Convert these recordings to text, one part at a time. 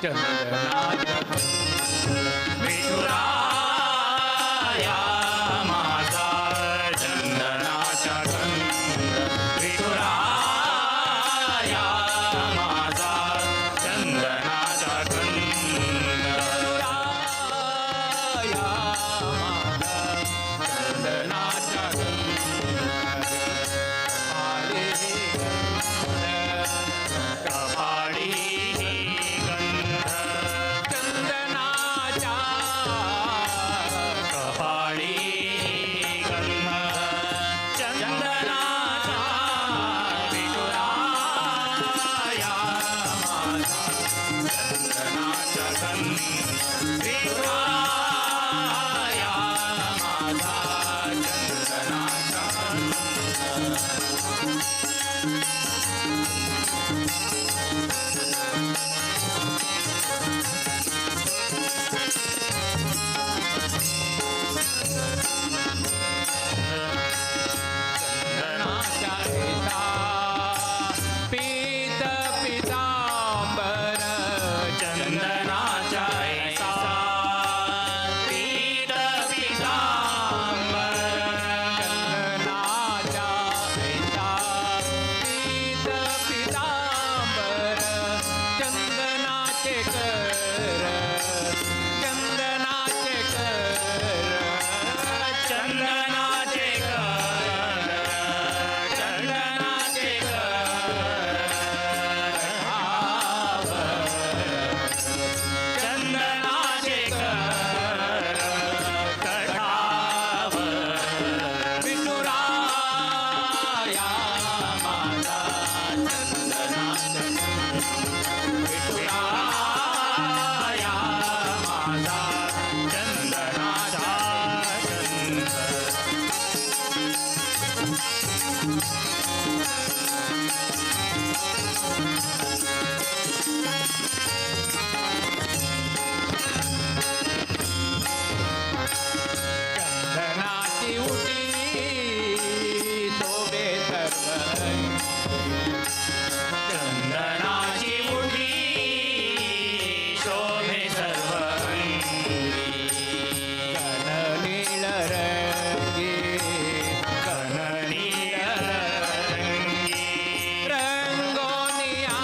चंदनाचा विठुराया माझा चंदनाचा गंध विठुराया माझा चंदनाचा गंध विठुराया माझा चंदनाचा गंध कपाळी गंध चंदनाचा कपाळी गंध चंदनाचा विठुराया माझा चंदनाचा गंध विठुराया माझा चंदनाचा चंदनाचा ऐसा पीत पितांबर चंदनाचा ऐसा पीत पितांबर चंदनाचा ऐसा पीत पितांबर चंदनाचे कर चंदनाचे कर चंदनाचे कर चंदनाचे चंदनाचे कर कठावर विठुराया माझा चंदनाचा विठुराया माझा चंदनाचा गंध चंदनाची उटी शोभे सर्व चंदनाची मुठी शोभे सर्वांगी कननीळ रंगी कननील रंगी रंगोनिया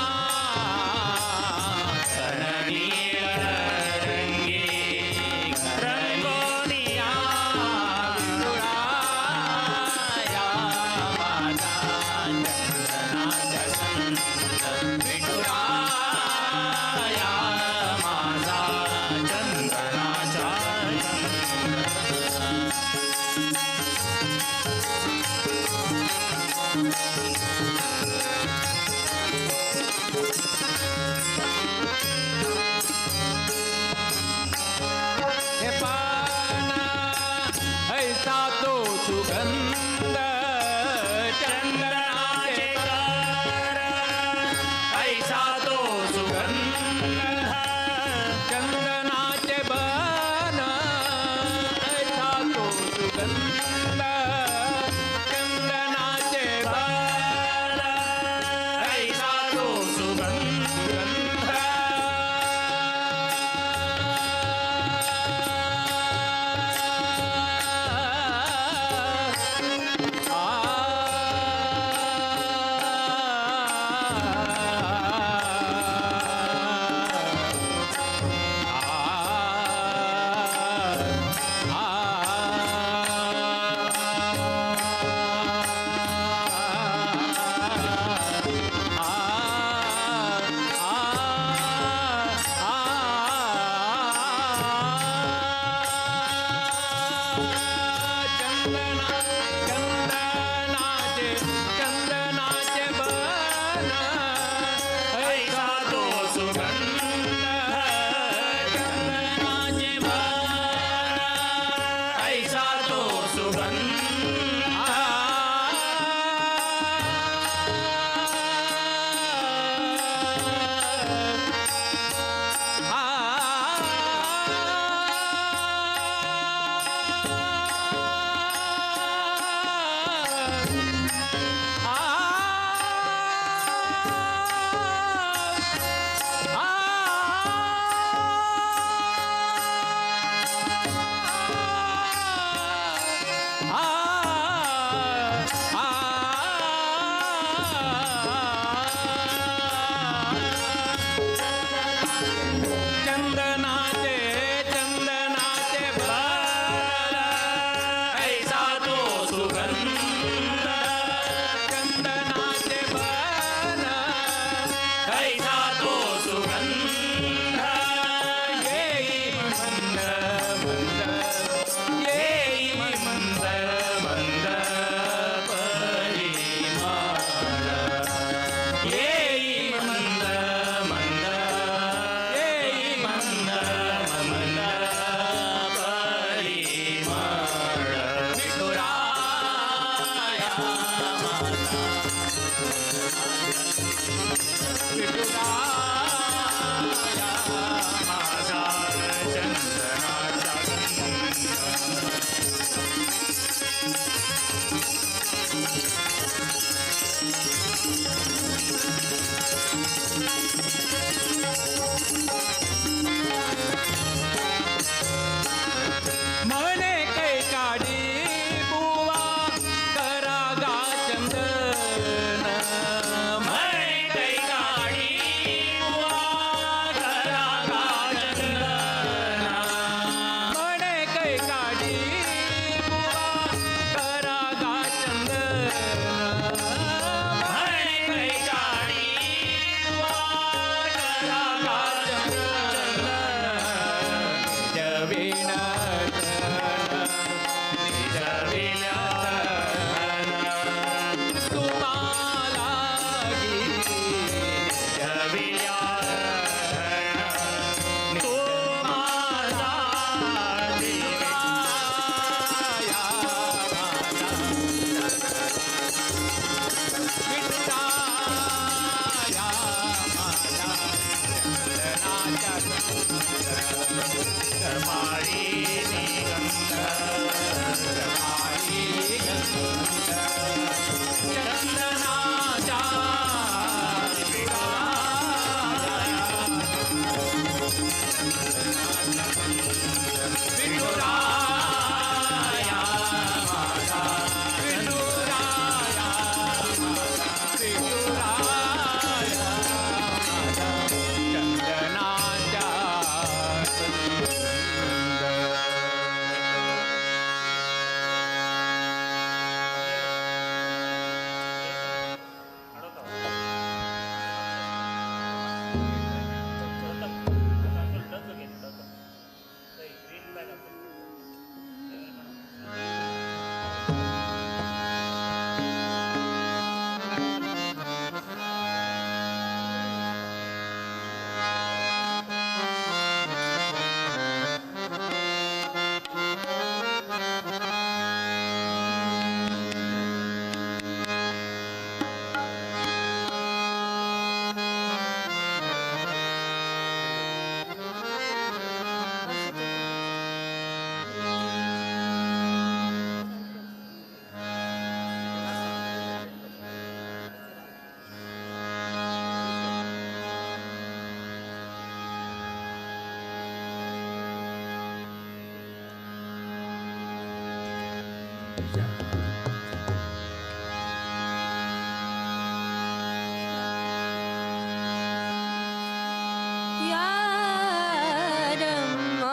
ಯಾರಮ್ಮ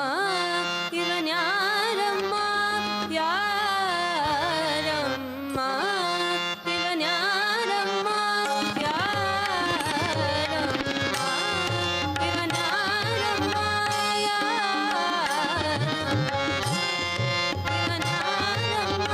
ಇವನ್ಯಾರಮ್ಮ ಯಾರಮ್ಮ ಇವನ್ಯಾರಮ್ಮ ಯಾರಮ್ಮ ಇವನ್ಯಾರಮ್ಮ ಯಾರಮ್ಮ ಇವನ್ಯಾರಮ್ಮ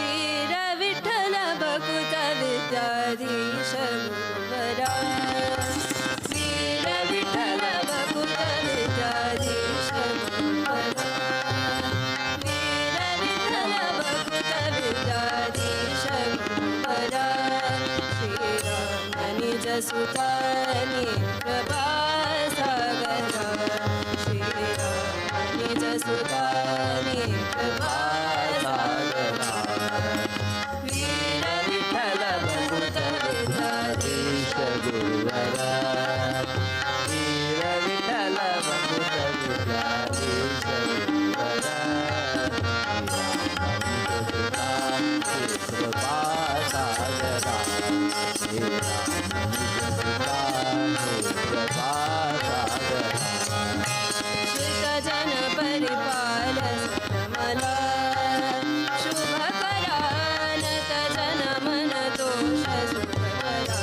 वीर विठ्ठल भकुत विद्याधीश गुरुवरा वीर विठ्ठल भकुत विद्याधीश गुरुवरा वीर विठ्ठल भकुत विद्याधीश गुरुवरा श्रीराम निज सुतानी कृपा सागरा श्रीराम निज सुतानी कृपा सागरा वीर विठ्ठल भकुत विद्याधीश गुरुवरा वीर विठ्ठल भकुत विद्याधीश गुरुवरा कृपा सागरा श्रितजन परिपाल सकमला शुभकरा नत जन मन दोष सुखकरा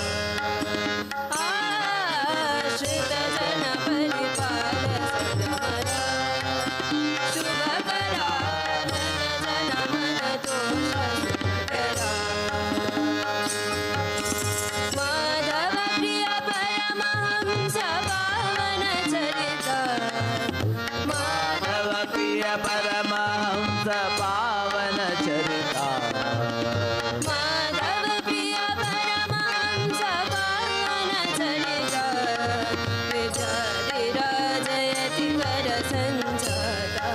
श्रितजन परिपाल सकमला शुभकरा नत जन मन दोष सुखकरा माधव प्रिय परमहंस पावन चरिता माधव प्रिय परमहंस पावन चरिता माधव प्रिय परमहंस पावन चरिता विद्याधिराजयति कर संजाता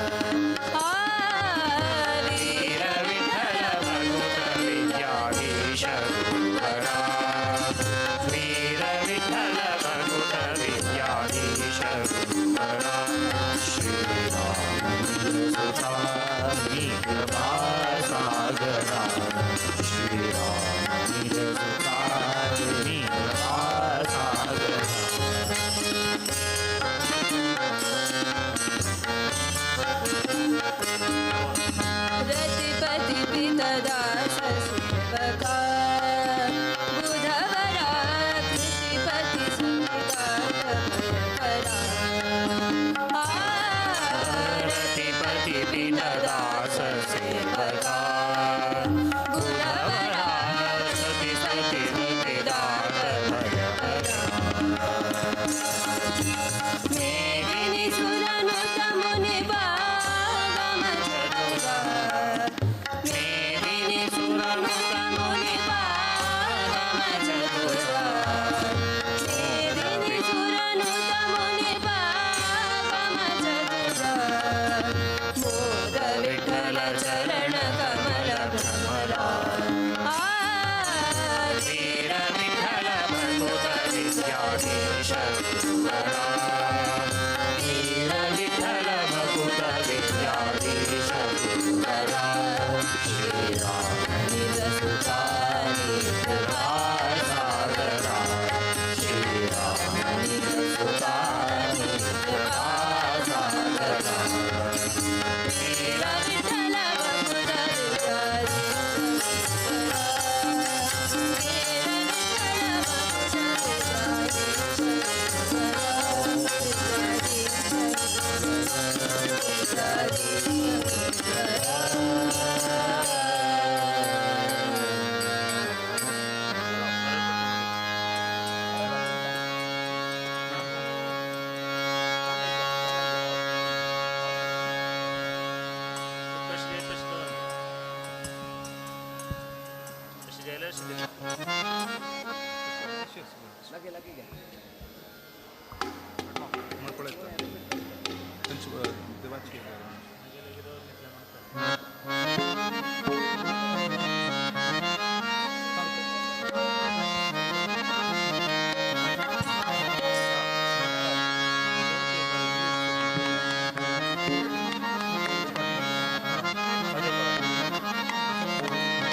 वीर विठ्ठल भकुत विद्याधीश गुरुवरा वीर विठ्ठल भकुत विद्याधीश गुरुवरा श्रीराम सुतानी कृपा सागरा श्रीराम सुतानी कृपा सागरा रतिपति पितदास सेवका बुधवरा कृतिपति संविदात भयकरा रतिपति पितदास सेवका बुधवरा सति सति सतिदात भयकरा मेदिनी सुरनुत मुनि बागम चतुरा मेदिनी सुरनुत मुनि बागम चतुरा मेदिनी सुरनुत मुनि बागम चतुरा मोद विठ्ठल चरण कमल भ्रमरा वीर विठ्ठल भकुत विद्याधीश गुरुवरा वीर विठ्ठल भकुत विद्याधीश गुरुवरा श्रीराम निज सुतानी कृपा सागरा श्रीराम निज सुतानी कृपा सागरा वीर विठ्ठल भकुत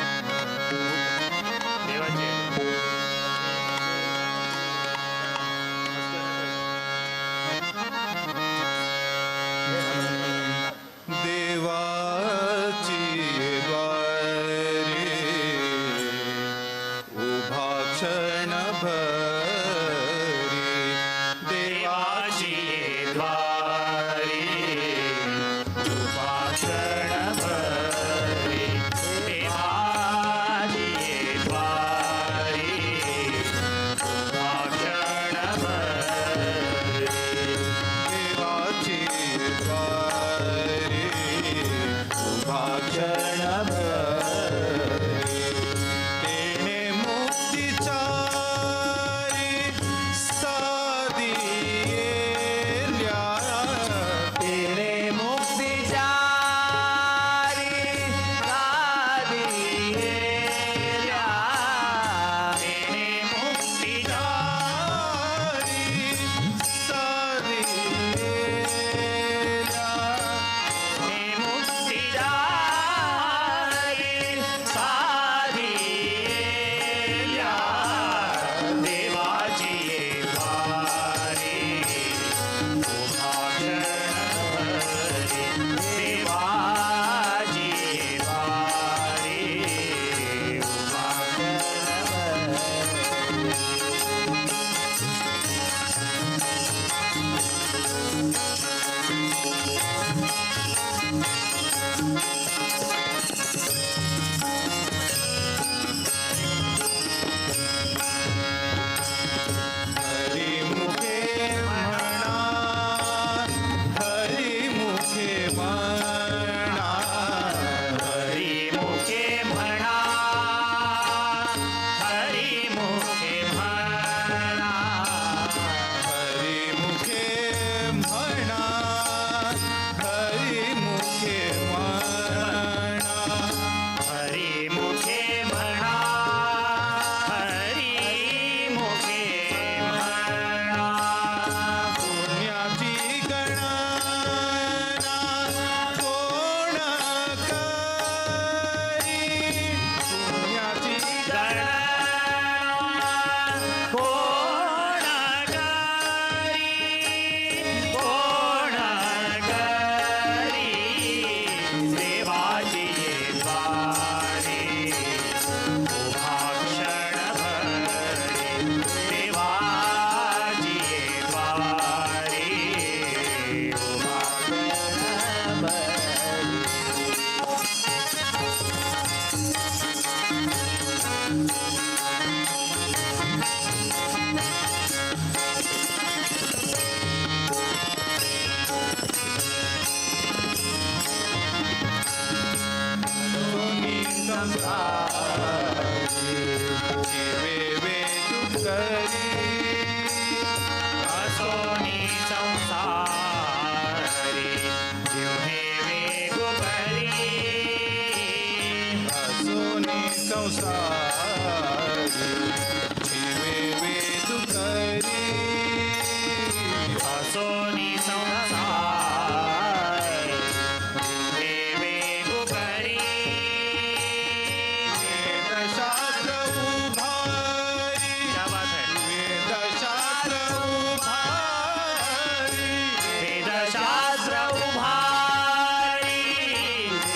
देवाचे जीवे वेदू करी असोनी संसारी जीवे वेगो करी असोनी संसारी जीवे वेदू करी असोनी संसारी जीवे वेगो करी वेदशास्त्र उभारी क्या बात है वेदशास्त्र उभारी वेदशास्त्र उभारी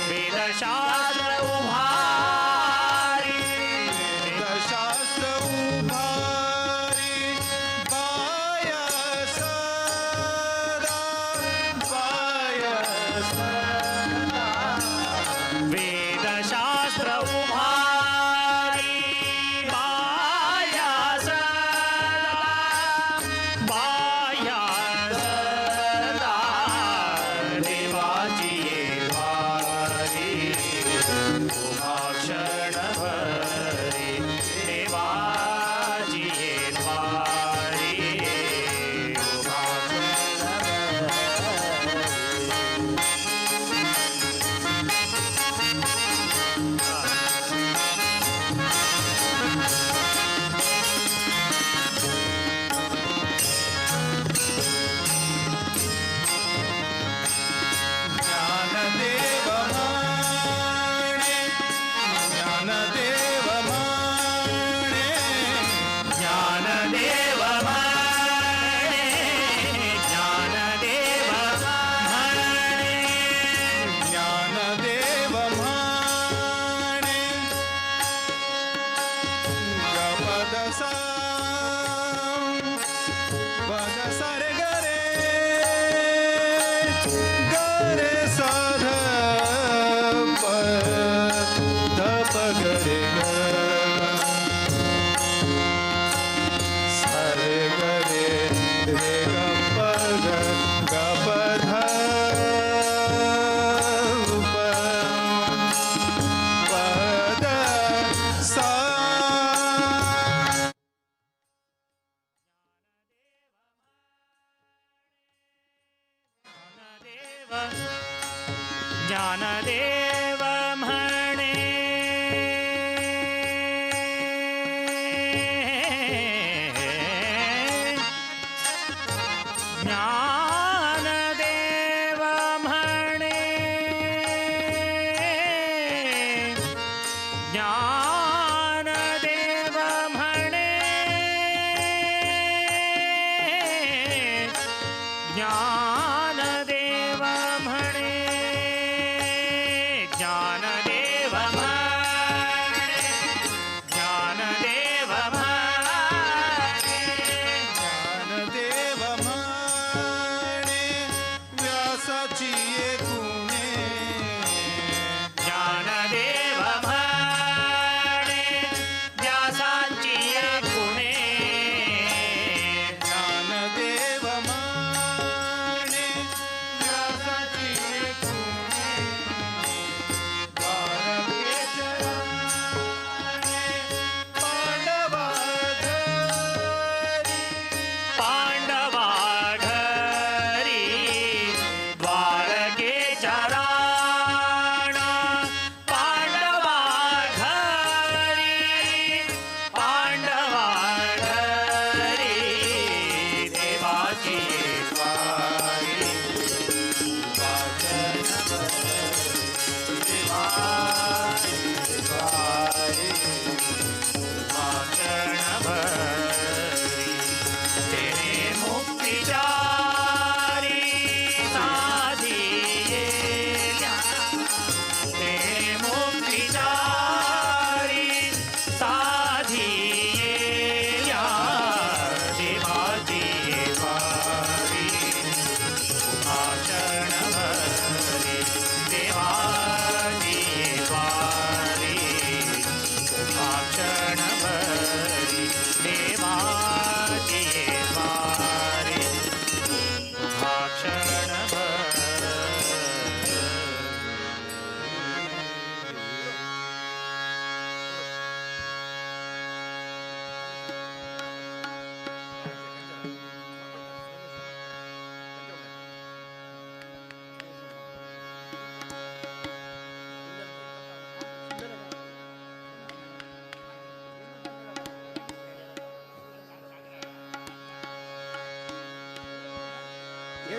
वेदशास्त्र उभारी वेदशास्त्र उभारी बाया सदा बाया सदा वेदशास्त्र उभारी बाया सदा बाया सदा देवाची ये वारी उभा क्षणभरी देवाची ये वारी उभा ज्ञानदेव माणे ज्ञानदेव माणे ज्ञानदेव म्हणे ज्ञानदेव म्हणे ज्ञानदेव माणे गपद सा पद सारे गरे गरे साध धप गरे ग सारे गरे रे गप ग गप धप पद सा ज्ञानदेव म्हणे ज्ञानदेव म्हणे ज्ञानदेव म्हणे ज्ञानदेव म्हणे ज्ञानदेव म्हणे ज्ञानदेव म्हणे ज्ञानदेव माणे व्यासाची ये गुणे ज्ञानदेव म्हणे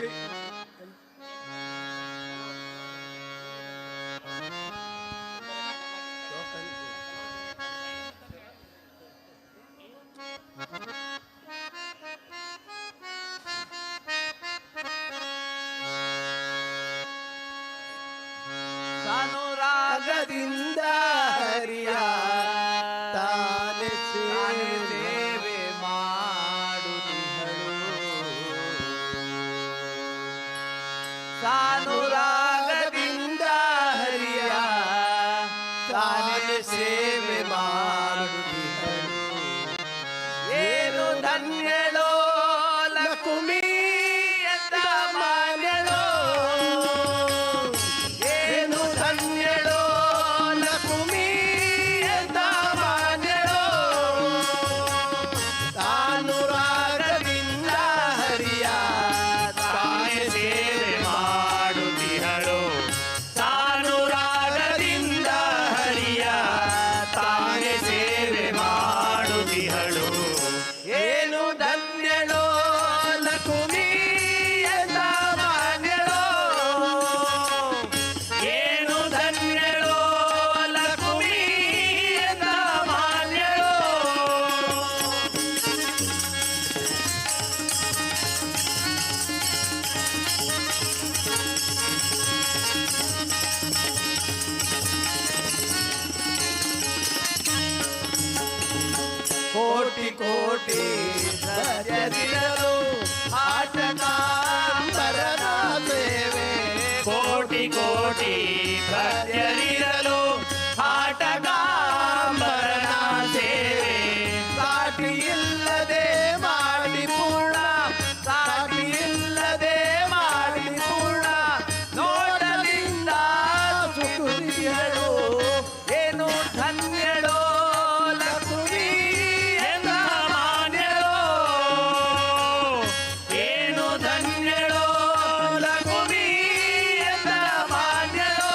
ಸರಿ ಅನುರಾಗದಿಂದ ಹರಿಯ ತಾನೆ ಸೇವೆ ಮಾಡುತ್ತಿಹಳು ಸಾನುರಾಗದಿಂದ ಹರಿಯ ತಾನೆ ಸೇವೆ ಮಾಡುತ್ತಿಹಳು ಏನು ಧನ್ಯಳೋ ಲಕುಮಿ ಎಂದ ಮಾನ್ಯಳೋ ಏನು ಧನ್ಯಳೋ ಲಕುಮಿ ಎಂದ ಮಾನ್ಯಳೋ ತಾನುರಾಗದಿಂದ ಹರಿಯ ತಾನೆ ಸೇವೆ ಮಾಡುತ್ತಿಹಳು ಸಾನುರಾಗದಿಂದ ಹರಿಯ ತಾನೆ ಸೇವೆ ಮಾಡುತ್ತಿಹಳು ಏನು ಧನ್ಯಳೋ ಲಕುಮಿ ಎಂದ ಮಾನ್ಯಳೋ ಏನು ಧನ್ಯಳೋ ಲಕುಮಿ ಎಂದ ಮಾನ್ಯಳೋ ಕೋಟಿ ಕೋಟಿ ಸತ್ಯದಿರಲು ಆಟಕಾಂಬರನ ಸೇವೆ ಕೋಟಿ ಕೋಟಿ ಭಕ್ತರಿರಲು ಆಟಕಾಂಬರನ ಸೇವೆ ಸಾಟಿ ಇಲ್ಲದೆ ಮಾಡಿ ಪೂರ್ಣ ಸಾಟಿ ಇಲ್ಲದೆ ಮಾಡಿ ಪೂರ್ಣ ನೋಟದಿಂದ ಸುಕೃತಿಗಳು ಏನು ಧನ್ಯಳೋ ಲಕುಮಿ ಎಂದ ಮಾನ್ಯಳೋ ಏನು ಧನ್ಯಳೋ ಲಕುಮಿ ಎಂದ ಮಾನ್ಯಳೋ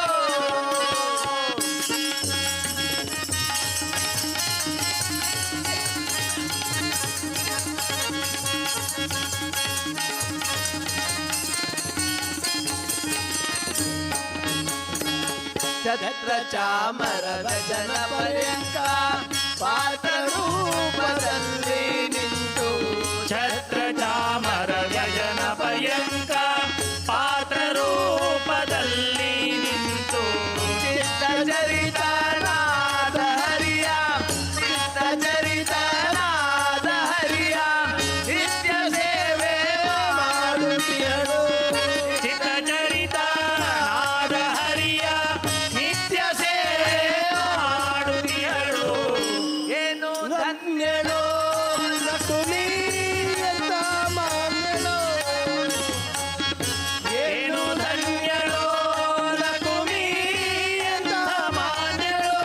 ಛತ್ರ ಚಾಮರ ಭಜನ ಪರ್ಯಂಕ ಪಾತ್ರ ರೂಪದಲ್ಲಿ ನಿಂತು ಛತ್ರ ಚಾಮರ ಭಜನ ಪರ್ಯಂಕ ಪಾತ್ರ ರೂಪದಲ್ಲಿ ನಿಂತು ಚಿತ್ತ ಚರಿತನಾದ ಹರಿಯ ಚಿತ್ತ ಚರಿತನಾದ ಹರಿಯ ನಿತ್ಯ ಸೇವೆ ಮಾಡುತ್ತಿಯಳು ಚಿತ್ತ ಚರಿತನಾದ ಹರಿಯ ನಿತ್ಯ ಸೇವೆ ಮಾಡುತ್ತಿಯಳು ಏನು ಧನ್ಯಳೋ ಲಕುಮಿ ಎಂದ ಮಾನ್ಯಳೋ ಏನು ಧನ್ಯಳೋ ಲಕುಮಿ ಎಂದ ಮಾನ್ಯಳೋ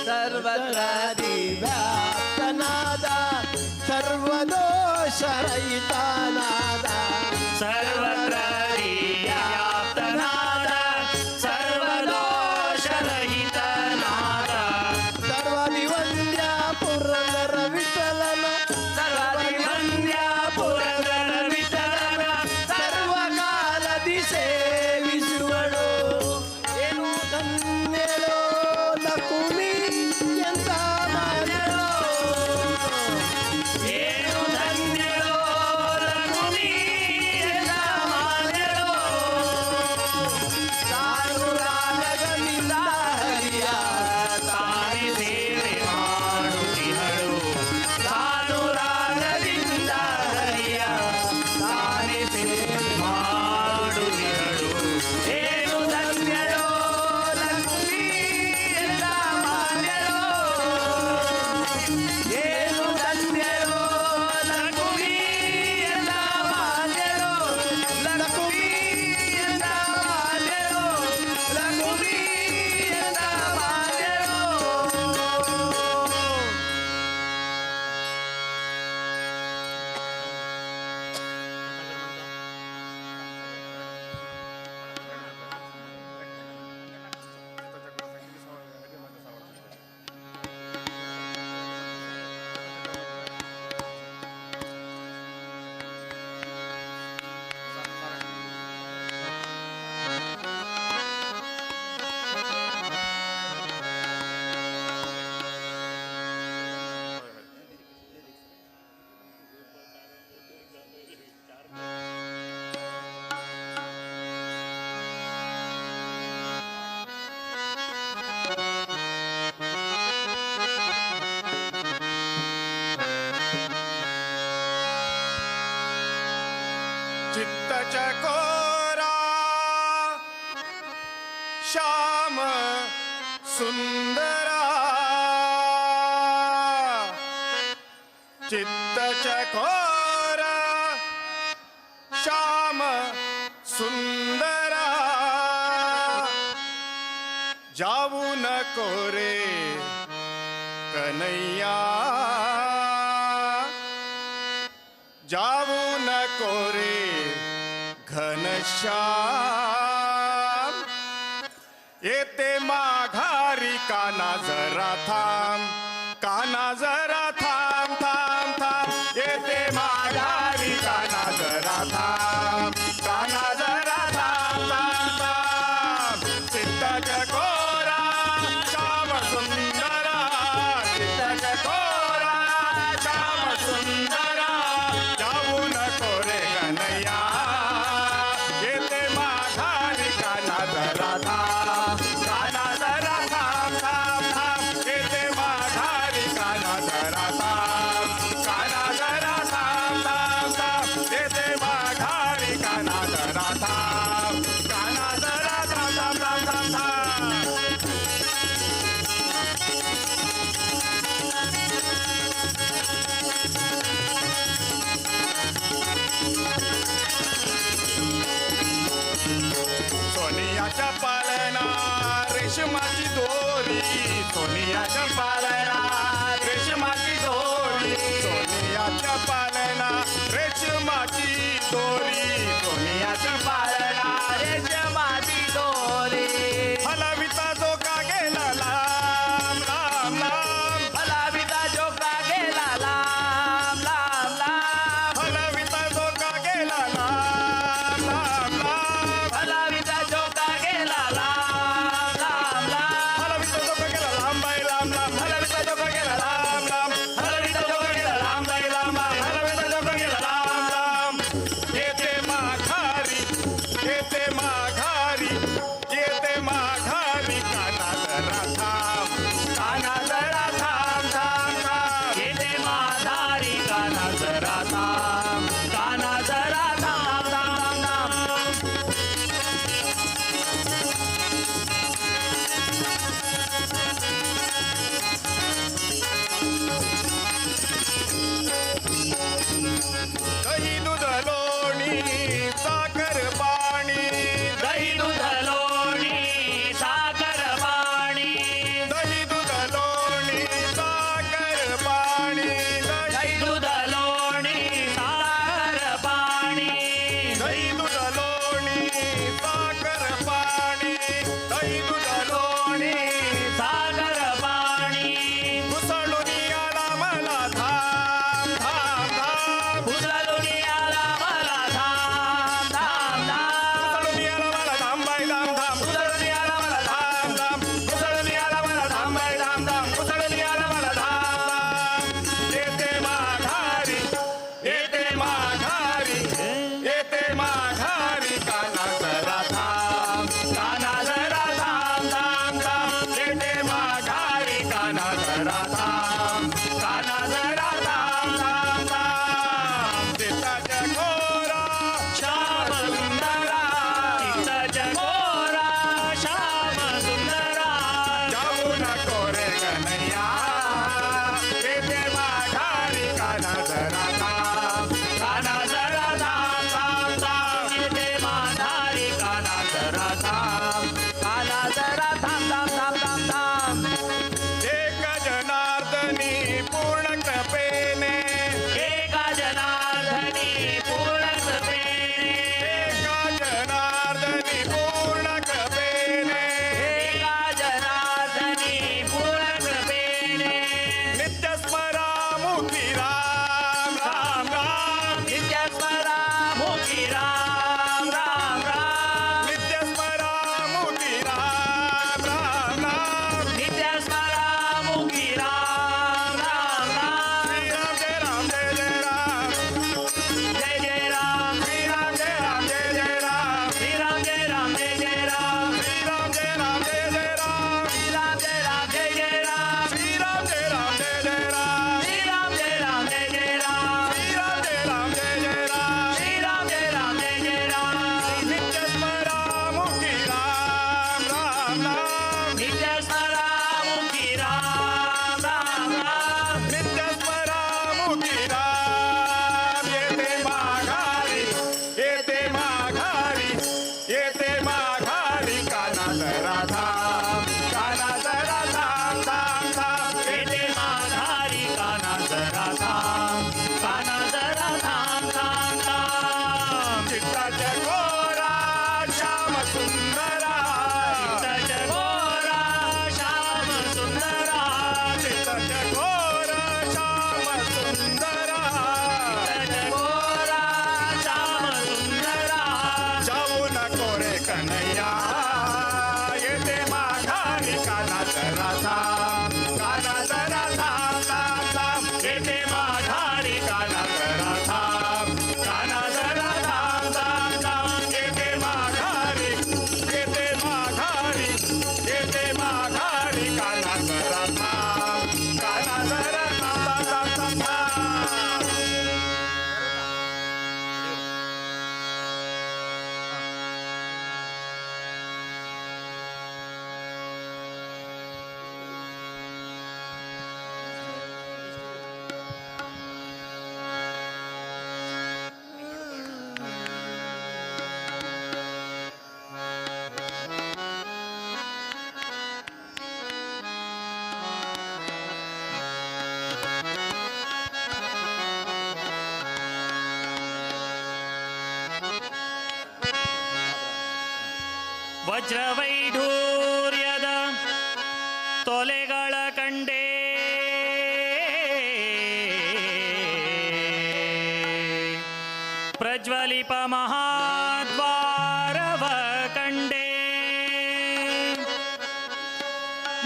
ಸರ್ವತ್ರ ವ್ಯಾಪ್ತನಾದ ಸರ್ವದೋಷರಹಿತನಾದ ಸರ್ವತ್ರ ವ್ಯಾಪ್ತನಾದ ಸರ್ವದೋಷರಹಿತನಾದ ಸರ್ವದಿವಂದ್ಯ ಪುರಂದರ ವಿಠಲನ ಸರ್ವದಿವಂದ್ಯ ಪುರಂದರ ವಿಠಲನ ಸರ್ವಕಾಲದಿ ಸೇವಿಸುವಳು ಏನು ಧನ್ಯಳೋ ಲಕುಮಿ ಎಂದ ಮಾನ್ಯಳೋ ಏನು ಧನ್ಯಳೋ ಲಕುಮಿ ಎಂದ सुंदरा चित्त चकोर श्याम सुंदरा जाऊ नको रे कन्हैया जाऊ नको रे घनश्याम येते माघारी काना जरा थांब काना जरा थांब थांब थांब येते माघारी काना जरा थांब काना जरा थांब थांब थांब चित्त चकोरा श्याम सुंदरा चित्त चकोरा श्याम सुंदरा जाऊ नको रे कन्हैया येते माघारी काना जरा थांब काना जरा थांब थांब थांब येते माघारी काना जरा थांब काना जरा थांब थांब थांब येते माघारी काना जरा थांब काना जरा थांब थांब थांब थांब थांब सोनियाच्या पालना रेशमाची दोरी सोनियाच्या पालना रेशमाची दोरी सोनियाच्या पालना रेशमाची दोरी सोनियाच्या पालना रेशमाची दोरी हलविता जो का गेला लांब लांब लांब हलाविता जो का गेला लांब लांब लांब हलविता जो का गेला लांब लांब लांब हलाविता जो का गेला लांब लांब लांब हलविता जो का गेला लांब बाई लांब लांब हलविता जो का गेला लांब लांब हलविता जो का गेला लांब बाई लांब लांब हलविता जो का गेला लांब लांब येते माघारी येते माघारी येते माघारी काना जरा थांब काना जरा थांब थांब थांब येते माघारी काना जरा थांब काना जरा थांब थांब थांब दही दूध लोणी साखर पाणी दही दूध लोणी साखर पाणी दही दूध लोणी साखर पाणी दही दूध लोणी साखर पाणी दही दूध लोणी साखर पाणी दही दूध लोणी साखर पाणी घुसळून आला मला धाम धाम धाम घुसळून आला मला धाम धाम धाम घुसळून आला मला धाम बाई धाम धाम घुसळून आला मला धाम धाम घुसळून आला मला धाम बाई धाम धाम घुसळून आला मला धाम धाम येते माघारी येते माघारी येते माघारी काना जरा थांब काना जरा थांब थांब थांब येते माघारी काना जरा थांब काना जरा थांब थांब थांब चित्ताच्या घोरा श्याम सुंदरा चित्त जगोरा श्याम सुंदरा जाऊ नको रे कन्हैया येते माघारी काना जरा थांब काना जरा थांब थांब थांब येते माघारी काना जरा थांब काना जरा थांब थांब थांब थांब थांब एक जनार्दन ವಜ್ರವೈಢೂರ್ಯದ ತೊಲೆಗಳ ಕಂಡೇ ಪ್ರಜ್ವಲಿಪ ಮಹಾದ್ವಾರವ ಕಂಡೇ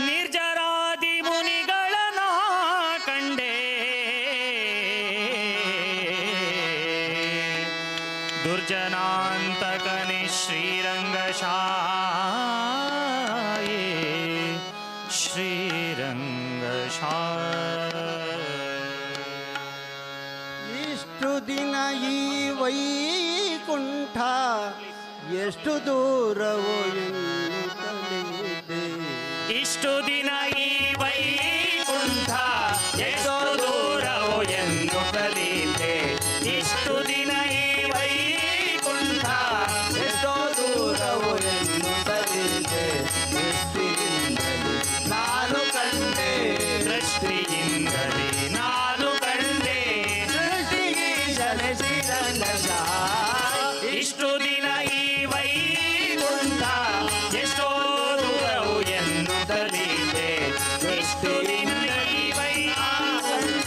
ನಿರ್ಜರಾದಿ ಮುನಿಗಳನ ಕಂಡೇ ದುರ್ಜನಾಂತಕನೆ ಶ್ರೀರಂಗಶಾಯೇ ಇಷ್ಟು ದಿನ ಈ ವೈಕುಂಠ ಎಷ್ಟು ದೂರವೋ ಎನ್ನುತ್ತಲಿದೆ. ಇಷ್ಟು ದಿನ ಈ ವೈಕುಂಠ ಎಷ್ಟೋ ದೂರವೋ ಎನ್ನುತ್ತಲಿದೆ. ಇಷ್ಟು ದಿನ ಈ ವೈಕುಂಠ ಎಷ್ಟೋ ದೂರವೋ ಎನ್ನುತ್ತಲಿದೆ. ದೃಷ್ಟಿಯಿಂದಲೇ ನಾನು ಕಂಡೆ, ದೃಷ್ಟಿಯಿಂದಲೇ ನಾನು ಕಂಡೆ ದೃಷ್ಟಿಗೀಶನೆ ಶ್ರೀರಂಗಶಾಯ. ಇಷ್ಟು ದಿನ ಈ ವೈಕುಂಠ ಎಷ್ಟೋ ದೂರವು ಎನ್ನುತ್ತಲಿದೆ. ಇಷ್ಟು ದಿನ ಈ ವೈಕುಂಠ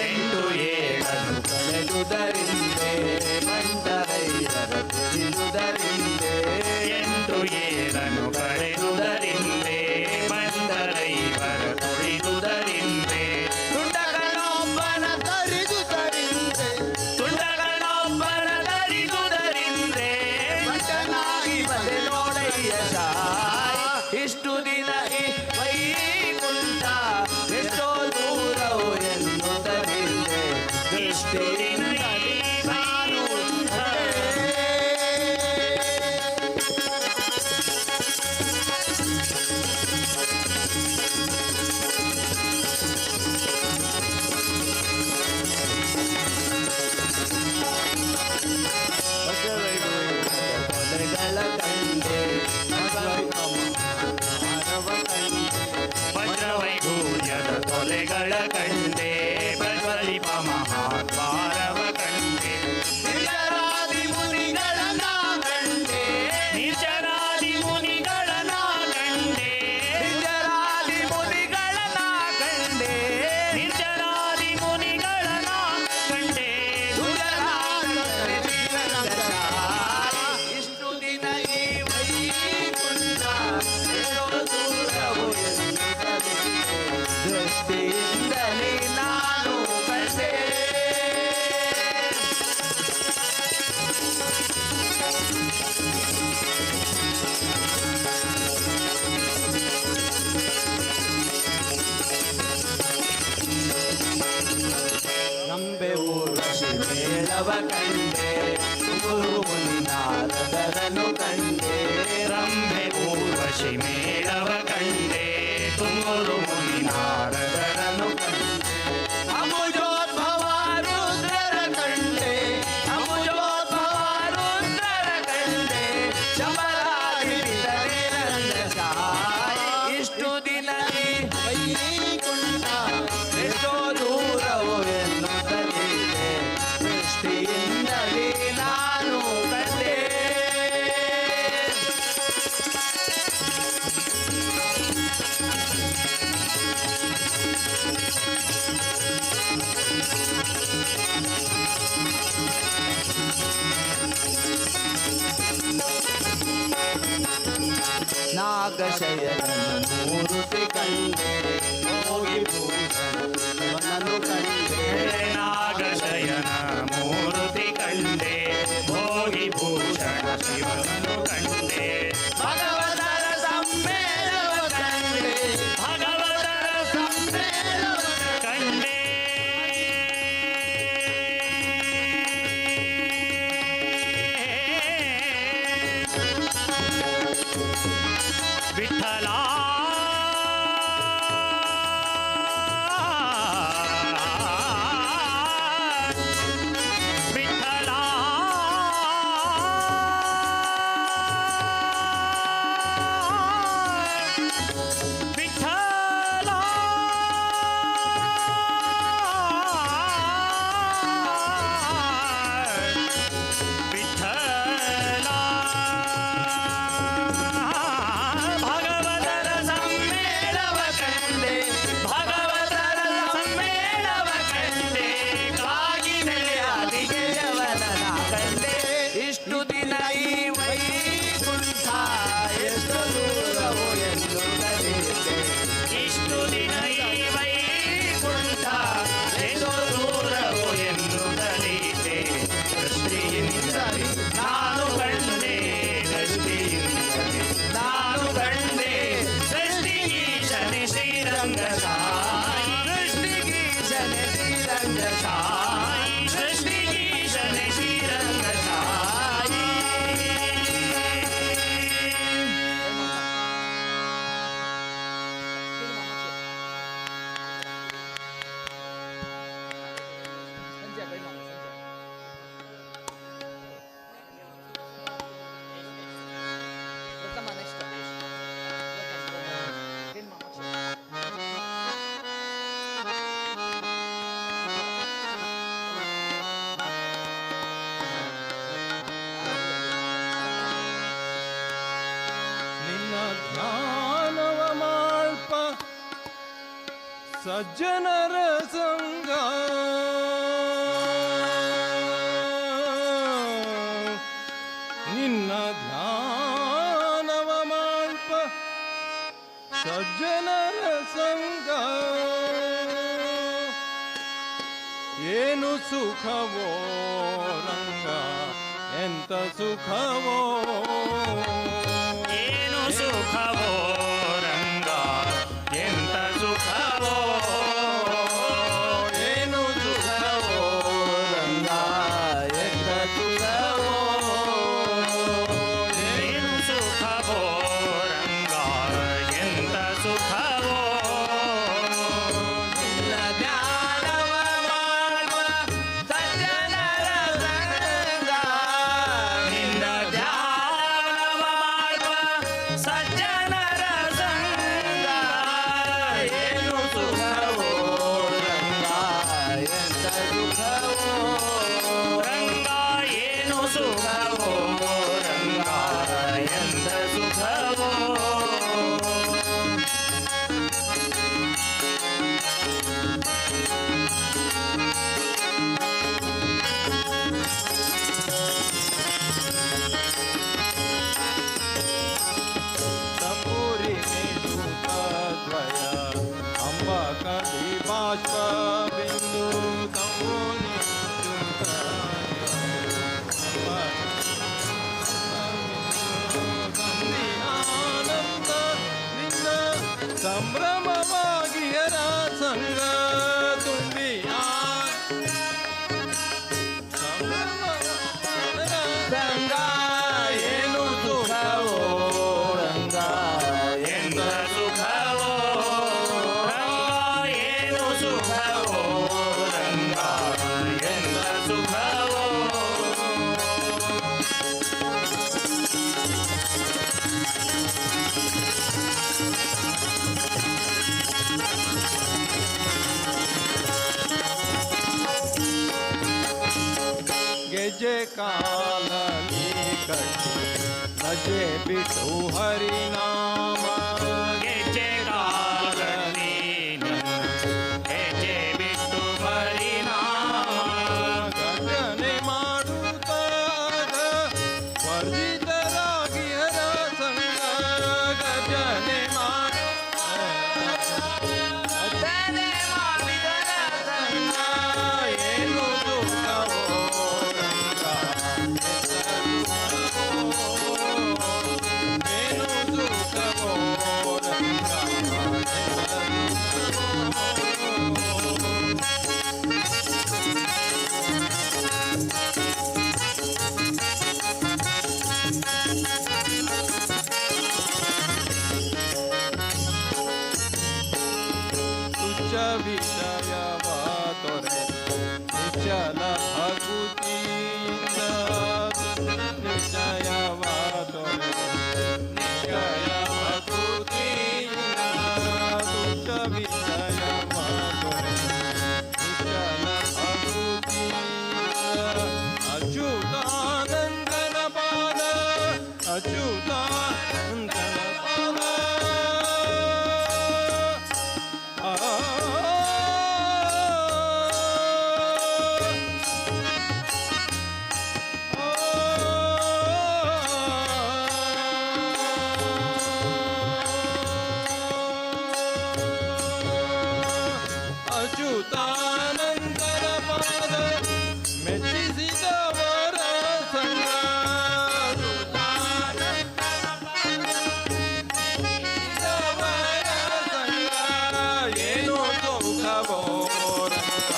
ಎಂಟು ಏಳನು ಕಳೆದುದರಿಂದೆ ಮಂಡರೈದರ ತಿಳಿದುದರಿಂದೆ. ಎಂಟು ಏಳನು ಕಳೆದುದರಿಂದೆ ಬಂದರೈವರ ತುಳಿದುದರಿಂದೆ ತುಂಡಗಳೊಬ್ಬನ ತರಿದುದರಿಂದೆ. ತುಂಡಗಳೊಬ್ಬರ ತರಿದುದರಿಂದೆ ಭಕ್ತನಾಗಿ ಬಲೆ ನೋಡಯ್ಯ ಶಾಯ. ಇಷ್ಟು ದಿನ ಈ ವೈಕುಂಠ ಎಷ್ಟೋ ದೂರವು ಎನ್ನುತ್ತಲಿದೆ. ಇಷ್ಟು ದಿನ ಈ ವೈಕುಂಠ ಕೊಲೆಗಳ ಕಂಡೆ ಮಾನವ ಕಂಡೆ. ವಜ್ರವೈಢೂರ್ಯದ ತೊಲೆಗಳ ಕಂಡೆ ಪ್ರಜ್ವಲಿಪ ಮಹಾದ್ವಾರವ ಕಂಡೆ ನಿಜರಾದಿ ಮುನಿಗಳನ್ನ ಕಂಡೆ. ನಿರ್ಜರಾದಿ ಮುನಿಗಳನ ಕಂಡೆ ನಿಜರಾದಿ ಮುನಿಗಳನ್ನ ಕಂಡೆ. ನಿರ್ಜರಾದಿ ಮುನಿಗಳನ ಕಂಡೆ ದುರ್ಜನಾಂತಕನೆ ಶ್ರೀರಂಗಶಾಯ. ಇಷ್ಟು ದಿನ ಈ ವೈಕುಂಠ ಎಷ್ಟೋ ದೂರವು ಎನ್ನುತ್ತಲಿದೆ. ದೃಷ್ಟಿಯಿಂದಲೇ ನಾನು ಕಂಡೆ. ನಂಬೆ ಊರ್ವಶಿ ಮೇಳವ ಕಂಡೆ. ಗುರು ಮುನಿ ನಾರದರನು ಕಂಡೆ. ರಂಭೆ ಊರ್ವಶಿ ಮೇಳವ ಕಂಡೆ ತುಮುರು ಮುನಿ ನಾರದರನು ಕಂಡೆ ಅಮುಜೋದ್ಭವ ರುದ್ರರ ಕಂಡೆ. ಅಮುಜೋದ್ಭವ ರುದ್ರರ ಕಂಡೆ. ಶಬರಾಗಿ ಬಿಡರೆ ರಂಗಶಾಯ. ಇಷ್ಟು ದಿನ ಈ ವೈಕುಂಠ ಎಷ್ಟೋ ದೂರವು ಎನ್ನುತ್ತಲಿದೆ. ದೃಷ್ಟಿಯಿಂದಲೇ ನಾನು ಕಂಡೆ. ನಾಗಶಯನ ಮೂರುತಿ ಕಂಡೆ. ಹೋಗಿ ಭೂಷಣನು ಕಂಡೆ. ನಾಗಶಯನ ಮೂರುತಿ ಕಂಡೆ ಭೋಗಿ ಭೂಷಣ ಶಿವನನು ಕಂಡೆ ಭಗವತರ ಸಮ್ಮೇಳವ ಕಂಡೆ. ಭಗವತರ ಸಮ್ಮೇಳವ ಕಂಡೆ ವಿಠಲ ಸಜ್ಜನರ ಸಂಗ ನಿನ್ನ ಧ್ಯಾನವ ಮಾಳ್ಪ ಸಜ್ಜನರ ಸಂಗ ಏನು ಸುಖವೋ ರಂಗ ಎಂತ ಸುಖವೋ ಏನು ಸುಖವೋ ರಂಗ ಎಂತ ಸುಖವೋ ಏನು ಸುಖವೋ ರಂಗ ಎಂತ ಸುಖವೋ ಏನು ಸುಖವೋ ರಂಗ ಎಂತ ಸುಖವೋ ನಿನ್ನ ಧ್ಯಾನವ ಮಾಡುವ ಸಜ್ಜನರ ಸಂಗ ನಿನ್ನ ಧ್ಯಾನವ ಮಾಡುವ ಸಜ್ಜನರ ಸಂಗ ಏನು ಸುಖವೋ ರಂಗ ಎಂತ ಸುಖವೋ ರಂಗ ಏನು ಸುಖವೋ ರಂಗ ಎಂತ ಸುಖವೋ ತಪೂರಿ ಮೇಷೂತದ್ವಯ ಅಂಬ ಕವಿ ಬಾಷ್ಪ ಬಿಂದು ತಪೂರಿ ಆನಂದ ನಿನ್ನ ಸಂಭ್ರಮವಾಗಿ ಹರ ಸಂಗ ತುಂಬಿ ರಂಗ ಏನು ಸುಖವೋ ರಂಗ ಎಂತ ಸುಖವೋ ರಂಗ ಏನು ಸುಖವೋ ರಂಗ ಎಂತ ಸುಖವೋ ಗೆಜ್ಜೆ ಕಾಲಲಿ ಕಟ್ಟಿ ನಜೆ ಬಿಟ್ಟು ಹರಿನಾಮ ಗೆಜ್ಜೆ ಕಾಲಲ್ಲಿ ಹೆಜ್ಜೆ ಬಿಟ್ಟು ಪರಿಣಾಮ ಗರ್ಜನೆ ಮಾಡುತ್ತಾಗ ವರ್ಜಿತರಾಗಿ ಹರ ಸಂಗ ಗರ್ಜನೆ ಮಾಡು ತನೆ ಮಾಡಿದರ ಸಂಗ ಏನು ಸುಖವೋ ರಂಗ ಏನು ಸುಖವೋ ರಂಗ ತುಚ್ಛ ವಿಷಯವ ತೊರೆದು ನಿಶ್ಚಲ ಭಕುತಿಯಿಂದ ನಿಶ್ಚಯವ ತೊರೆದು ನಿಶ್ಚಯ ಭಕುತಿಯಿಂದ ತುಚ್ಛ ವಿಷಯವ ತೊರೆದು ನಿಶ್ಚಲ ಭಕುತಿಯಿಂದ ಅಚ್ಯುತಾನಂದನ ಪಾದ ಅಚ್ಯುತಾನಂದನ ಪಾದ ಅಚ್ಯುತಾನಂದರ ಪಾದ ಮೆಚ್ಚಿಸಿದವರ ಸಂಗ ಏನು ಸುಖವೋ ರಂಗ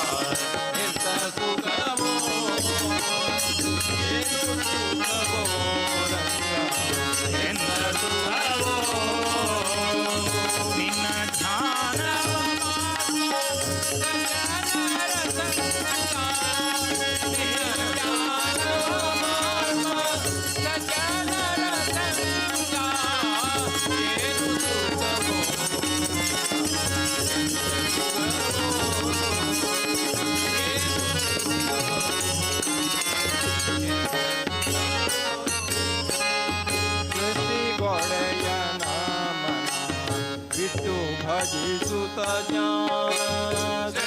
ಎಂತ ಸುಖವೋ ಏನು ಸುಖವೋ ರಂಗ ಎಂತ ಸುಖವೋ ನಿನ್ನ ಧ್ಯಾನವ ಸಂಗ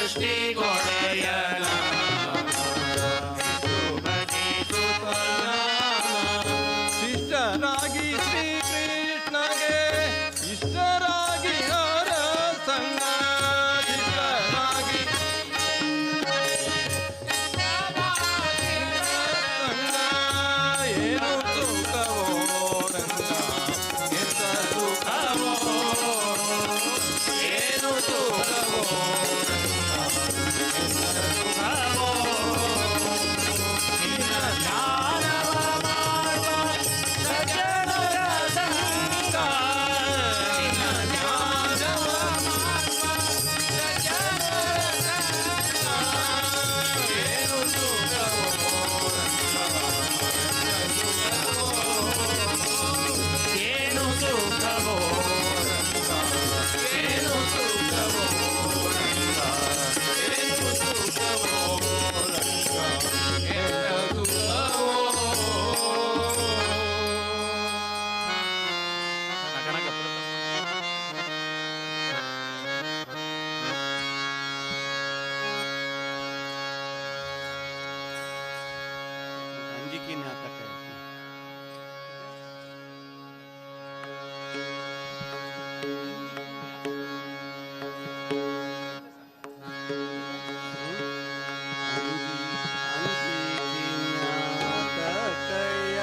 ಸೃಷ್ಟಿಗೊಡೆಯನ ಶಿಷ್ಟರಾಗಿ ಶ್ರೀ ಕೃಷ್ಣಗೆ ಇಷ್ಟರಾಗಿ ಹರ ಸಂಗ ಇಷ್ಟರಾಗಿ ಸಂಗ ಏನು ಸುಖವೋ ರಂಗ ಎಂತ ಸುಖವೋ ಏನು ಸುಖವೋ ಸುಖವೋ ನಿನ್ನ ಜ್ಞಾನವ ಮಾಡುವ ಸಜ್ಜನರ ಸಂಗ ನಿನ್ನ ಜ್ಞಾನವ ಏನು ಸುಖವೋ ಏನು ಸುಖವೋ ಏನು ಸುಖವೋ ಅಂಜಿಕೆ ನಾಟಕ ಕಿನ್ಯಾಟಕಯ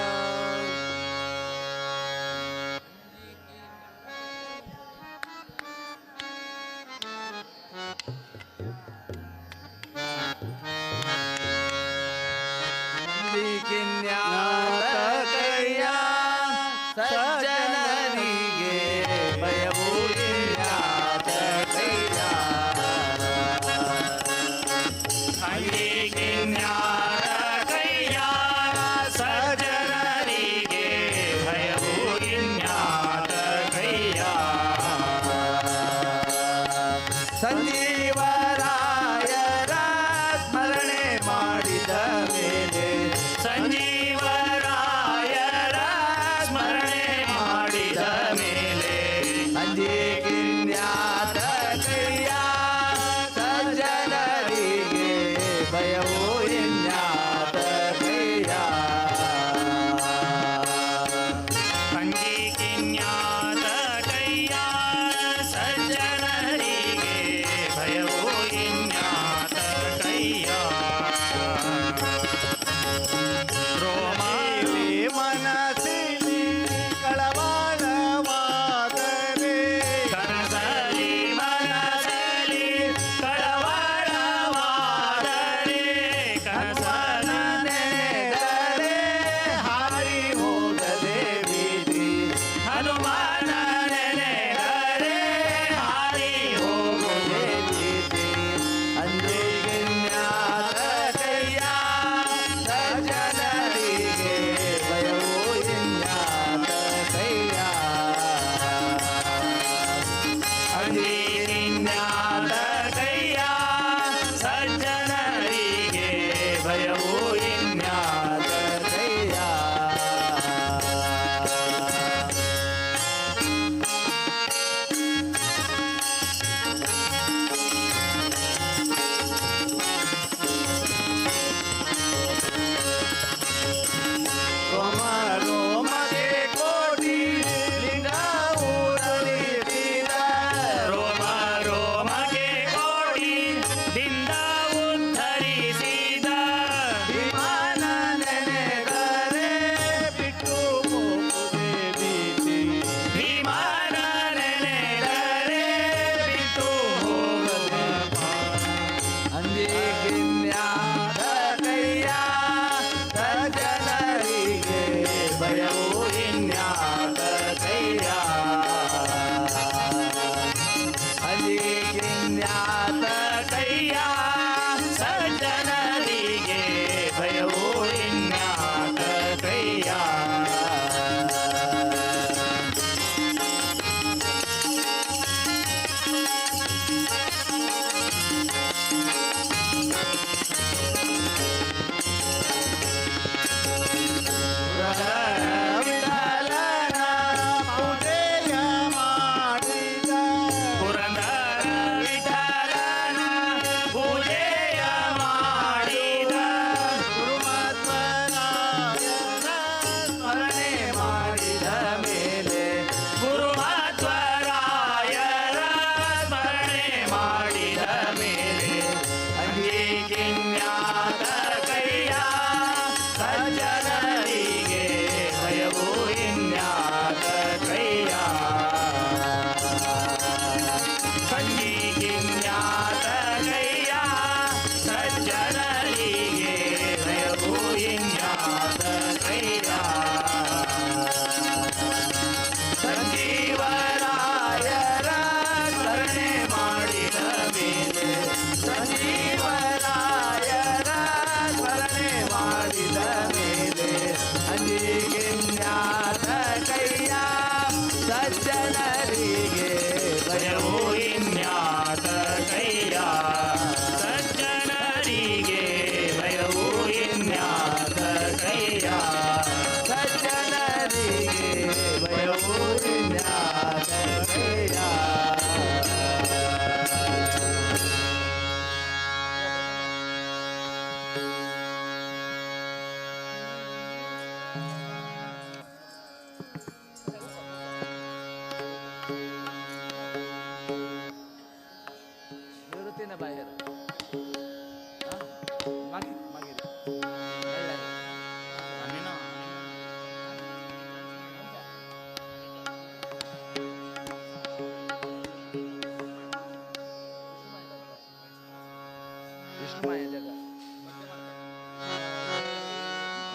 ವಿಷ್ಣುಮಯ ಜಗ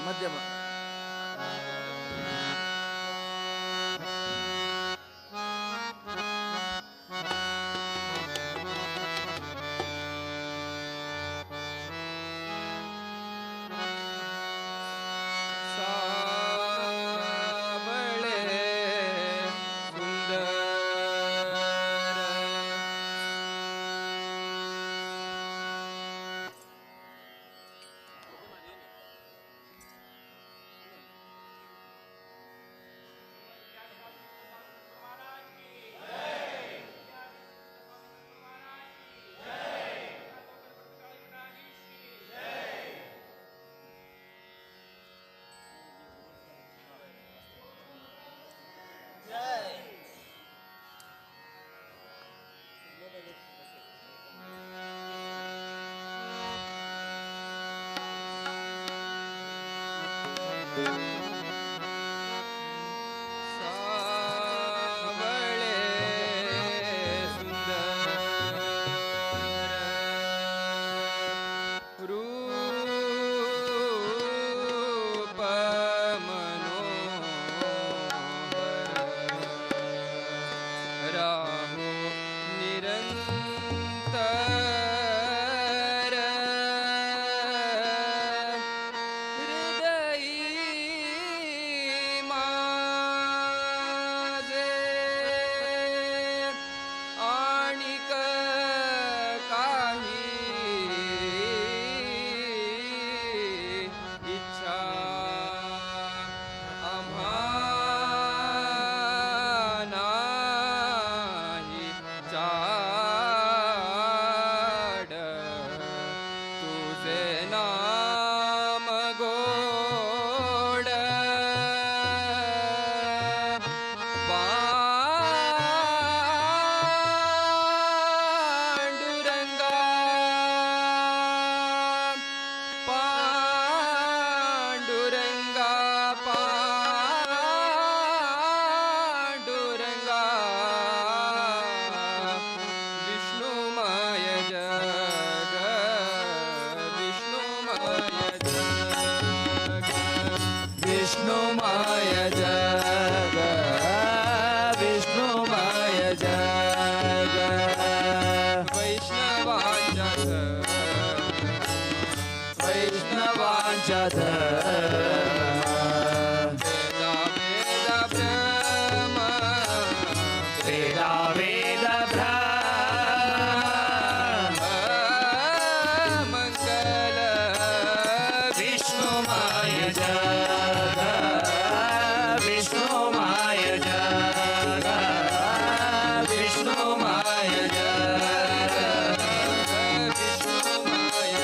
ಮಧ್ಯಮ ಸಾವಳೆ ಸುಂದರ ಸಾವಳೆ ಸುಂದರ ರೂಪ ಮನೋಹರ ರಾಹು ನಿರಂತರ ಹೃದಯ ಮಾಜೆ आणिक काही इच्छा आम्हा नाही चाड तुझे नाम गोड पांडुरंगा पांडुरंगा पांडुरंगा विष्णुमय जग विष्णुमय जग विष्णुमय जग विष्णुमय जग वैष्णवांच्या वैष्णवांच्या धर्म वेदा वेद ब्रह्म वेदा वेद ब्रह्म मंगल विष्णुमय जग विष्णुमय जग विष्णुमय जग विष्णुमय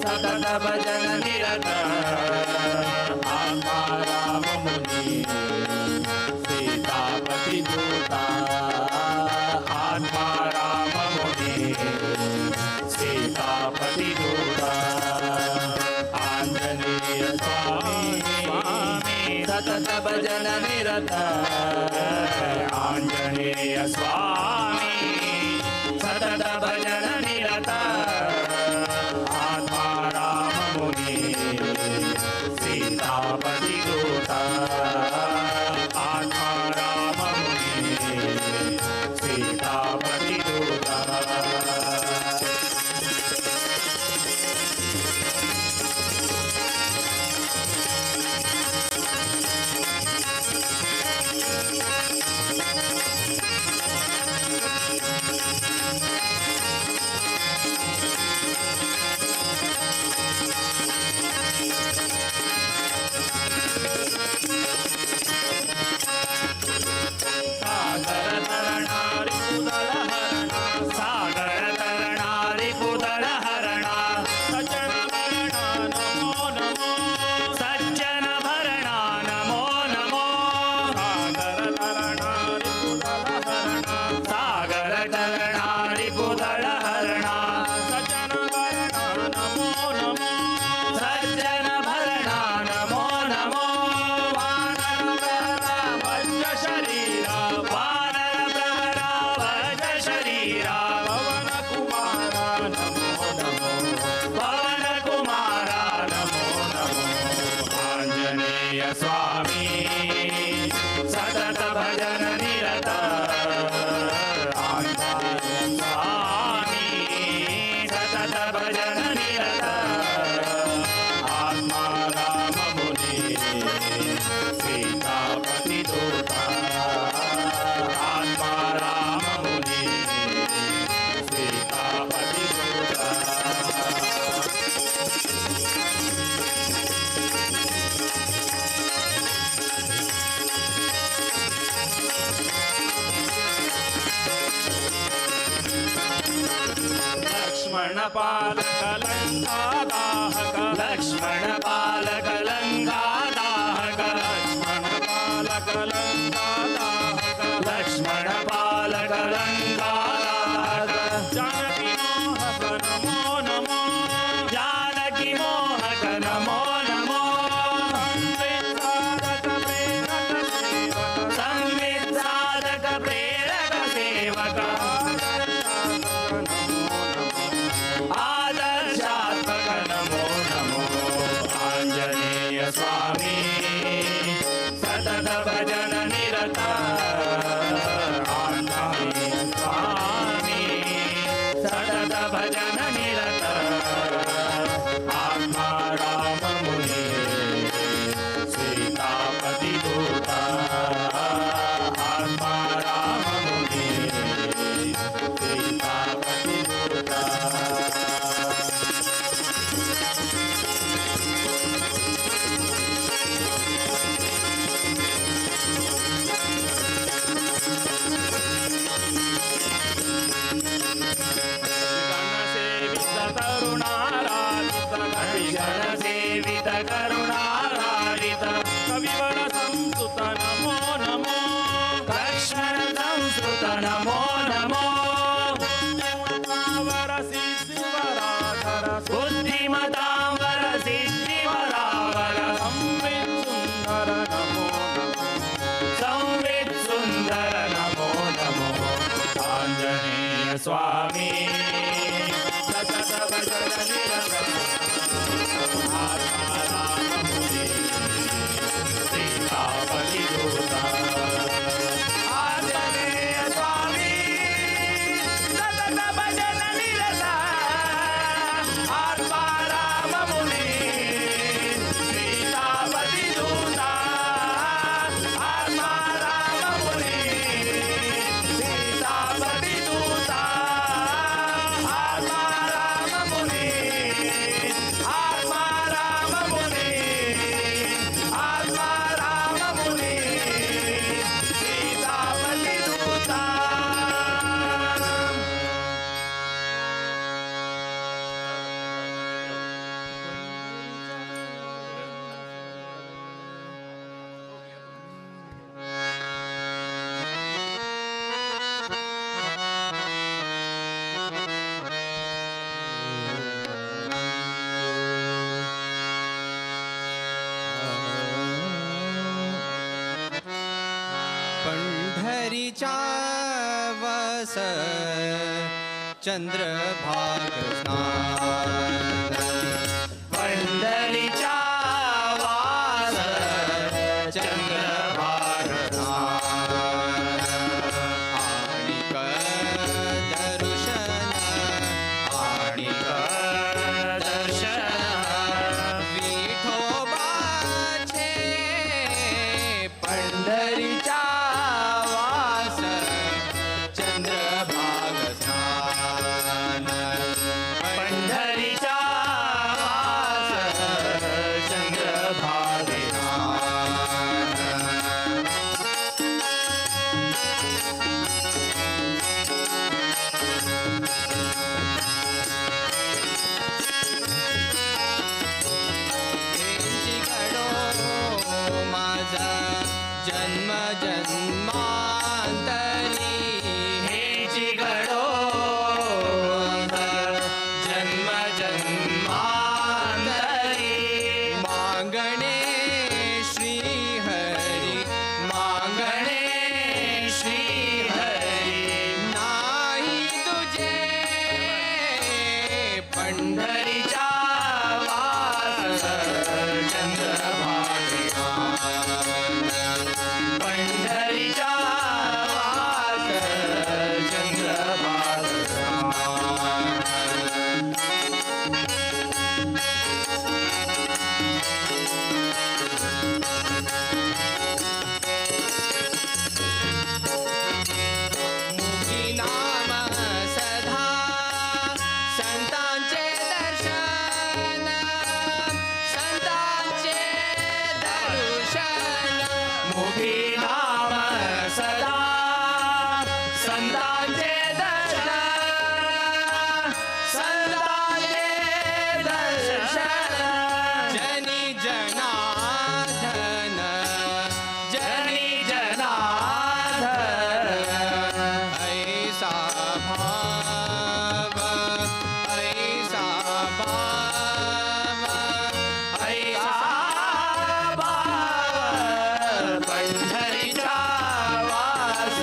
सतत भजन निरत आत्मा राम मुनि सीतापति दूता आत्मा राम मुनि सीतापति दूता आंजनेय स्वामी सतत भजन निरत आंजनेय स्वामी सतत भजन निरत आत्मा राम मुनि सीतापति दूता आत्मा राम मुनि सीतापति दूता स्वामी सतत भजन निरत स्वामी सतत भजन निरत आत्मा राम मुनि सीतापति दूता आत्मा राम मुनि सीतापति दूता लक्ष्मण पालक लंका दाहक लक्ष्मण पालक लंका दाहक लक्ष्मण पालक लंका दाहक लक्ष्मण पालक लंका दाहक जानकी मोहक नमो नमो जानकी मोहक नमो नमो संवित साधक प्रेरक सेवक आदर्शात्मक नमो नमो आंजनेय स्वामी सतत भजन निरत आंजनेय स्वामी सतत भजन निरत आत्मा राम मुनि सीतापति दूता आत्मा राम मुनि सीतापति दूता स्वामी सतत भजन निरत आत्माराम मुनी सीतापती दूता आंजनेय स्वामी सतत भजन निरत आत्माराम मुनी सीतापती दूता आत्माराम मुनी सीतापती दूता आत्माराम मुनी आत्माराम मुनी आत्माराम मुनी सीतापती दूता पंढरीच्या वस चंद्रभाग स्नान पंढरीच्या वास चंद्रभाग आणिक दर्शन आणिक दर्शन विठोबाचे पंढरीच्या वास चंद्रभाग स्नान पंढरीच्या वास चंद्रभाग त्यांची घडो माझा जन्म जन्मांतरी हेची घडो जन्म जन्मांतरी मागणे श्री हरी मागणे श्री हरी नाही तुझे पंढरीच्या वास चंद्रभाग पंढरीच्या वास चंद्रभाग मुखी नाम सदा संतांचे दर्शन संतांचे दर्शन मुखी नाम सदा संतांचे दर्शन संतांचे दर्शन जनी जनार्दन जनी जनार्दन ऐसा भाव ऐसा भाव ऐसा भाव पंढरीच्या वास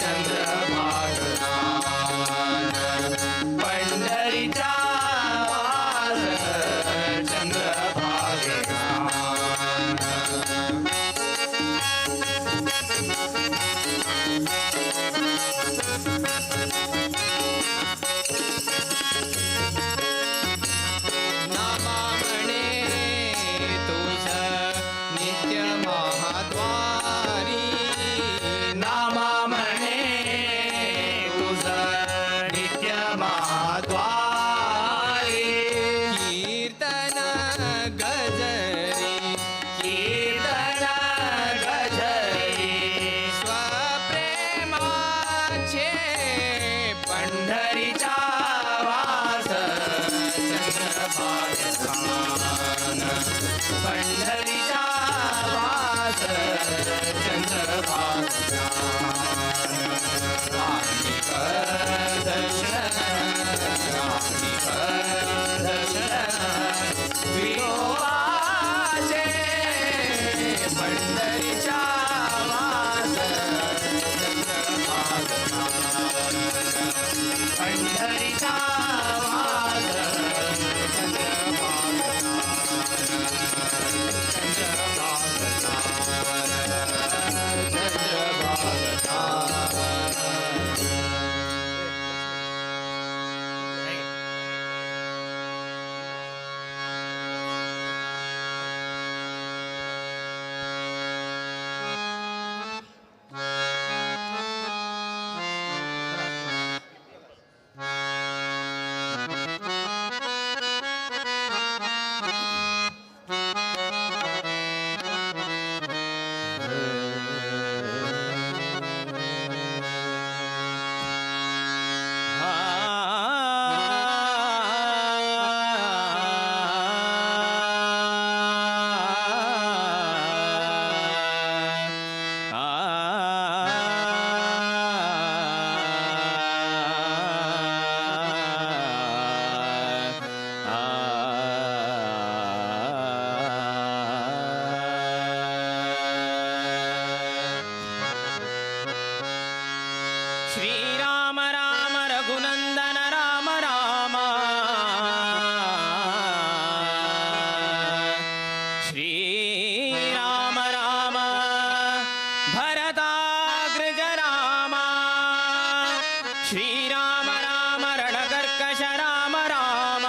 चंद्रभाग पंढरीच्या वास चंद्रभाग नामामणे तुझ नित्य महाद्वारी नामा म्हणे तुझ नित्य महाद्वारी कीर्तन गजरी कीर्तन गजरी स्वप्रेमाचे पंढरीच्या वास चंद्रभाग पंढरीच्या वास चंद्रभाग दर्शन विठोबाचे पंढरीच्या वास चंद्रभाग ಶ್ರೀರಾಮ ರಾಮ ರಣಕರ್ಕಶ ರಾಮ ರಾಮ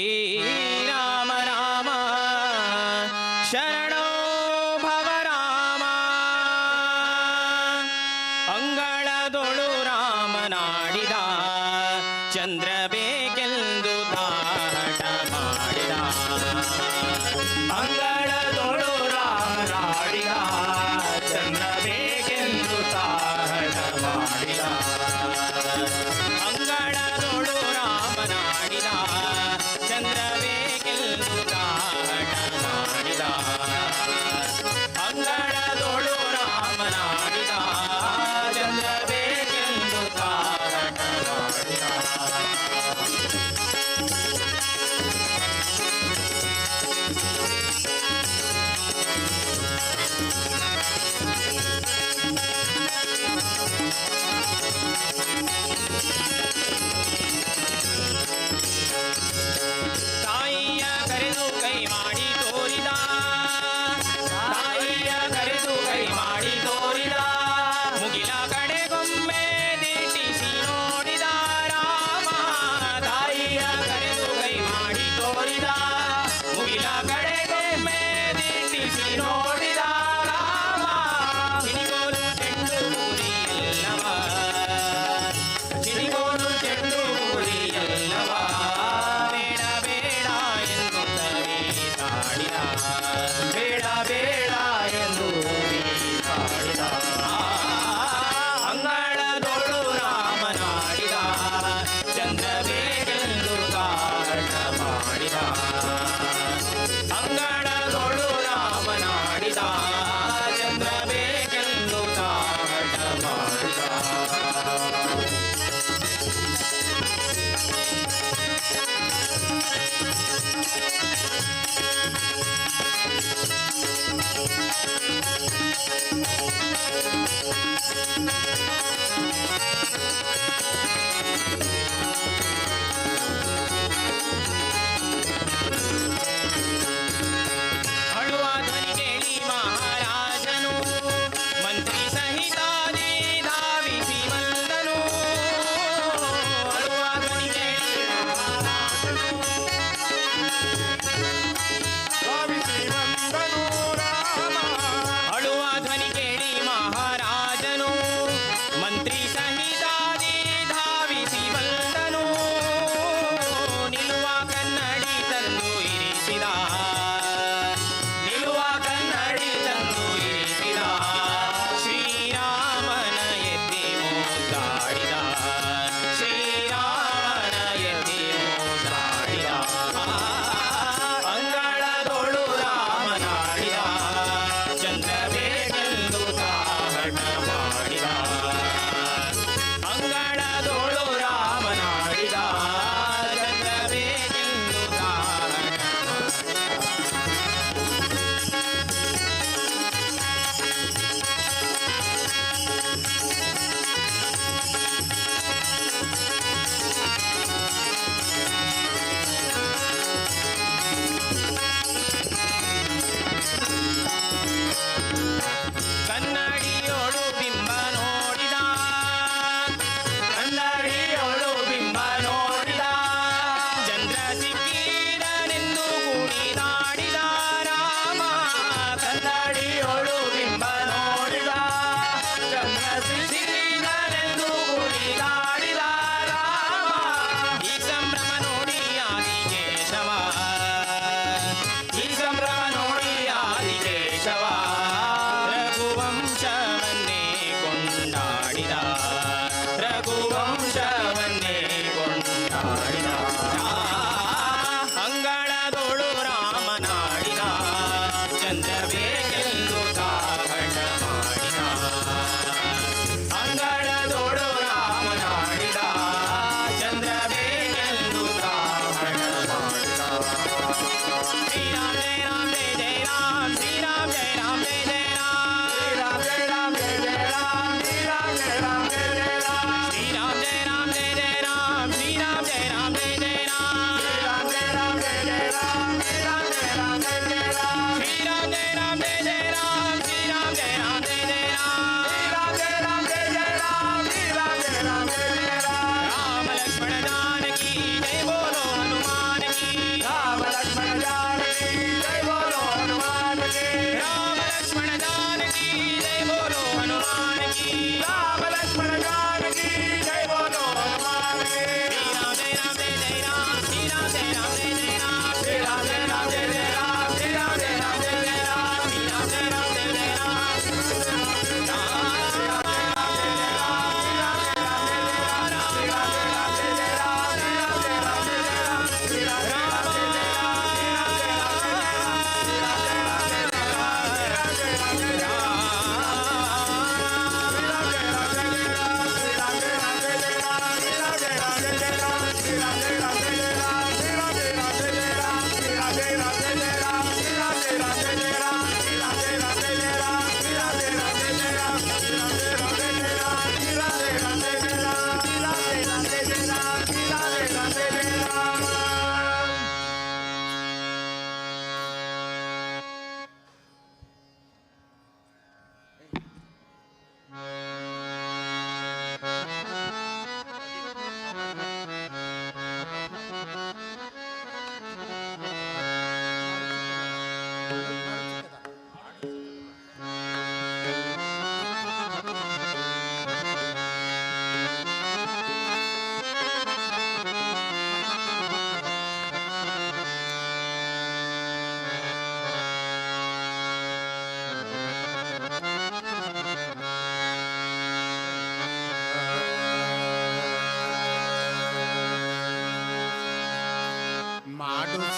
ಶ್ರೀರಾಮ ರಾಮ ಶರಣೋ ಭವ ರಾಮ ಅಂಗಳದೊಳು ರಾಮನಾಡಿದ ಚಂದ್ರ ಬೇಕೆಂದು ತಾಟ ಮಾಡಿದ ಅಂಗಳದೊಳು ರಾಮನಾಡಿದ ಚಂದ್ರ ಬೇಕೆಂದು ತಾಟ ಮಾಡಿದ ಅಂಗಳದೊಳು ರಾಮನಾಡಿದ ಚಂದ್ರ ಬೇಕೆಂದು ತಾಟ ಮಾಡಿದ ಅಂಗಳದೊಳು ರಾಮನಾಡಿದ ಚಂದ್ರ ಬೇಕೆಂದು ತಾಟ ಮಾಡಿದ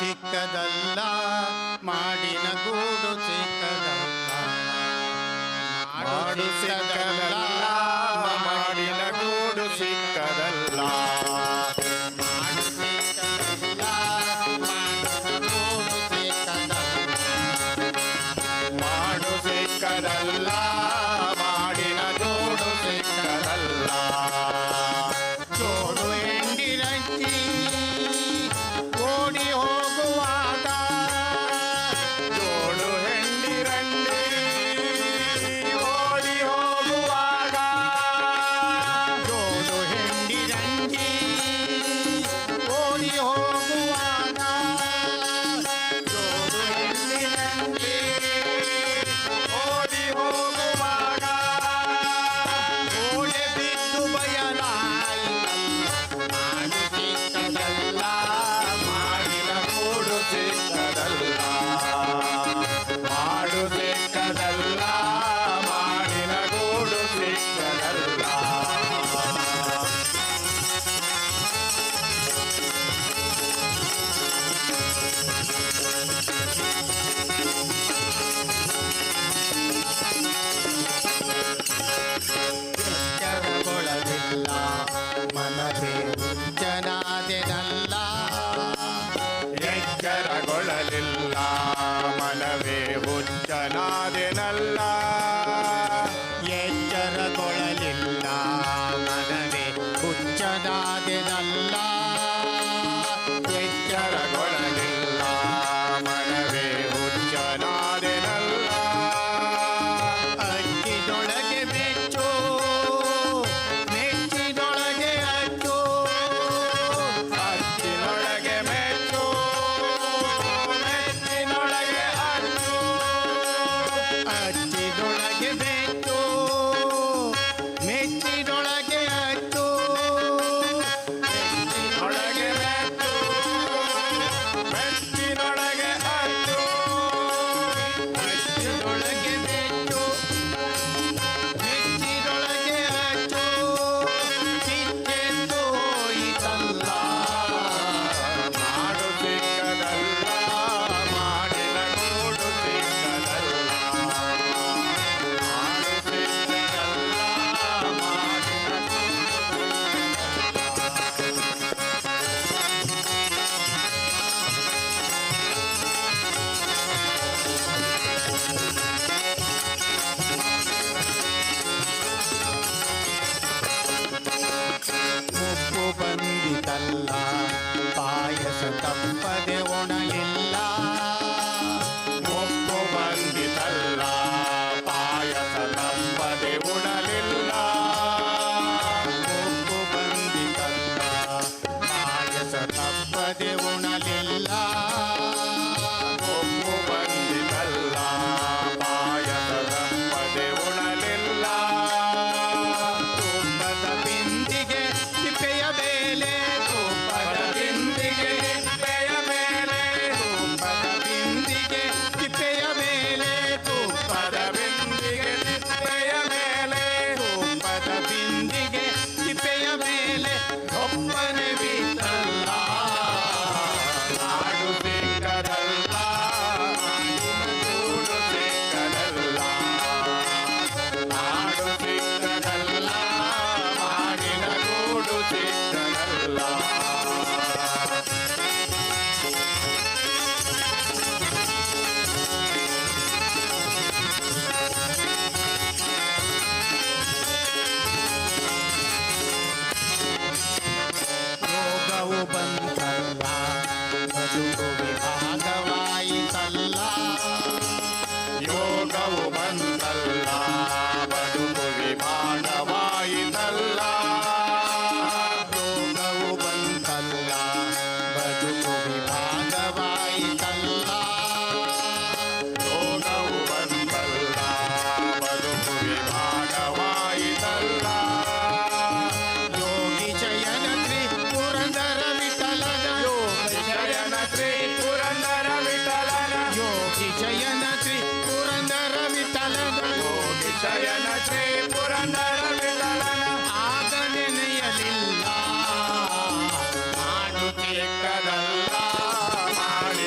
ಸಿಕ್ಕದಲ್ಲ ಮಾಡಿನ ಗೂಡು ಸಿಕ್ಕದಲ್ಲ ಮಾಡು ಸಿಕ್ಕದಲ್ಲ ಮಾಡಿನ ಗೂಡು ಸಿಕ್ಕದಲ್ಲ ಮಾಡು ಸಿಕ್ಕದಲ್ಲ ಮಾಡಿನ ಗೂಡು ಸಿಕ್ಕದಲ್ಲ ಮಾಡು ಸಿಕ್ಕದಲ್ಲ ಮಾಡಿನ ಗೂಡು ಸಿಕ್ಕದಲ್ಲ ಜೋಡು ಹೆಂಡಿರಂಜಿ ಓಡಿ ಹೋಗುವಾಗ ಜೋಡು ಹೆಂಡಿರಂಡಿ ಓಡಿ ಹೋಗುವಾಗ ಜೋಡು ಹೆಂಡಿರಂಜಿ ಓಡಿ ಹೋಗುವಾಗ ಜೋಡು ಹೆಂಡಿರಂಡಿ ಓಡಿ ಹೋಗುವಾಗ ಓಡೆ ಬಿದ್ದು ಬಯಲಾಯಿತಲ್ಲ ಮಾಡು ಸಿಕ್ಕದಲ್ಲ ಮಾಡಿನ ಗೂಡು ಸಿಕ್ಕದಲ್ಲ ಮಾಡು ಸಿಕ್ಕದಲ್ಲ ಮಾಡಿನ ಗೂಡು ಸಿಕ್ಕದಲ್ಲ ಎಚ್ಚರಗೊಳ್ಳಲಿಲ್ಲ ಮನವೇ ಹುಚ್ಚನಾದೆನಲ್ಲ ಎಚ್ಚರಗೊಳ್ಳಲಿಲ್ಲ ಮನವೇ ಹುಚ್ಚನಾದೆನಲ್ಲ ಎಚ್ಚರಗೊಳ್ಳಲಿಲ್ಲ ಮನವೇ ಹುಚ್ಚನಾದೆನಲ್ಲ ಎಚ್ಚರಗೊಳ್ಳಲಿಲ್ಲ ಮನವೇ ಹುಚ್ಚನಾದೆನಲ್ಲ ಅಕ್ಕಿದೊಳಗೆ ಮೆಚ್ಚು ಮೆಚ್ಚಿದೊಳಗೆ ಅಚ್ಚು ಹಚ್ಚಿನೊಳಗೆ ಮೆಚ್ಚು ಮೆಚ್ಚಿನೊಳಗೆ ಹಚ್ಚು ಅಚ್ಚಿದೊಳಗೆ ಮೆಚ್ಚು ಮೆಚ್ಚಿದೊಳಗೆ ಅಚ್ಚು ಮೆಚ್ಚಿನೊಳಗೆ ಮೆಚ್ಚು ಮೆಚ್ಚಿನೊಳಗೆ ಹಚ್ಚು ಮೆಚ್ಚಿದೊಳಗೆ ಮೆಚ್ಚು ಮೆಚ್ಚಿದೊಳಗೆ ಅಚ್ಚು ಚಿತ್ತೆಂದು ಹೋಯಿತಲ್ಲ ಮಾಡು ಸಿಕ್ಕದಲ್ಲ ಮಾಡಿನ ಗೂಡು ಸಿಕ್ಕದಲ್ಲ ಮಾಡು ಸಿಕ್ಕದಲ್ಲ ಮಾಡಿನ ಮುಪ್ಪು ಬಂದಿತಲ್ಲ ಪಾಯಸ ತಪ್ಪದೆ ಒಣಲಿಲ್ಲ ಒಪ್ಪು ಬಂದಿತಲ್ಲ ಪಾಯಸ ತಪ್ಪದೆ ಉಣಲಿಲ್ಲ ಮುಪ್ಪು ಬಂದಿತಲ್ಲ ಪಾಯಸ ತಪ್ಪದೆ ಉಣಲಿಲ್ಲ ಒಪ್ಪು ಬಂದಿತಲ್ಲ ಪಾಯಸ ತಪ್ಪದೆ ಉಣಲಿಲ್ಲ ತುಪ್ಪದ ಬಿಂದಿಗೆ ತಿಪ್ಪೆಯ ಬೇಲೆ ತುಪ್ಪದ ಬಿಂದಿಗೆ ತಿಪ್ಪೆಯ ಮೇಲೆ ತುಪ್ಪದ ಬಿಂದಿಗೆ ತಿಪ್ಪೆಯ ಬೇಲೆ ತುಪ್ಪದ ಪದ ಬಿಂದಿಗೆ ತಿಪ್ಪೆಯ ಮೇಲೆ ತುಪ್ಪದ ಬಿಂದಿಗೆ ತಿಪ್ಪೆಯ ಮೇಲೆ ಒಪ್ಪನೆ ಬಿತ್ತಲ್ಲ ಮಾಡು ಸಿಕ್ಕದಲ್ಲ ಗೂಡು ಸಿಕ್ಕದಲ್ಲ ಮಾಡು ಸಿಕ್ಕದಲ್ಲ ಮಾಡಿನ ಗೂಡು ಸಿಕ್ಕದಲ್ಲ ರೋಗವು ಬಂತಲ್ಲ ಬದುಕು ವಿಭಾಗವಾಯಿತಲ್ಲ ಯೋಗವು ಬಂತಲ್ಲ ಬದುಕು ವಿಮಾನವಾಯಿತಲ್ಲ ರೋಗವು ಬಂತಲ್ಲ ಬದುಕು ವಿಭಾಗವಾಯಿತಲ್ಲ ಯೋಗವು ಬಂತಲ್ಲ ಬದುಕು ವಿಮಾನವಾಯಿತಲ್ಲ ಯೋಗಿ ಜಯನ ಶ್ರೀ ಪುರಂದರ ವಿಠಲನ ಯೋಗಿ ಶಯನ ಶ್ರೀ ಪುರಂದರ ವಿಠಲನ ಯೋಗಿ ಜಯನ ಶ್ರೀ ಪುರಂದರ ವಿಠಲನ ಯೋಗಿ ಶಯನ ಶ್ರೀ ಪುರಂದರ ವಿಠಲನ ಆಗ ನೆನೆಯಲಿಲ್ಲ ಮಾಡು ಸಿಕ್ಕದಲ್ಲ ಮಾಡಿ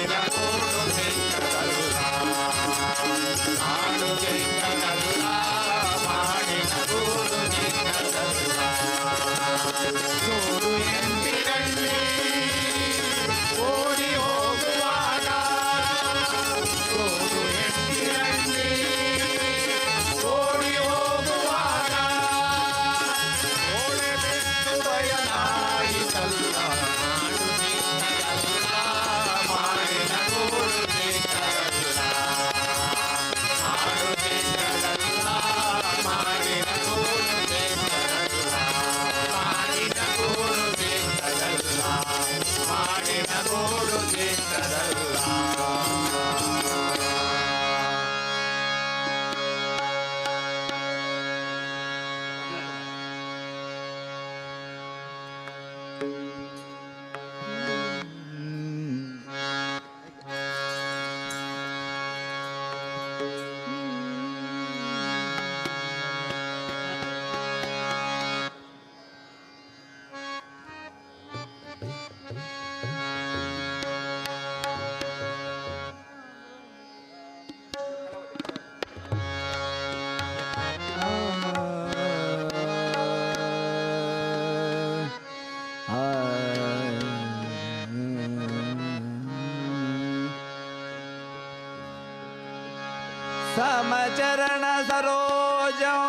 समचरण सरोजं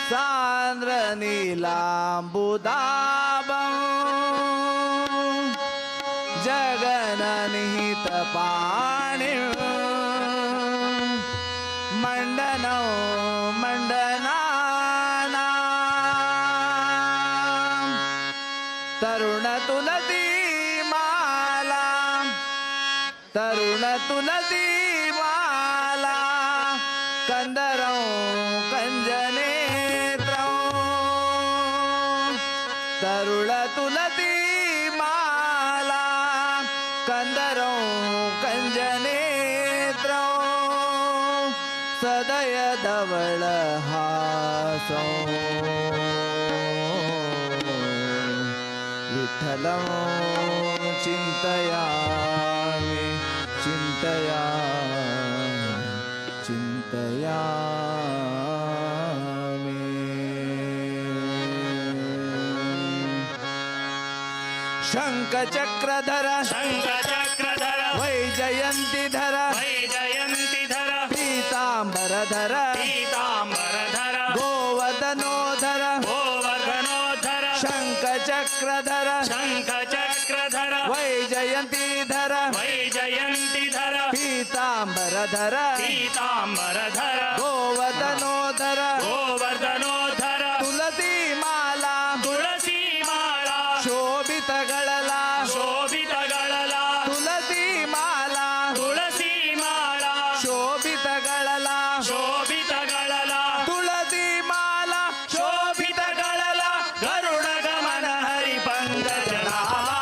सान्द्र नीलाम्बुदाभं जगननिहित पाणिं मण्डनं मण्डनानां तरुण तुलसी माला तरुण तुलसी माला कंदरं कंजनेत्रं तरुण तुलसी माला कंदरं कंजनेत्रं सदय धवल हासं विठ्ठलं चिन्तयामि शङ्खचक्रधर शङ्खचक्रधर वैजयन्तिधर वैजयन्तिधर पीताम्बरधर पीताम्बरधर गोवर्धनोधर गोवर्धनोधर शङ्खचक्रधर शङ्खचक्रधर वैजयन्तिधर वैजयन्तिधर पीताम्बरधर पीताम्बरधर गोवर्धनोधर गोवर्धनोधर तुलसी माला तुळसी माळा शोभितगळला शोभितगळला तुलसी माला तुळसी माळा शोभितगळला शोभितगळला तुलसी माला शोभितगळला गरुड गमन हरी पंकज नामा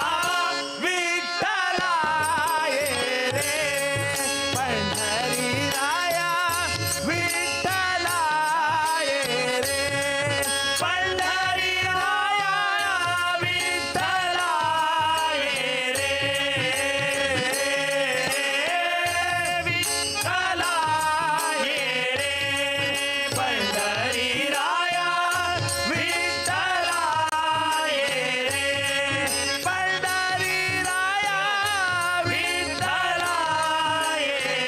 विठ्ठला ये रे पंढरी राया विठ्ठला ये रे पंढरी राया विठ्ठला ये रे विठ्ठला ये रे पंढरी राया विठ्ठला ये रे पंढरी राया विठ्ठला ये रे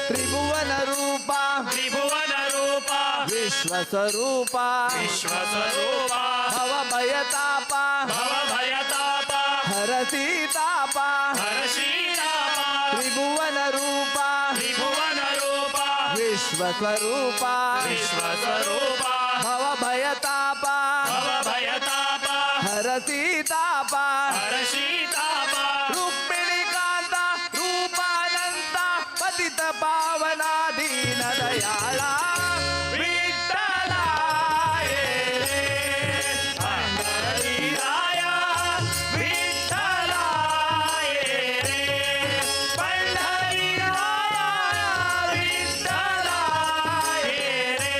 त्रिभुवन रूपा त्रिभुवन रूपा विश्वस्वरूपा विश्वस्वरूपा भवभयतापा भवभयतापा हरसीतापा हर्षीतापा त्रिभुवन रूपा त्रिभुवन रूपा विश्वस्वरूपा विश्वस्वरूपा भवभयतापा भवभयतापा हरसीतापा हर्षीतापा रुक्मिणीकांता रूपानंता पतित पावना दीन दयाळा विठ्ठला ये रे पंढरी राया विठ्ठला ये रे पंढरी राया विठ्ठला ये रे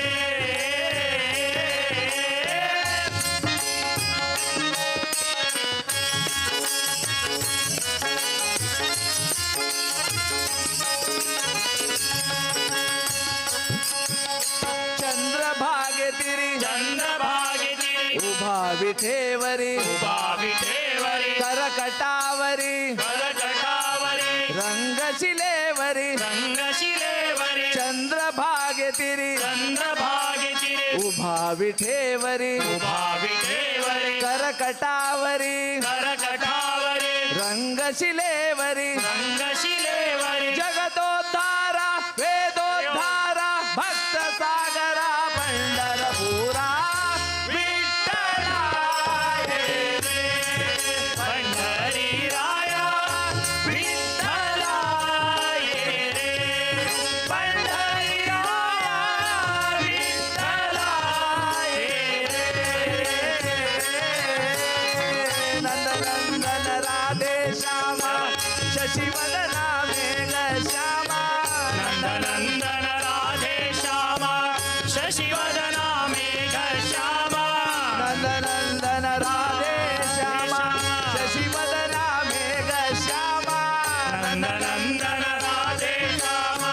चंद्रभागेतिरी चंद्रभागेतिरी उभा विठेवरी उभा विठेवरी करकटावरी करकटावरी रंगशिलेवरी रंगशिलेवरी चंद्रभागेतिरी चंद्रभागेतिरी उभा विठेवरी उभा विठेवरी करकटावरी करकटावरी रंगशिलेवरी रंगशिलेवरी जगदोद्धारा वेदोद्धारा भक्त सागरा पंढरपुरा विठ्ठला ये रे पंढरी राया विठ्ठला ये रे पंढरी राया विठ्ठला ये रे नंदनंदन राधे श्यामा शशिवदना मेघ श्यामा नंदनंदन राधे श्यामा शशिवदना मेघ श्यामा नंदनंदन राधे श्यामा शशिवदना मेघ श्यामा नंदनंदन राधे श्यामा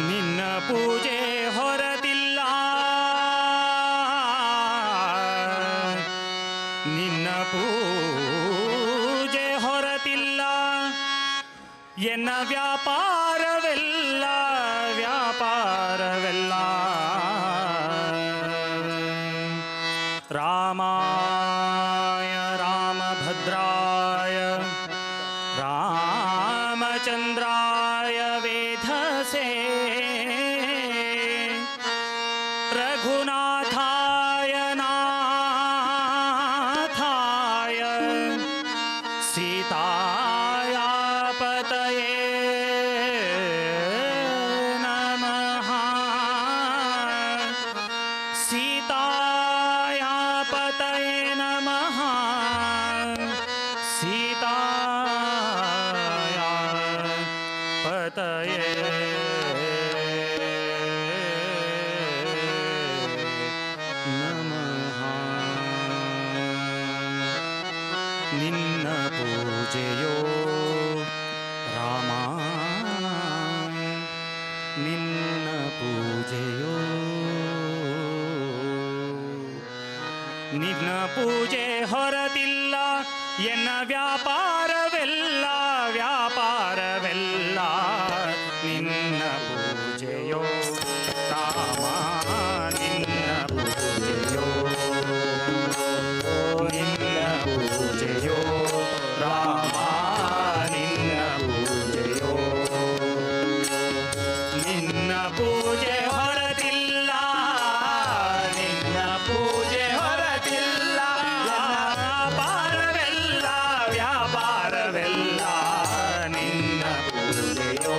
ನಿನ್ನ ಪೂಜೆ ಹೊರತಿಲ್ಲ ನಿನ್ನ ಪೂಜೆ ಹೊರತಿಲ್ಲ ಎನ್ನ ವ್ಯಾಪಾರವೆಲ್ಲ ವ್ಯಾಪಾರವೆಲ್ಲ ರಾಮಾಯ ರಾಮಭದ್ರಾಯ ರಾಮಚಂದ್ರಾಯ ವೇಧಸೆ ರಘುನಾಥಾಯ ನಾಥಾಯ ಸೀತಾಯ ಪತಯೇ ನಮಃ ಸೀತಾಯ ಪತಯೇ ನಮಃ ಸೀತಾಯ ಪತಯೇ ನಮಃ ನಿನ್ನ ಪೂಜೆಯೋ ರಾಮ ನಿನ್ನ ಪೂಜೆಯೋ ನಿನ್ನ ಪೂಜೆ ಹೊರತಿಲ್ಲ ಎನ್ನ ವ್ಯಾಪಾರವೆಲ್ಲ ವ್ಯಾಪಾರವೆಲ್ಲ ನಿನ್ನ ಪೂಜೆಯೋ ರಾಮ ನಿನ್ನ ಪೂಜೆಯೋ ನಿನ್ನ ಪೂಜೆಯೋ ರಾಮ ನಿನ್ನ ಪೂಜೆಯೋ ನಿನ್ನ ಪೂಜೆ ಹೊರತಿಲ್ಲ ನಿನ್ನ ಪೂಜೆ ಹೊರತಿಲ್ಲ ವ್ಯಾಪಾರವೆಲ್ಲ ವ್ಯಾಪಾರವೆಲ್ಲ ನಿನ್ನ ಪೂಜೆಯೋ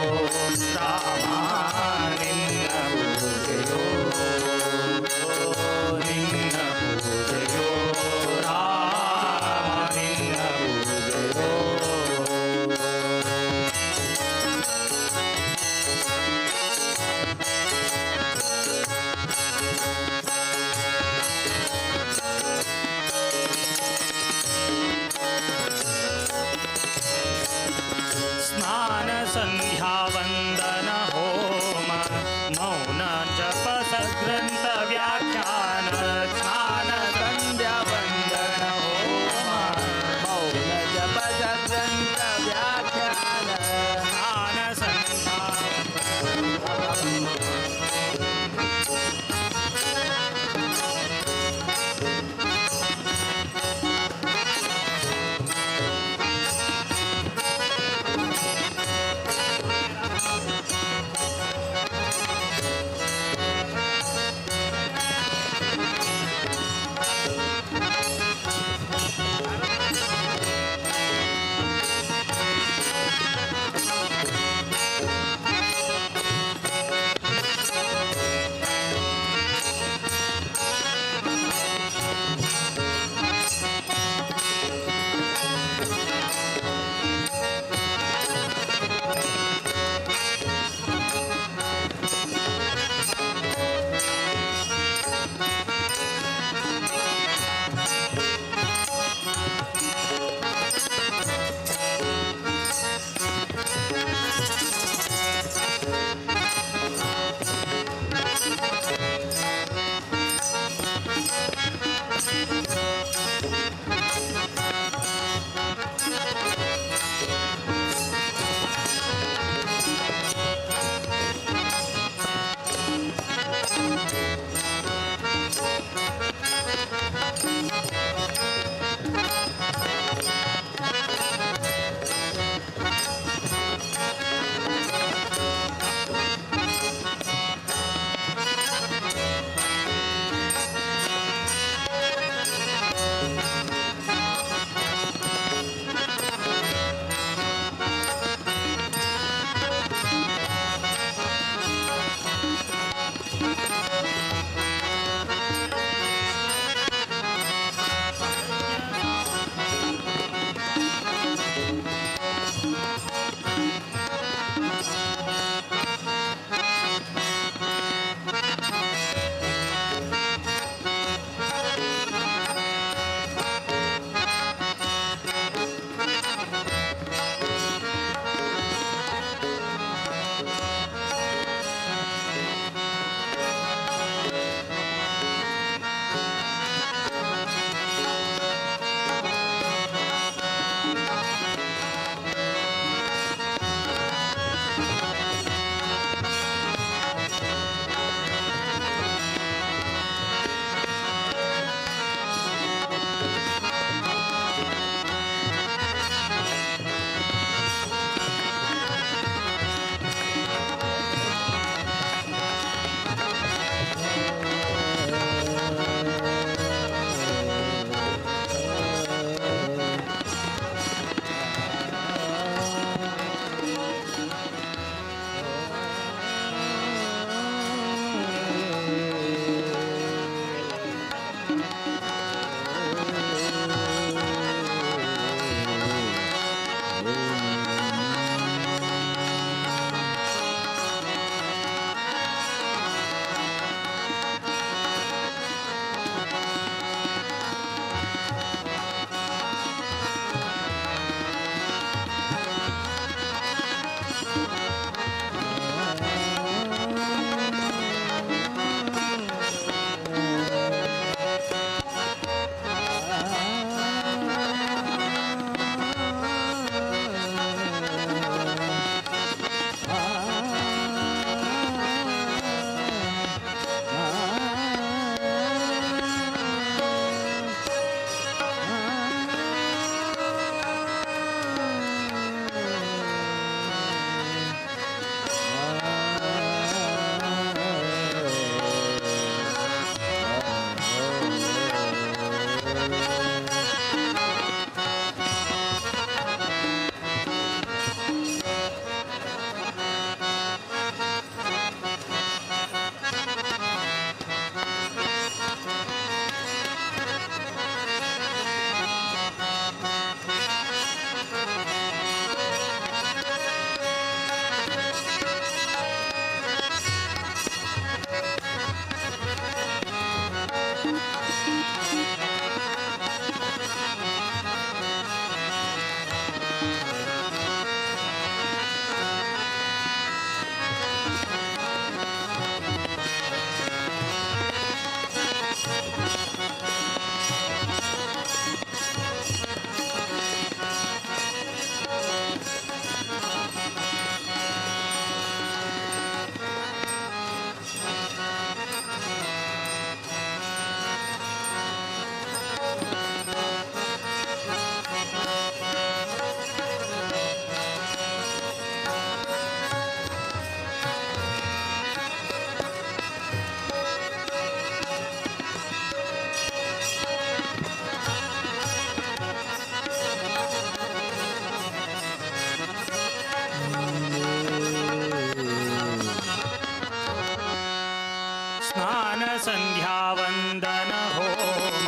संध्यावंदन होम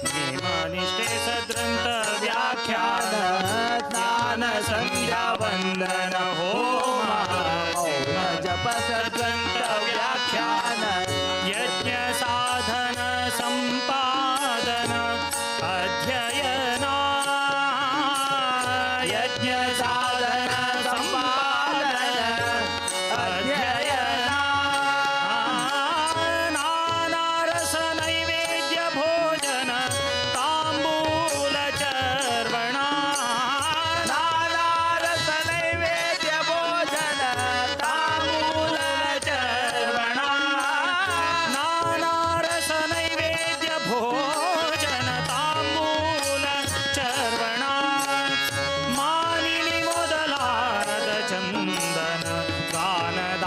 नियमनिष्ठे सद्ग्रंथ व्याख्यान ज्ञान संध्यावंदन होम मौन जप सद्ग्रंथ व्याख्यान यज्ञ साधन संपादन अध्ययन यज्ञ साधन संपादन अध्ययन नानारस नैवेद्य भोजन तांबूल चर्वण नानारस नैवेद्य भोजन तांबूल चर्वण नानारस नैवेद्य भोजन तांबूल चर्वण मानिनी ಮೊದಲಾದ ಚಂದನ ಗಾನದ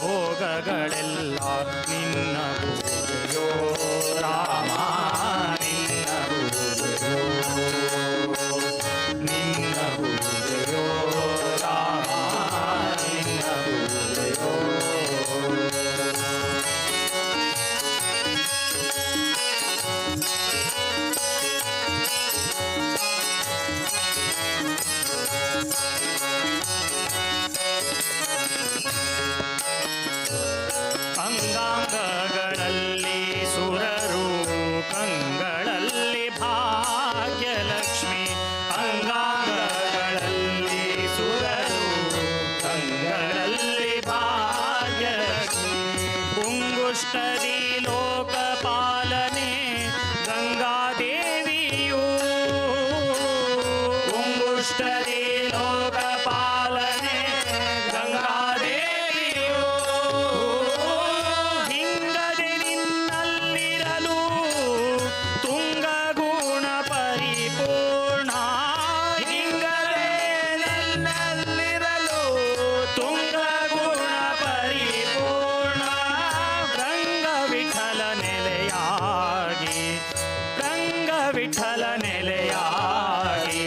ಭೋಗಗಳೆಲ್ಲ ನಿನ್ನ ಪೂಜೆಯೋ ರಾಮ ನಿನ್ನ ಪೂಜೆಯೋ ನಿನ್ನ ಪೂಜೆಯೋ ರಾಮ ನಿನ್ನ ಪೂಜೆಯೋ ಅಂಗಾಂಗಗಳಲ್ಲಿ ಸುರರು ಕಂಗಳಲ್ಲಿ ಭಾಗ್ಯಲಕ್ಷ್ಮಿ ಅಂಗಾಂಗಗಳಲ್ಲಿ ಸುರರು ಕಂಗಳಲ್ಲಿ ಭಾಗ್ಯಲಕ್ಷ್ಮಿ ಪುಂಗುಷ್ಟದಿ ಲೋಕಪಾಲನೆ ಗಂಗಾದೇವಿಯು ಪುಂಗುಷ್ಟದಿ ಲೋಕಪಾಲನೆ ಗಂಗಾದೇವಿಯು ಹಿಂಗದೆ ನಿನ್ನಲ್ಲಿರಲು ತುಂಗಗುಣ ಪರಿಪೂರ್ಣ ಹಿಂಗದೆ ನಿನ್ನಲ್ಲಿರಲು ತುಂಗಗುಣ ಪರಿಪೂರ್ಣ ರಂಗ ವಿಠಲ ನೆಲೆಯಾಗಿ ರಂಗ ವಿಠಲ ನೆಲೆಯಾಗಿ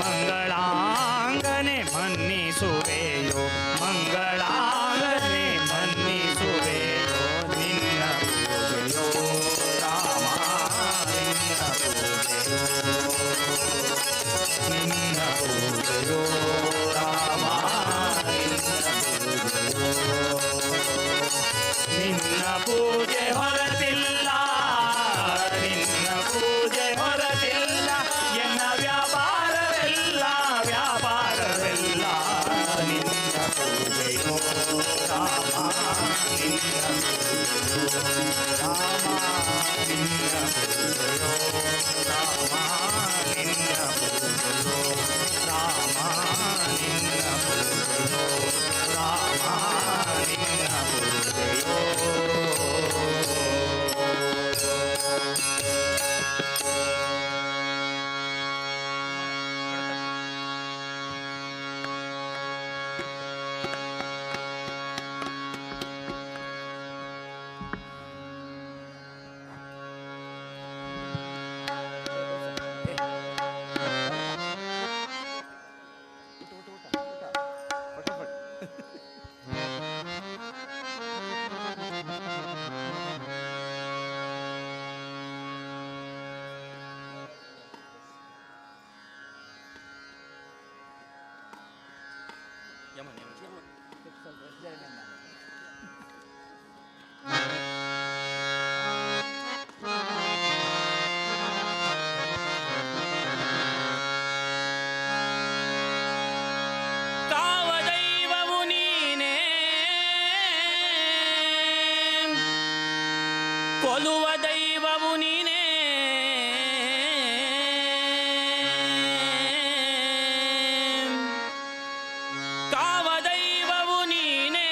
ಮಂಗಳಾಂಗನೆ ಮನ್ನಿಸುವೆಯೋ ಮಂಗಳಾಂಗನೆ ಮನ್ನಿಸುವೆಯೋ ನಿನ್ನ ಪೂಜೆಯೋ ರಾಮ ನಿನ್ನ ಪೂಜೆಯೋ ನಿನ್ನ ಪೂಜೆಯೋ ರಾಮ ನಿನ್ನ ಪೂಜೆ ಹೊರತಿಲ್ಲ ನಿನ್ನ ಪೂಜೆ ಹೊರತಿಲ್ಲ ಎನ್ನ ವ್ಯಾಪಾರವೆಲ್ಲ ವ್ಯಾಪಾರವೆಲ್ಲ ನಿನ್ನ ಪೂಜೆಯೋ ರಾಮ ನಿನ್ನ ಪೂಜೆಯೋ ರಾಮ ನಿನ್ನ ಪೂಜೆಯೋ ರಾಮ ನಿನ್ನ ಪೂಜೆಯೋ ರಾಮ ನಿನ್ನ ಪೂಜೆಯೋ ರಾಮ ನಿನ್ನ ಪೂಜೆಯೋ ಕಾವದೈವವು ನೀನೇ ಕೊಲುವ ದೈವವು ನೀನೇ ಕಾವದೈವವು ನೀನೇ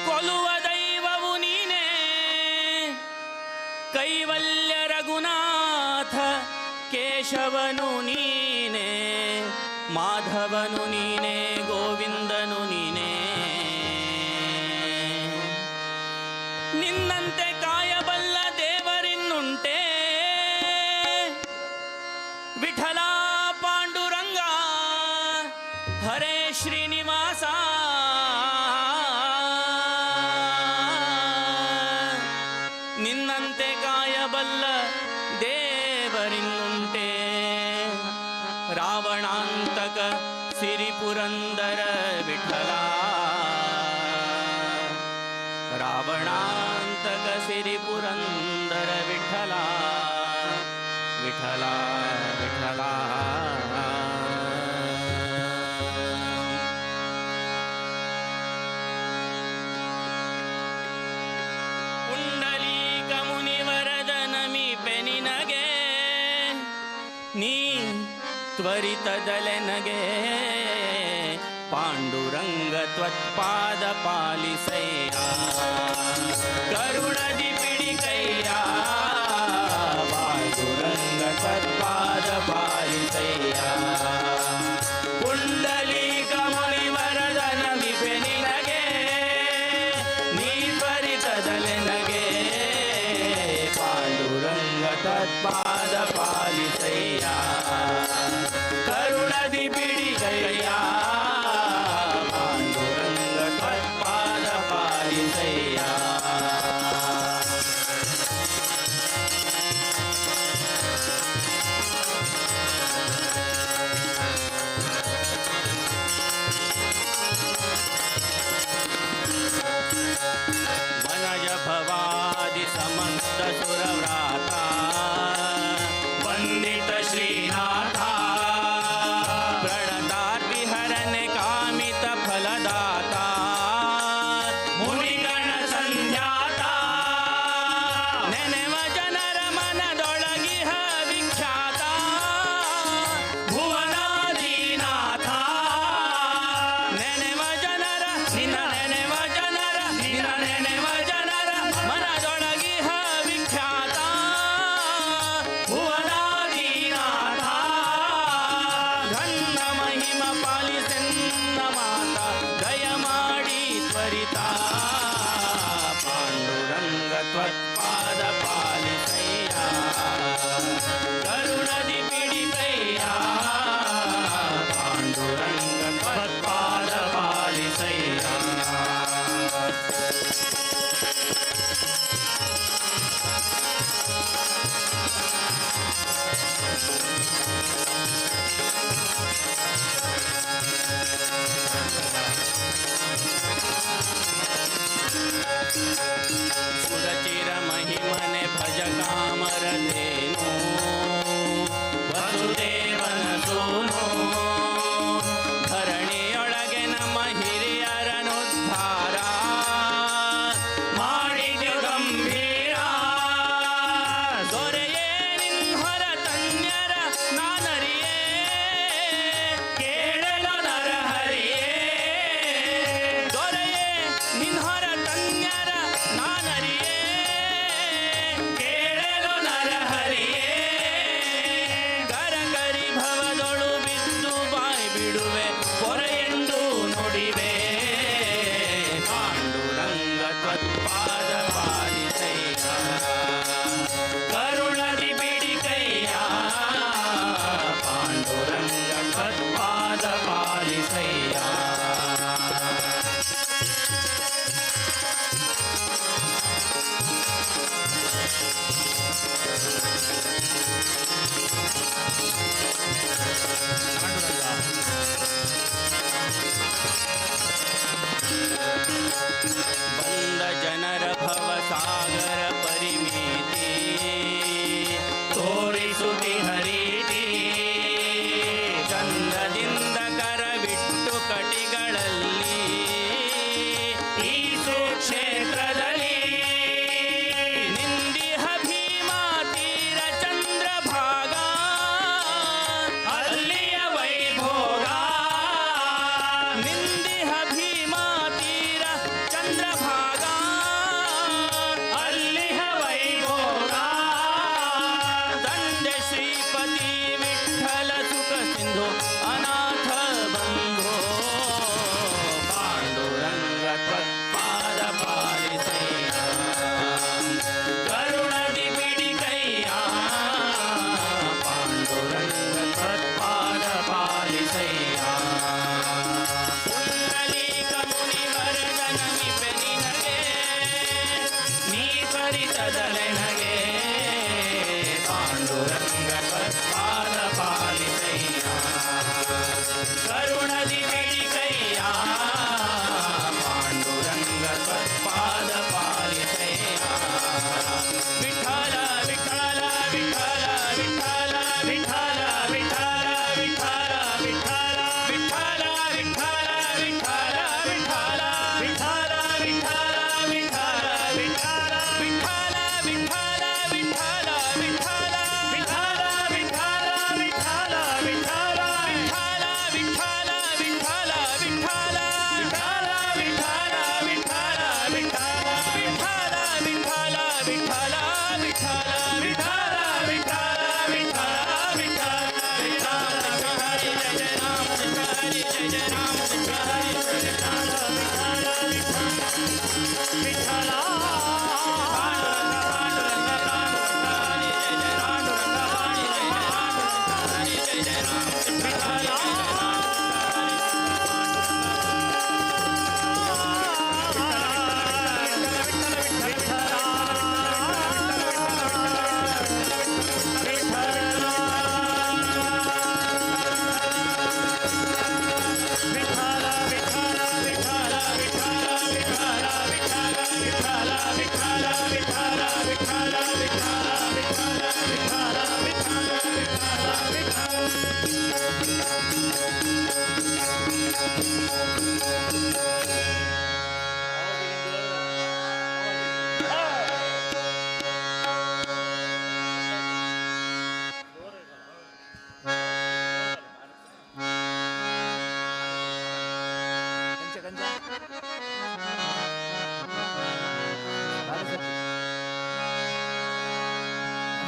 ಕೊಲುವ ದೈವವು ನೀನೇ ಕೈವಲ್ಯ ರಘುನಾಥ ಕೇಶವನು ನೀನೇ ಮಾಧವನು ನೀನೇ ಗೋವಿಂದನು ನೀನೇ ನಿನ್ನಂತೆ ಕಾಯಬಲ್ಲ ದೇವರಿನ್ನುಂಟೆ ವಿಠಲ ಪಾಂಡುರಂಗ ಹರೇ ಶ್ರೀನಿವಾಸ सिरि पुरंदर विठला रावणांतक सिरि पुरंदर विठला विठला विठला पुंडलीक मुनिवरदनमि पेनिनगे ನೀ ತ್ವರಿತದಲೆ ನಗೆ ಪಾಂಡುರಂಗ ತ್ವತ್ಪಾದ ಪಾಲಿಸಯ್ಯ ಕರುಣದಿ ಪಿಡಿಕಯ್ಯ ಪಾಂಡುರಂಗ ತ್ವತ್ಪಾದ ಪಾಲಿಸಯ್ಯ ಪುಂಡಲೀಕ ಮುನಿವರದನ ಮಿಪೆ ನಿನಗೆ ನೀ ತ್ವರಿತದಲೆ ನಗೆ ಪಾಂಡುರಂಗ ತತ್ಪಾದ ಪಾಲಿಸಯ್ಯ ಕರುಣದಿ ಬಿಡಿಗಯ್ಯ ಪಾಂಡುರಂಗ ತತ್ಪಾದ ಪಾಲಿಸಯ್ಯ वनज भवादि समस्त सुरव्राता वंदित श्रीनाथा प्रणतार्ति हरने कामित फलदाता मुनिगण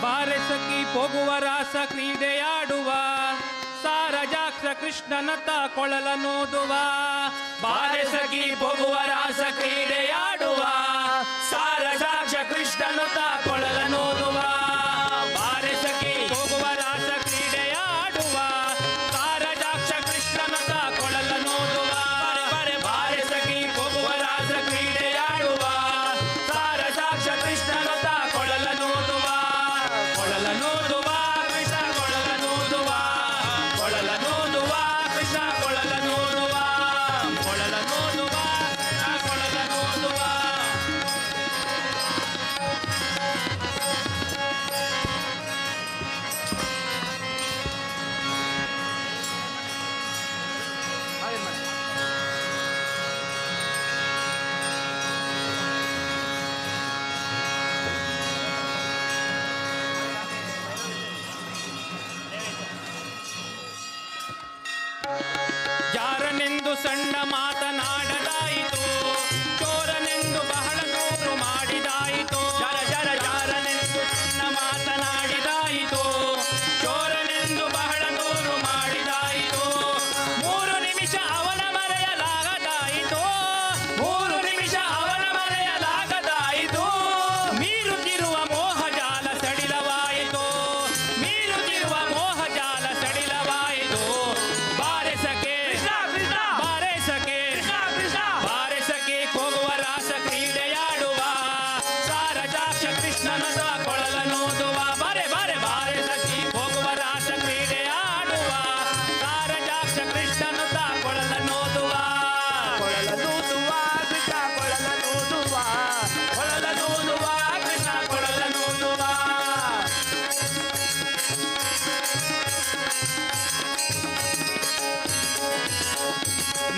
ಬಾರೆಸಕಿ ಹೋಗುವ ರಾಸ ಕ್ರೀಡೆಯಾಡುವ ಸಾರಜಾಕ್ಷ ಕೃಷ್ಣನತ ಕೊಳಲನೋದುವ ಬಾರೆಸಗಿ ಹೋಗುವ ರಾಸ ಕ್ರೀಡೆಯಾಡುವ ಸಾರಸಾಕ್ಷ ಕೃಷ್ಣನುತ ಕೊಳಲನೋದುವ ಬಾರೆಸಗಿ ಹೋಗುವ ರಾಸ ಕ್ರೀಡೆಯಾಡುವ ಸಾರಜಾಕ್ಷ ಕೃಷ್ಣನತ ಕೊಳಲನೋದುವ ಬಾರೆಸಗಿ ಹೋಗುವ ರಾಸ ಕ್ರೀಡೆಯಾಡುವ ಸಾರಸಾಕ್ಷ ಕೃಷ್ಣನುತ ಕೊಳಲನೋದುವ ಕೊಳಲನೋದುವ ಕೃಷ್ಣ ಕೊಳಲನೋದುವ ಕೊಳಲನೋದುವ ಕೃಷ್ಣ ಕೊಳಲನೋದುವ ಕೊಳಲನೋದುವ ಕೃಷ್ಣ ಕೊಳಲನೋದುವ ಯಾರನೆಂದು ಸಣ್ಣ ಮಾತನಾಡದಾಯಿತು ಚೋರನೆಂದು ಬಹಳ ದೂರು ಮಾಡಿದಾಯಿತು ಜಾರನೆಂದು ಸಣ್ಣ ಮಾತನಾಡಿದಾಯಿತು ಚೋರನೆಂದು ಬಹಳ ದೂರು ಮಾಡಿದಾಯಿತು 3 ನಿಮಿಷ ಅವನ ಮರೆಯಲಾಗದಾಯಿತು 3 ನಿಮಿಷ ಅವನ ಮರೆಯಲಾಗದಾಯಿತು ಮೀರುತ್ತಿರುವ ಮೋಹಜಾಲ ಸಡಿಲವಾಯಿತು ಮೀರುತ್ತಿರುವ ಮೋಹಜಾಲ ಸಡಿಲವಾಯಿತು ಬಾರೆಸಕೆ ಬಾರೆಸಕೆ ಬಾರೆಸಕೆ ಹೋಗುವ ರಾಸ ಕ್ರೀಡೆಯಾಡುವ ಸಾರಜಾಕ್ಷ ಕೃಷ್ಣನದ ಕೊಳಲನೋದುವ ಬಾರೆ ಬಾರೆ ಬಾರೆಸಕಿ ಹೋಗುವ ರಾಸ ಕ್ರೀಡೆಯಾಡುವ ಸಾರಜಾಕ್ಷ ಕೃಷ್ಣನದ ಕೊಳಲನೋದುವ ಕೊಳಲನೂದುವ ಕೃಷ್ಣ ಕೊಳಲನೂದುವ ಕೊಳಲನೂದುವ ಕೃಷ್ಣ ಕೊಳಲನೂದುವ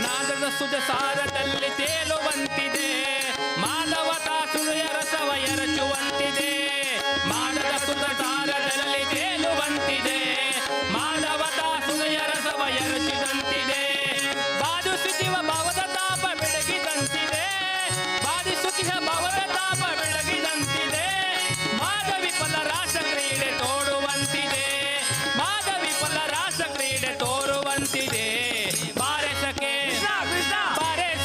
ನಾದದ ಸುದ ಸಾರದಲ್ಲಿ ತೇಲುವಂತಿದೆ ಮಾಧವತಾ ಸುಳೆಯ ರಸವ ಎರಚುವಂತಿದೆ ಮಾದದ ಸುದ ಸಾರದಲ್ಲಿ ತೇಲುವಂತಿದೆ ಮಾಧವತಾ ಸುಳೆಯ ರಸವ ಎರಚಿದಂತಿದೆ ಬಾಧಿಸುತ್ತಿವ ಭವದ ತಾಪ ಬೆಳಗಿದಂತಿದೆ ಬಾಧಿಸುತ್ತಿವ ಭವದ ತಾಪ ಬೆಳಗಿದಂತಿದೆ ಮಾಧವಿಫಲ ರಾಸ ಕ್ರೀಡೆ ತೋಡುವಂತಿದೆ ಮಾಧವಿಫಲ ರಾಸ ಕ್ರೀಡೆ ತೋರುವಂತಿದೆ ಬಾರೆಸಕೆ ಬಾರೆಸಕೆ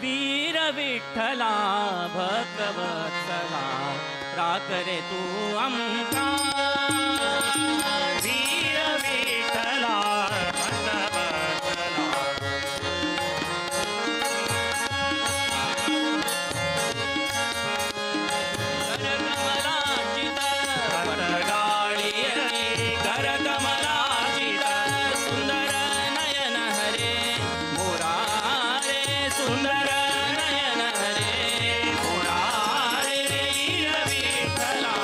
वीर विठ्ठला भगवत्सला राकरे तू आमका वीर विठ्ठला भगवत्सला करकमलाचित पटगाळी करकमलाचित सुंदर नयन हरे मुरारे सुंदर नयन हरे मुरारे वीर विठ्ठला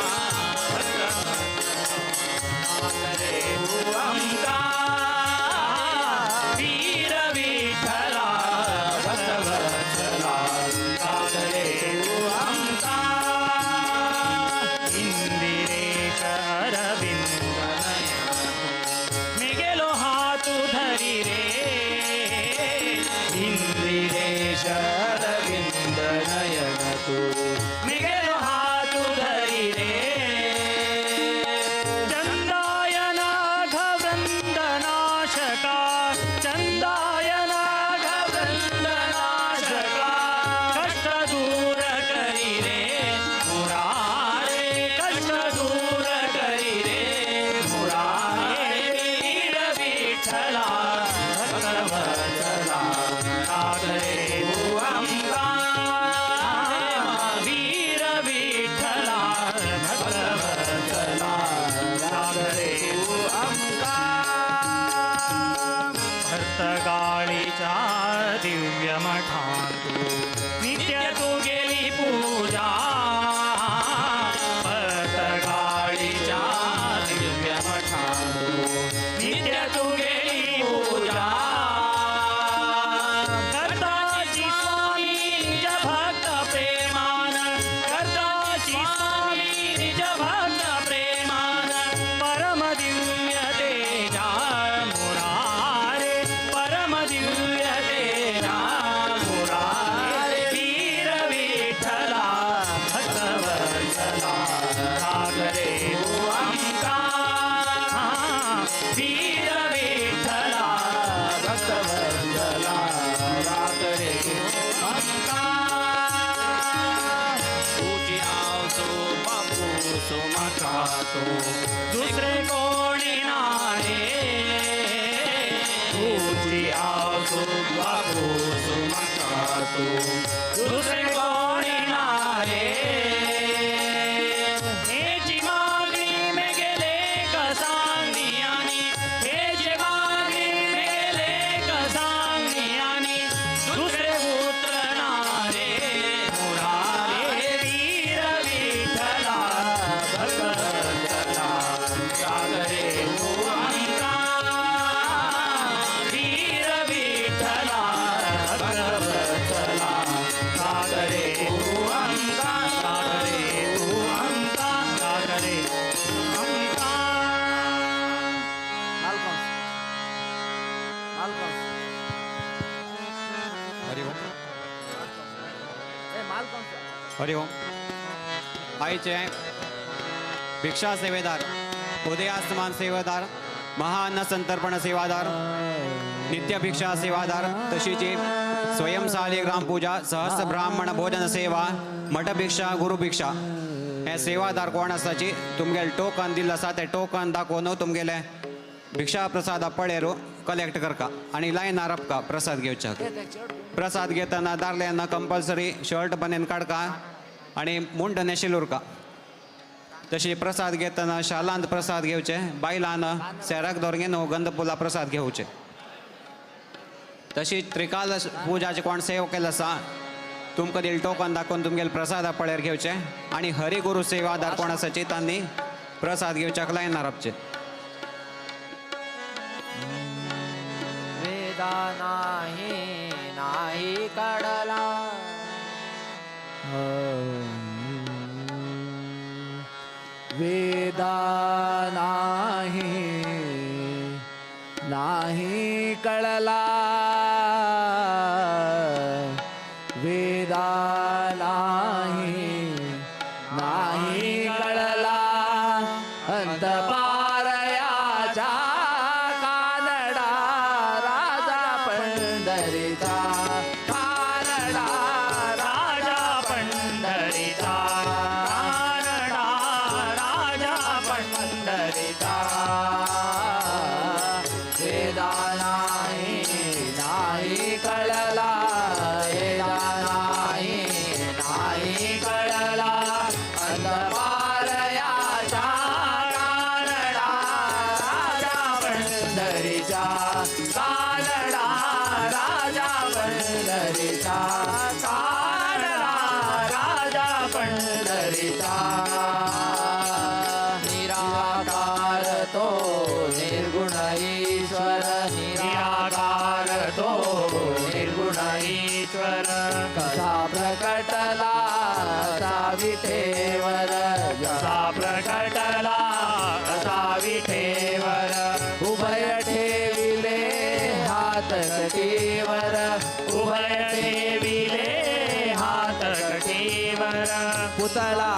हरे ओंकार वीर विठ्ठला भगवत्सला हरे ओंकार इंदिरेश अरविंद मी गेलो हात धरी रे इंदिरेश अरविंद नयन तू मी गेलो हात धरी रे चंदायन घवृंदनाशका चंदायन घवृंदनाशका कष्ट दूर करी रे मुरारे कष्ट दूर करी रे मुरारे वीर विठ्ठला भगवत्सला राधरे ओंकार वीर विठ्ठला भगवत्सला राधरे ओंकार भरतगाळीच्या दिव्य मठांतू नित्य तू गेली पूजा भरतगाळीच्या दिव्य मठांतू नित्य तू गेली पूजा करताची स्वामी निज भक्त प्रेमान करताची स्वामी निज भक्त प्रेमान परम दिव्य तेजा मुरारे परम दिव्य तेजा मुरारे वीर विठ्ठला भगवत्सला रागरे ओंकार वीर विठ्ठला भगवत्सला रागरे ओंकार तुझी आवसो बापू सुमकातो दुसरे कोणी नारे तुझी आवसो बापू सुमकातो दुसरे कोणी नारे हेची मागणी में गेले कसांगियानी हेची मागणी में गेले कसांगियानी दुसरे पुत्र नारे मुरारे वीर विठ्ठला भगवत्सला रागरे ओंकार वीर विठ्ठला भगवत्सला रागरे ओंकार रागरे ओंकार रागरे हरिओम आईचे भिक्षा सेवेदार उदयास्तमान सेवादार महाअन्न संतर्पण सेवादार नित्य भिक्षा सेवादार तशीची स्वयंसाली ग्रामपूजा सहस्र ब्राह्मण भोजन सेवा मठभिक्षा गुरुभिक्षा हे सेवादार कोण आसाची तुमगेले टोकन दिल्लें आसा ते टोकन दाखोवन तुमगेले भिक्षा प्रसाद पळेरू कलेक्ट करका आणि लायनार आपका प्रसाद घेवच्या प्रसाद घेताना दादल्यांना कंपल्सरी शर्ट बनेन काडका आणि मुंड नेशिल उरका तशी प्रसाद घेताना शालांत प्रसाद घेवचे बायलान सेराक दोरगेन गंधपुला प्रसाद घेवचे तशी त्रिकाल पुजाचे कोण सेव केला आसा तुमकां दिल टोकन दाखोवन तुमगेले प्रसादा पळेर घेवचे आणि हरिगुरू सेवादार कोण आसाची तांणी प्रसाद घेवच्याक लायनार आपचे वेदा नाही कडला वेदा नाही कळला अंत पारयाचा कानडा राजा पंढरीचा कानडा राजा पंढरीचा कानडा राजा पंढरीचा वेदा नाही कळला वेदा नाही कळला अंतपारयाचा कानडा राजा पंढरीचा कानडा राजा पंढरीचा कानडा राजा पंढरीचा निराकार तो निर्गुण ईश्वर निराकार तो निर्गुण ईश्वर कसा प्रकटला सा विठेवर कसा प्रकटला कसा विठेवर उभय ठेविले हात कटीवर उभय ठेविले हात कटीवर पुतळा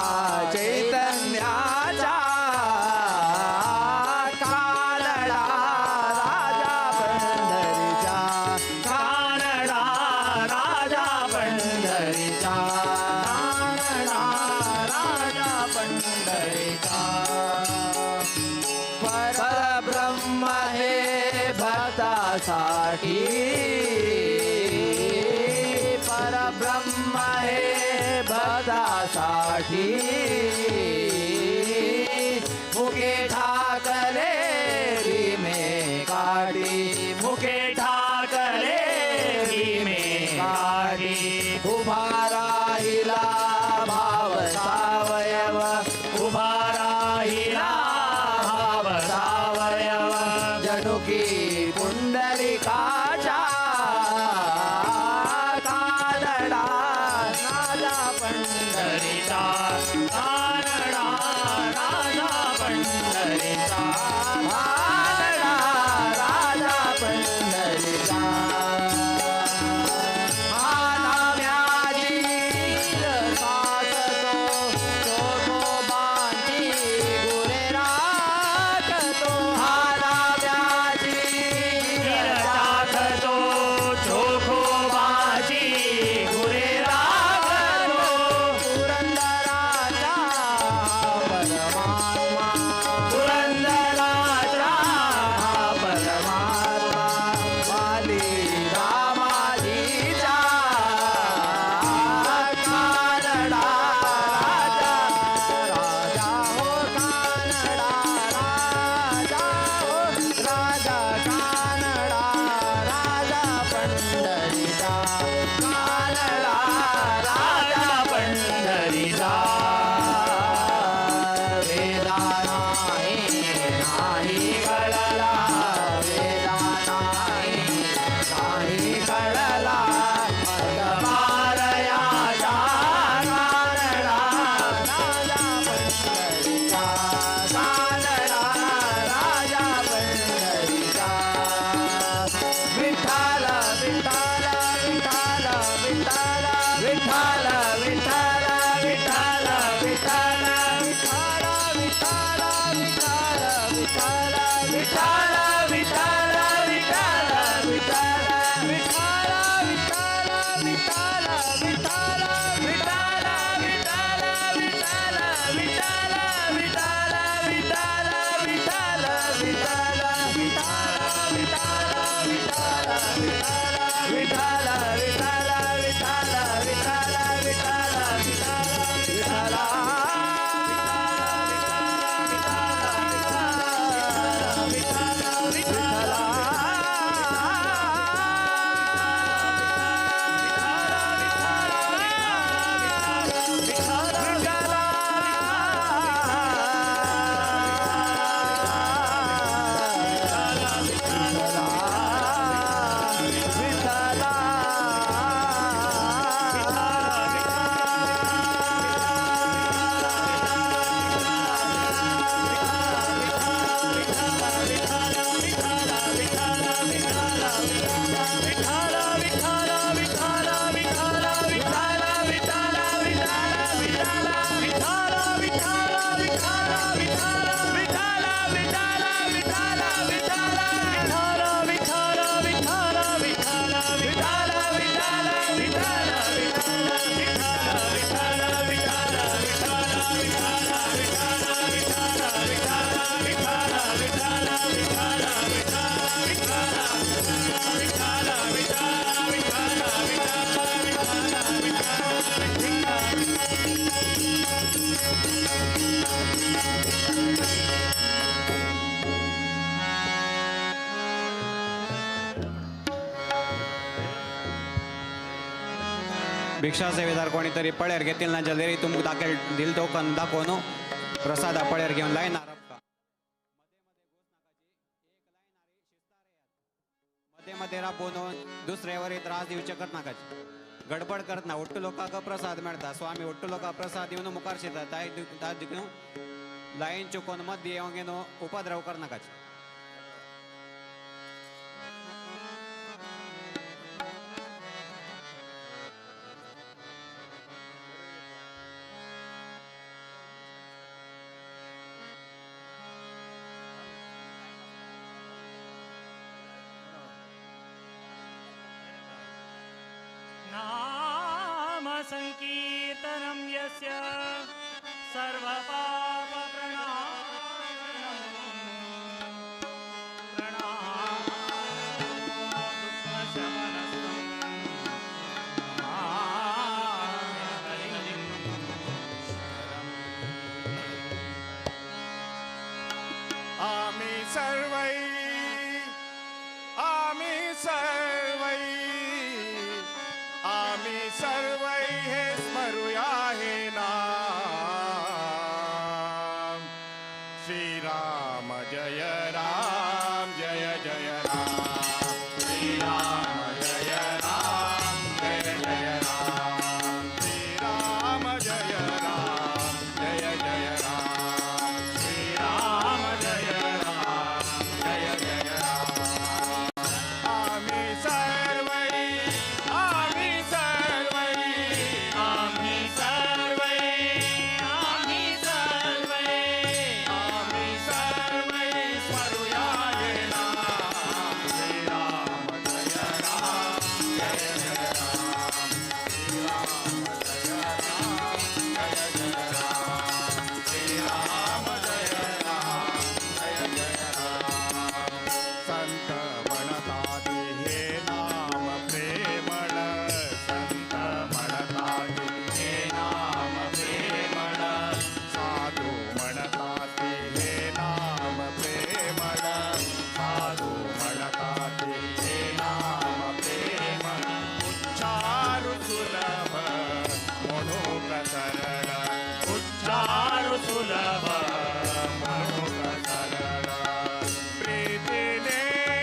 चैतन्याचा कानडा राजा पंढरीचा कानडा राजा पंढरीचा कानडा राजा पंढरीचा परब्रह्म हे भक्तासाठी परब्रह्म हे भक्तासाठी मुके ठाकले रिमे काढी मुखे ठाकले भीमे काढी उभा राहिला भाव सावयव उभा राहिला भाव सावयव जनुकी पुंडलिकाचा कानडा राजा पंढरीचा कानडा राजा पंढरीचा कानडा राजा पंढरीचा हा नाम्याजी साकतो तो बांधी गुरे राखतो हा नाम्याजी भिक्षा सेवेदार कोणीतरी पळ्यार घेतील ना जल्दी तुमक दाखल दिल टोकन दाखवून प्रसादा पळ्यार घेऊन लाईन मध्ये मध्ये राबवून दुसऱ्यावर त्रास दिवचे करत नाकाचे गडबड करत ना ಒಟ್ಟು लोकांक प्रसाद मेळता स्वामी ಒಟ್ಟು लोक प्रसाद दिवन मुखार शिरता ताय लाईन चुकोन मध्ये येवंगेनो उपद्रव कर नाकाचे नाम संकीर्तनं यस्य सर्वपाप आम्ही सर्वै आम्ही सर्वै आम्ही सर्वै हे स्मरूया हे नाम श्रीराम जय राम जय जय राम श्रीराम जय राम जय जय राम श्रीराम जय राम जय जय राम श्रीराम जय राम जय जय राम आम्ही सर्वै आम्ही सर्वै आम्ही सर्वै आम्ही सर्वै आम्ही सर्वै स्मरूया हे नाम श्रीराम जय राम जय जय राम श्रीराम जय राम जय जय राम श्रीराम जय राम जय जय राम संत म्हणताती हे नाम प्रेमळ संत म्हणताती हे नाम प्रेमळ साधू म्हणताती हे नाम प्रेमळ साधू म्हणताती हे नाम प्रेमळ उच्चारु सुलभ म्हणूक सरळ उच्चारु सुलभ म्हणूक सरळ प्रीतीने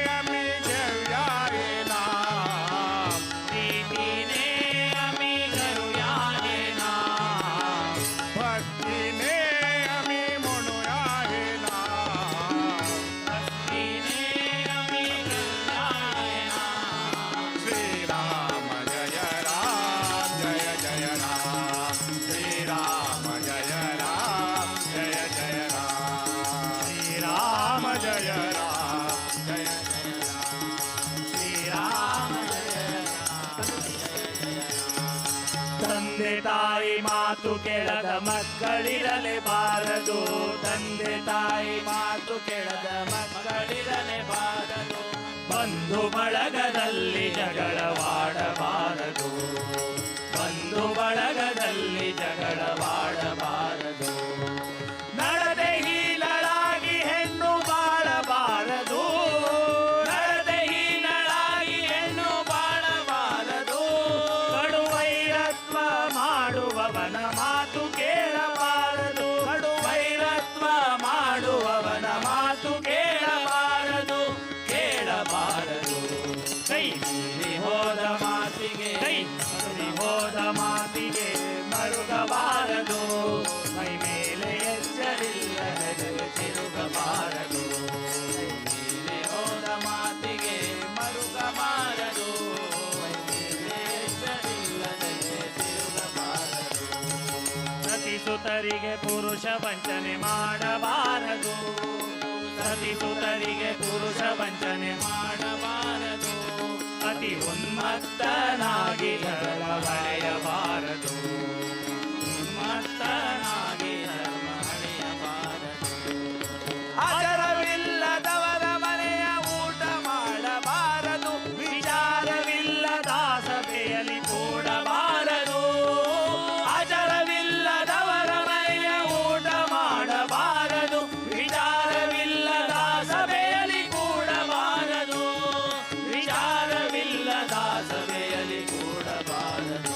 आम्ही घेऊया हे नाम प्रीतीने आम्ही करूया हे नाम भक्तीने आम्ही म्हणूया हे नाम भक्तीने आम्ही करूया हे नाम श्रीराम जय राम जय जय राम श्रीराम जय राम जय जय राम श्रीराम जय राम जय जय राम श्रीराम जय ತಂದೆ ತಾಯಿ ಮಾತು ಕೇಳದ ಮಕ್ಕಳಿರಲೇಬಾರದು ತಂದೆ ತಾಯಿ ಮಾತು ಕೇಳದ ಮಕ್ಕಳಿರಲೇಬಾರದು ಬಂಧು ಬಳಗದಲ್ಲಿ ಜಗಳವಾಡಬಾರದು ಬಂಧು ಬಳಗದಲ್ಲಿ ಜಗಳವಾಡಬಾರದು ನಡದೆ ಹೀನಳಾಗಿ ಹೆಣ್ಣು ಬಾಳಬಾರದು ನಡದೆ ಹೀನಳಾಗಿ ಹೆಣ್ಣು ಬಾಳಬಾರದು ಕಡುವೈರತ್ವ ಮಾಡುವವನ ಮಾತು ಕೇಳಬಾರದು ಕಡುವೈರತ್ವ ಮಾಡುವವನ ಮಾತು ಕೇಳಬಾರದು ಕೇಳಬಾರದು ಕೈ ಮೀರಿ ಹೋದ ಮಾತಿಗೆ ಮರುಗಬಾರದು ಮೈ ಮೇಲೆ ಎಚ್ಚರಿಲ್ಲದೆ ತಿರುಗಬಾರದು ಕೈ ಮೀರಿ ಹೋದ ಮಾತಿಗೆ ಮರುಗಬಾರದು ಮೈ ಮೇಲೆ ಎಚ್ಚರಿಲ್ಲದೆ ತಿರುಗಬಾರದು ಸತಿಸುತರಿಗೆ ಪುರುಷ ವಂಚನೆ ಮಾಡಬಾರದು ಸತಿಸುತರಿಗೆ ಪುರುಷ ವಂಚನೆ ಮಾಡಬಾರದು ಅತಿ ಉನ್ಮತ್ತನಾಗಿ ಧರ್ಮ ಹಳೆಯಬಾರದು ಉನ್ಮತ್ತನಾಗಿ ಧರ್ಮ ಹಳೆಯಬಾರದು ಆಚಾರವಿಲ್ಲದವರ ಮನೆಯ ಊಟ ಮಾಡಬಾರದು ವಿಚಾರವಿಲ್ಲದ ಸಭೆಯಲ್ಲಿ ಕೂಡಬಾರದು ಆಚಾರವಿಲ್ಲದವರ ಮನೆಯ ಊಟ ಮಾಡಬಾರದು ವಿಚಾರವಿಲ್ಲದ ಸಭೆಯಲ್ಲಿ ಕೂಡಬಾರದು ವಿಚಾರವಿಲ್ಲದ ಸಭೆಯಲ್ಲಿ ಕೂಡಬಾರದು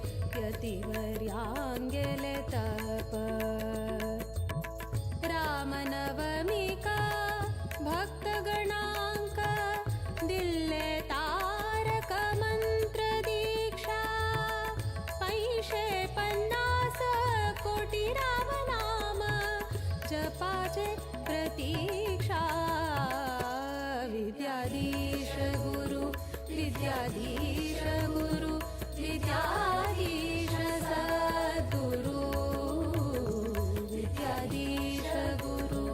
रतिवर्यांगेले तप रामनवमिका भक्तगणांक दिल्ले तारक मंत्र दीक्षा 550 कोटी रामनाम जपाचे प्रतीक्षा विद्याधीश गुरु विद्याधीश गुरु विद्याधीश सद्गुरु विद्याधीश गुरु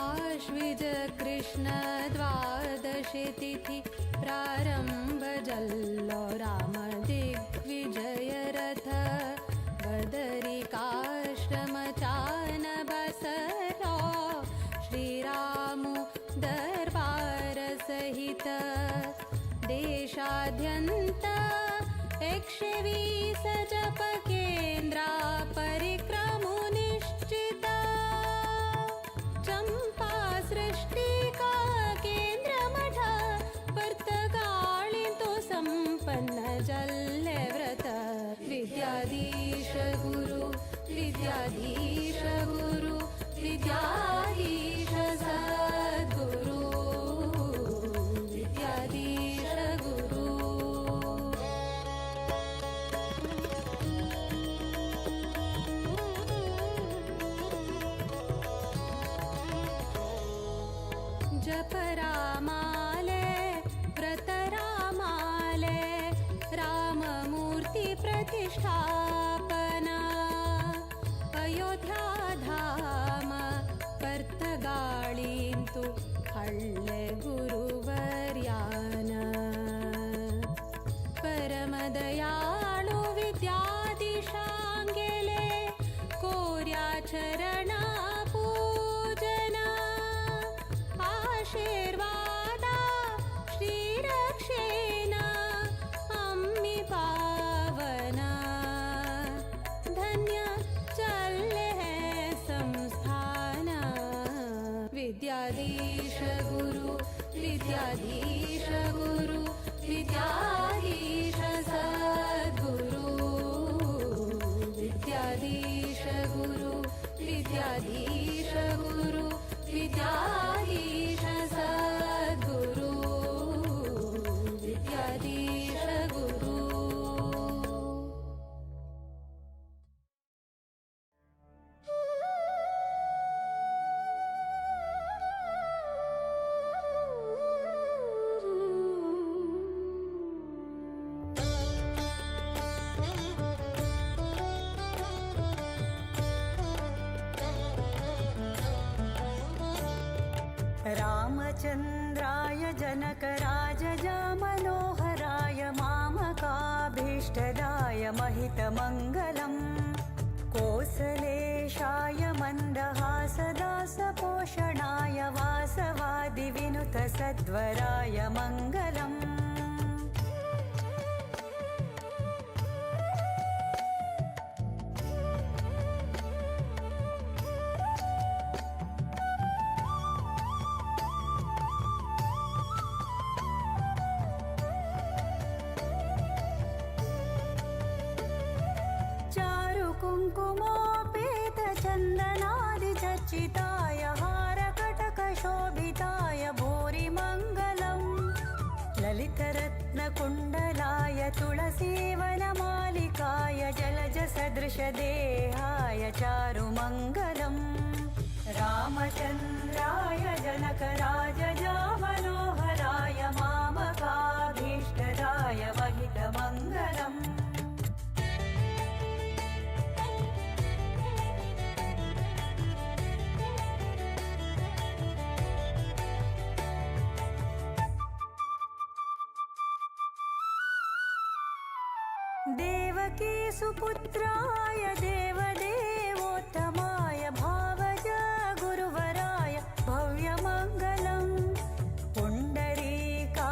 आश्विज कृष्ण द्वादशी तिथि प्रारंभ जल्लो राम दिग्विजय रथ बदरिकाश्रम चान बसरो श्रीरामु दरबार सहित देशाद्यंत 120 जप केंद्रा परिक्रमु निश्चित चंपा सृष्टि का केंद्र मठ वर्तगाळि तो संपन्न जल्ले व्रत विद्याधीश गुरु विद्याधीश गुरु विद्याधीश सद्गुरु विद्याधीश गुरु जप रामाले व्रत रामाले राममूर्ति प्रतिष्ठापना अयोध्या धाम पर्थगाळिंतु हಳ್ಳೆ गुरुवर्यान परमदयाळु विद्याधीशांगेले कोर्या चरणा पूजना आशीर्वादा श्रीरक्षेण अम्मि पावना धन्य चल्ले संस्थान विद्याधीश गुरु विद्याधीश गुरु विद्याधीश सद्गुरु विद्याधीश गुरु विद्याधीश गुरु विद्याधीश सद्गुरु विद्याधीश गुरु रामचन्द्राय जनकराजजा मनोहराय मामकाभीष्टदाय महितमङ्गलम् कोसलेशाय मन्दहासदासपोषणाय वासवादिविनुतसद्वराय मङ्गलम् कुङ्कुमोपेतचन्दनादिचर्चिताय हारकटकशोभिताय भूरिमङ्गलम् ललितरत्नकुण्डलाय तुलसीवनमालिकाय जलजसदृशदेहाय चारुमङ्गलम् रामचन्द्राय जनकराजजा मनोहराय मामकाभीष्टदाय महितमङ्गलम् देवकी सुपुत्राय देवदेवोत्तमाय भावज गुरुवराय भव्यमङ्गलम् पुण्डरीका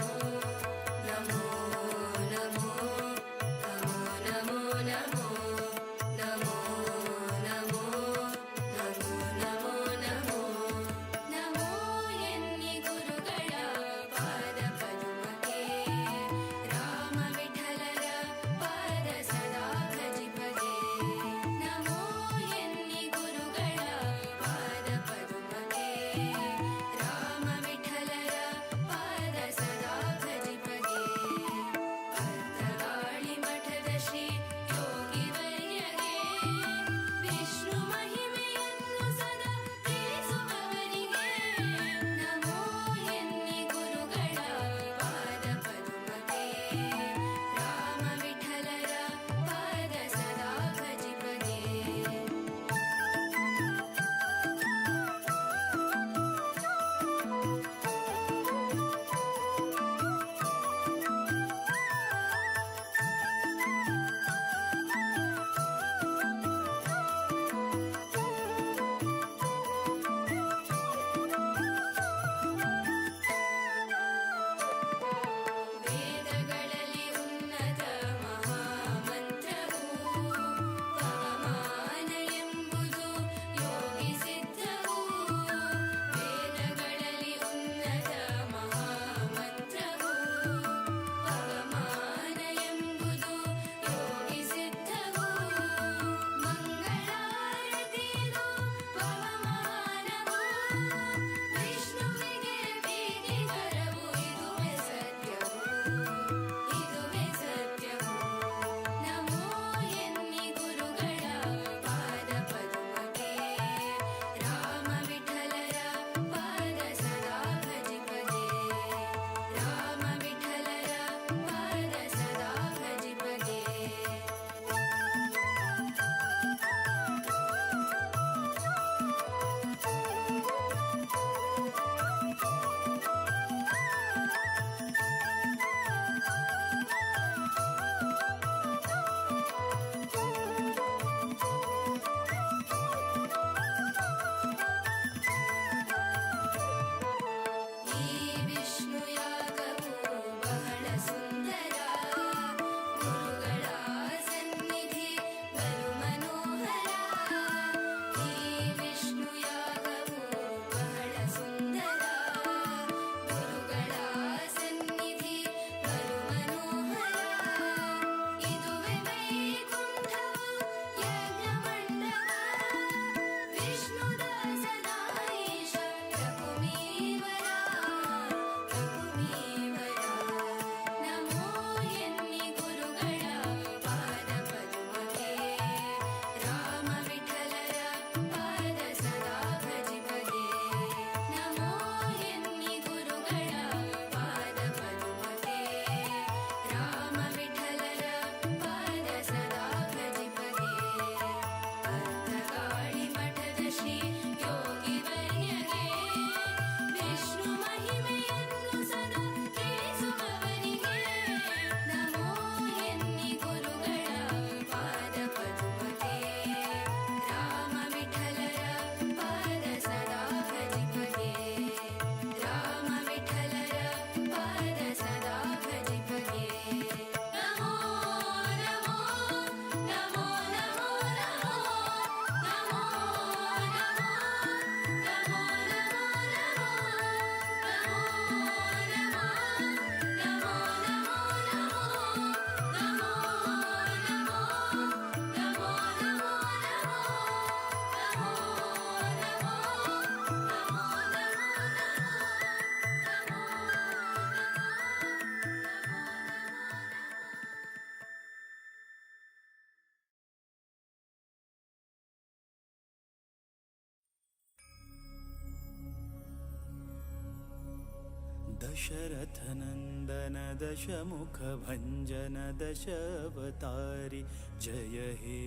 दशरथनन्दन दशमुखभञ्जन दशावतारि जय हे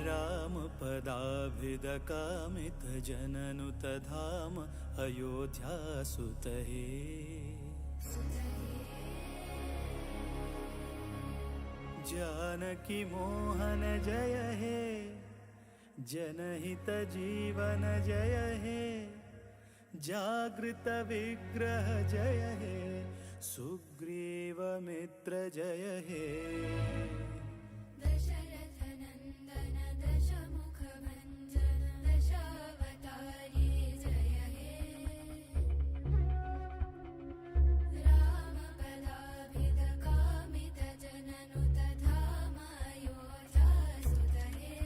रामपदाभिदकामितजननुतधाम अयोध्यासुत हे जानकी मोहन जय हे जनहित जीवन जय हे जागृत विग्रह जय हे सुग्रीव मित्र जय हे दशरथनन्दन दशमुखभञ्जन दशावतारि जय हे रामपदाभिदकामितजननुतधाम अयोध्यासुत हे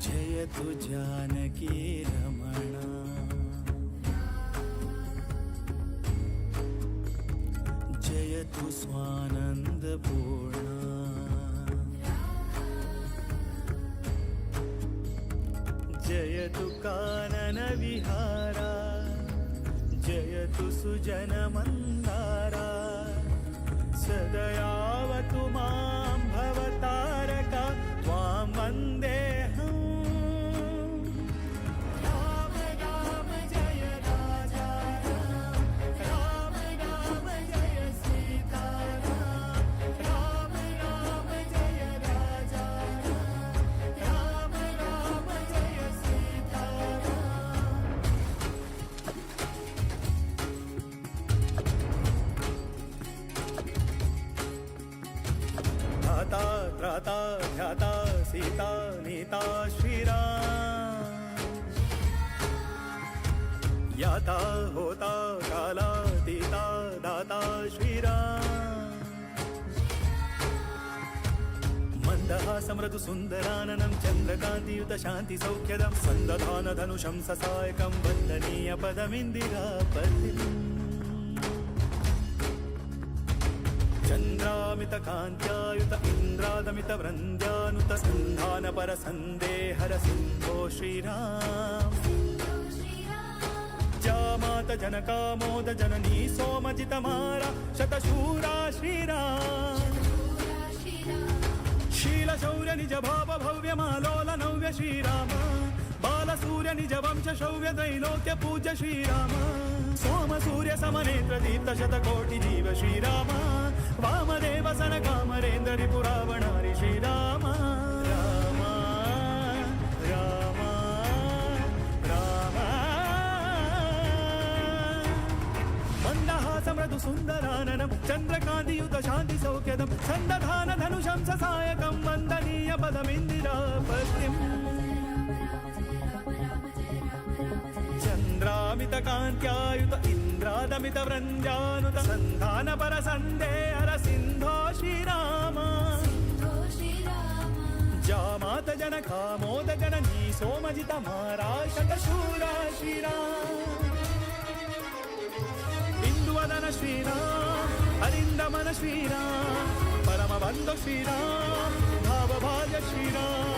जयतु जानकी रमणा जयतु स्वानन्दपूर्णा जयतु काननविहारा जयतु सुजनमन्दारा सदयावतु मां भवतारका त्वां वन्देऽहम् राम राम जय राजा राम राम जय सीताराम राम राम जय राजा राम राम जय सीताराम धाता त्राता ध्याता सीता नीता श्रीराम याता होता कालातीता दाता श्रीराम मन्दहासं मृदु सुन्दराननं चन्द्रकान्तियुत शान्ति सौख्यदं सन्दधान धनुषं ससायकं वन्दनीय पदमिन्दिरापतिम् चन्द्रामितकान्त्यायुत इन्द्रादमितवृन्द्यानुत सन्धानपर सन्देहर सिन्धो श्रीराम जामात जनकामोद जननी सोमजितमारा शतशूरा श्रीराम शीलशौर्य निज भाव भव्य मालोल नव्य श्रीराम बालसूर्य निज वंश शौर्य त्रैलोक्य पूज्य श्रीराम सोम सूर्य समनेत्र दीप्त शतकोटि जीव श्रीराम वामदेव सनकामरेन्द्र रिपुरावणारि श्रीराम राम राम राम मन्दहास मृदु सुन्दराननं चन्द्रकान्तियुत शान्ति सौख्यदं सन्दधान धनुषं ससायकं वन्दनीय पदमिन्दिरापतिम् चन्द्रामितकान्त्यायुत इन्द्रादमितवृन्द्यानुत सन्धानपर सन्देहर सिन्धो श्रीराम जामात जनकामोद जननी सोमजितमारा शतशूरा श्रीराम इंदुवदन श्रीराम अरिन्दमन श्रीराम परमबन्धु श्रीराम भावभाग्य श्रीराम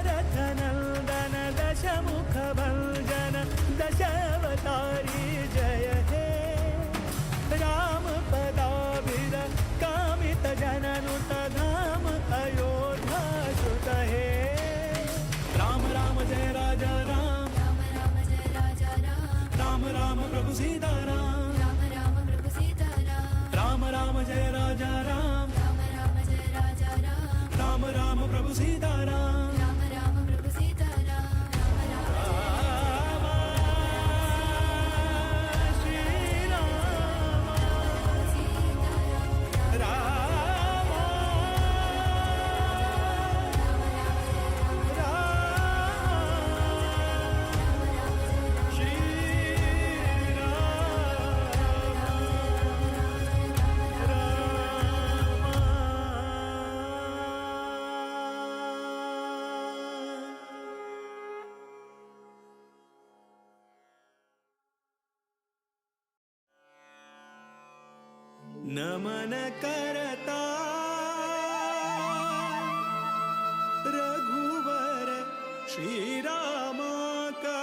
दशरथनन्दन दशमुखभञ्जन दशावतारि जय हे रामपदाभिद कामितजननुतधाम अयोध्यासुत हे राम राम जय राजा राम राम राम प्रभु सीताराम राम राम जय राजा राम राम राम प्रभु सीताराम नमन करता रघुवर श्रीराम का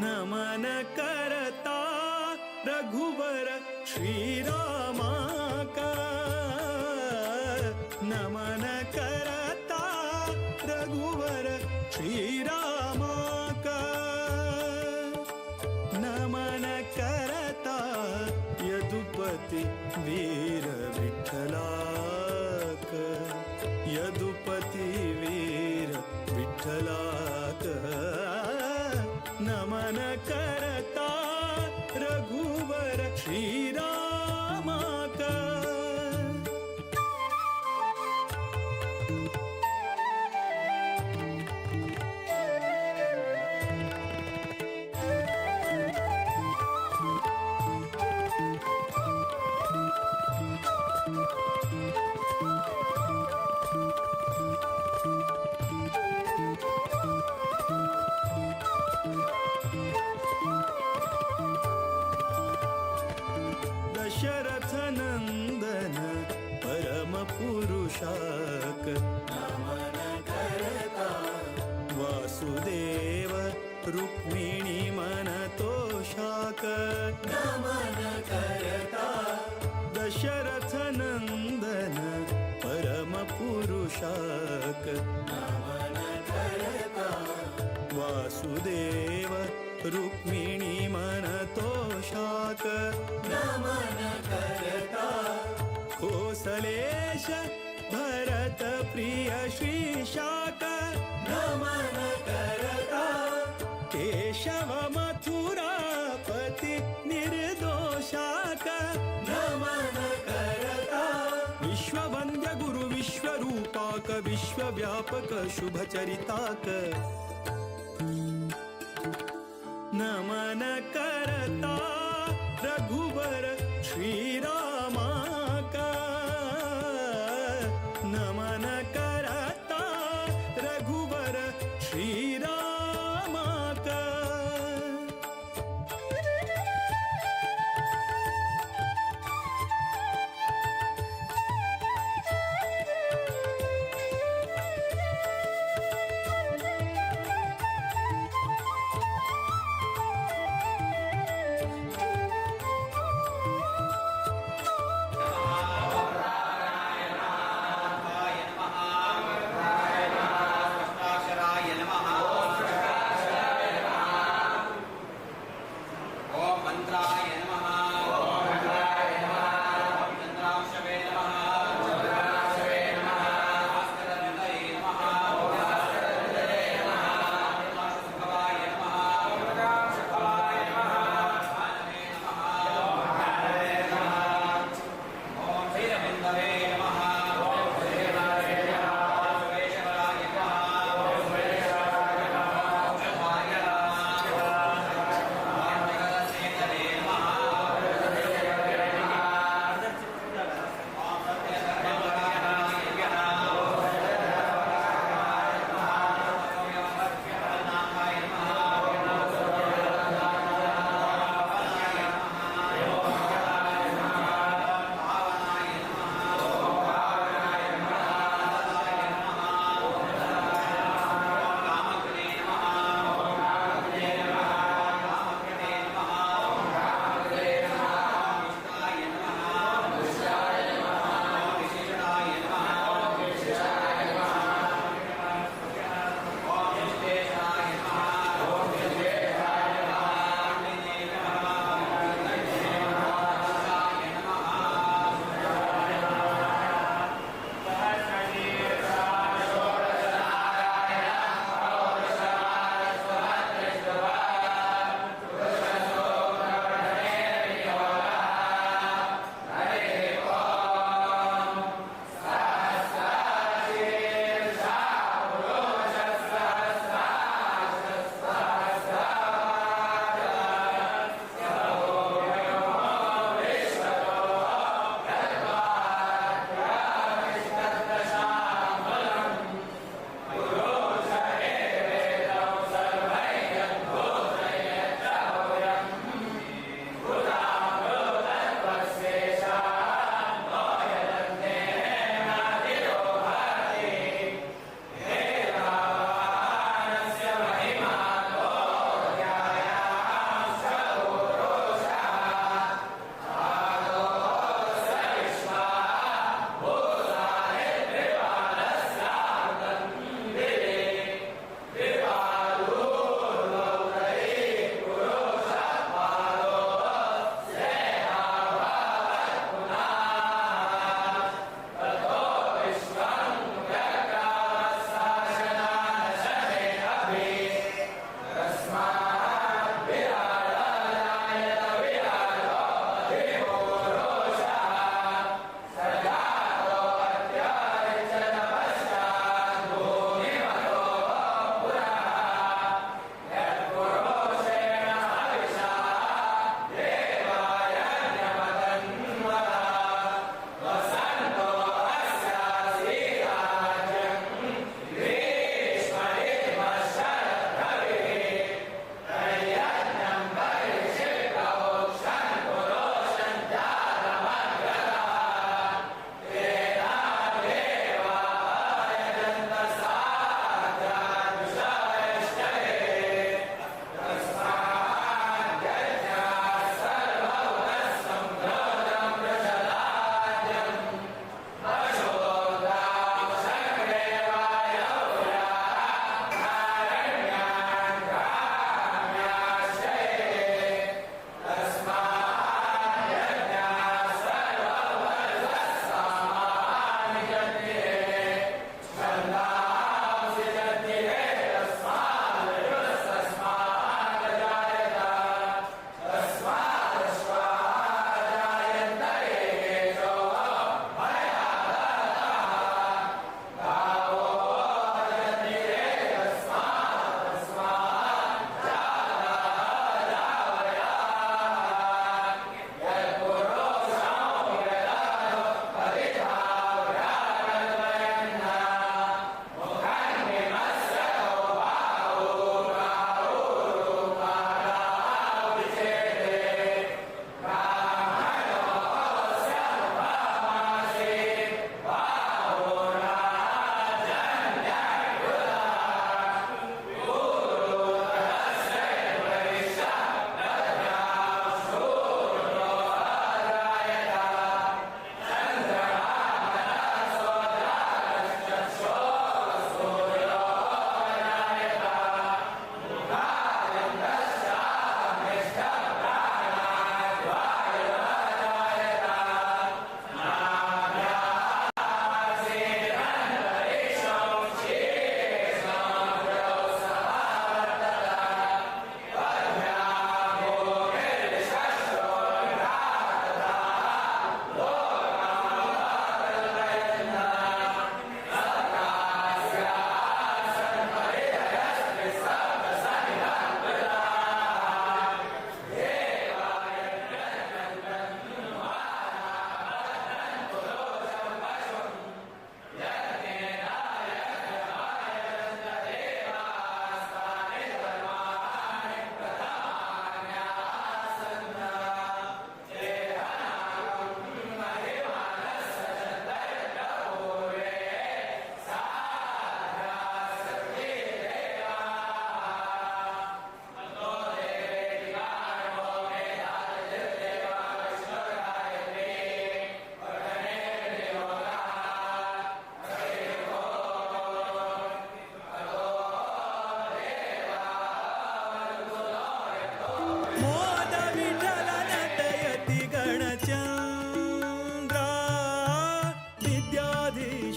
नमन करता रघुवर श्रीराम का नमन करता रघुवर श्रीराम का नमन करता यदुपति वीर विठ्ठला का यदुपति वीर विठ्ठला का नमन करता रघुवर श्रीराम का दशरथ नंदन परम पुरुषाक नमन करता वासुदेव रुक्मिणी मन तोषाक नमन करता दशरथ नंदन परम पुरुषाक नमन करता वासुदेव रुक्मिणी मन तोषाक नमन करता कोसलेश भरत प्रिय श्रीशाक नमन करता केशव मथुरापति निर्दोषाक नमन करता विश्ववन्द्य गुरु विश्वरूपाक विश्वव्यापक शुभचरिताक नमन करता रघुवर श्रीराम का नमन करता रघुवर श्रीराम का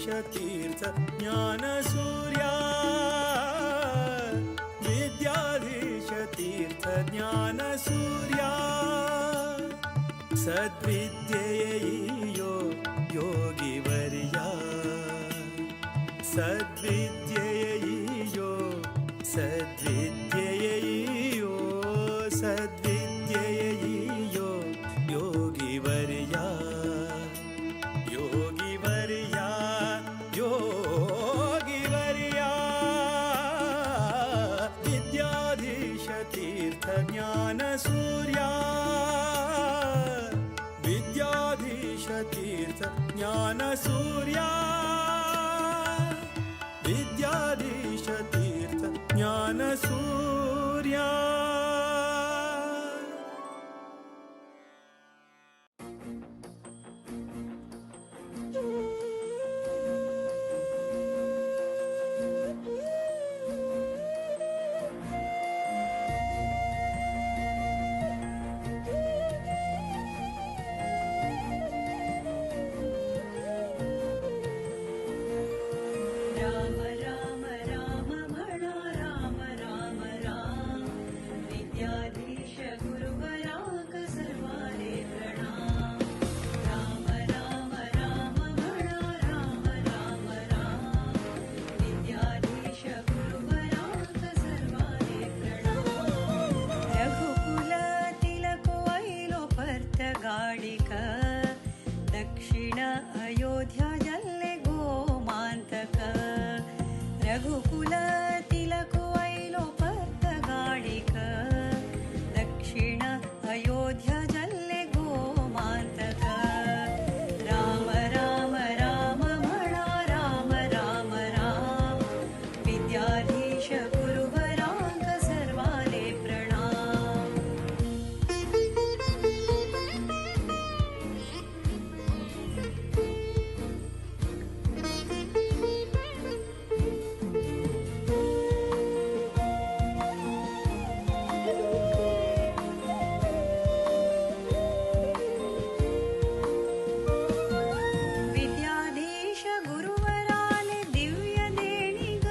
तीर्थ ज्ञानसूर्या विद्याधीश तीर्थ ज्ञानसूर्या सद्विद्येयो योगिवर्या सद्विद्येयो सद्विद्येयो सद्विद्येयो योगिवर्या योगिवर्या योगिवर्या विद्याधीश तीर्थ ज्ञानसूर्या विद्याधीश तीर्थ ज्ञानसूर्या विद्याधीश तीर्थ ज्ञानसूर्या राम राम राम म्हणा राम राम राम विद्याधीश गुरुवराक सर्वाले प्रणाम राम राम राम म्हणा राम राम राम विद्याधीश गुरुवराक सर्वाले प्रणाम रघुकुल तिलक वैलो पर्त गाडिक दक्षिण अयोध्या जल्ले गोमांतक रघुकुल तिलक वैलो पर्त गाडिक दक्षिण अयोध्या जल्ले गोमांतक राम राम राम म्हणा राम राम राम विद्याधीश गुरुवराक सर्वाले प्रणाम विद्याधीश गुरुवराले दिव्य देणिग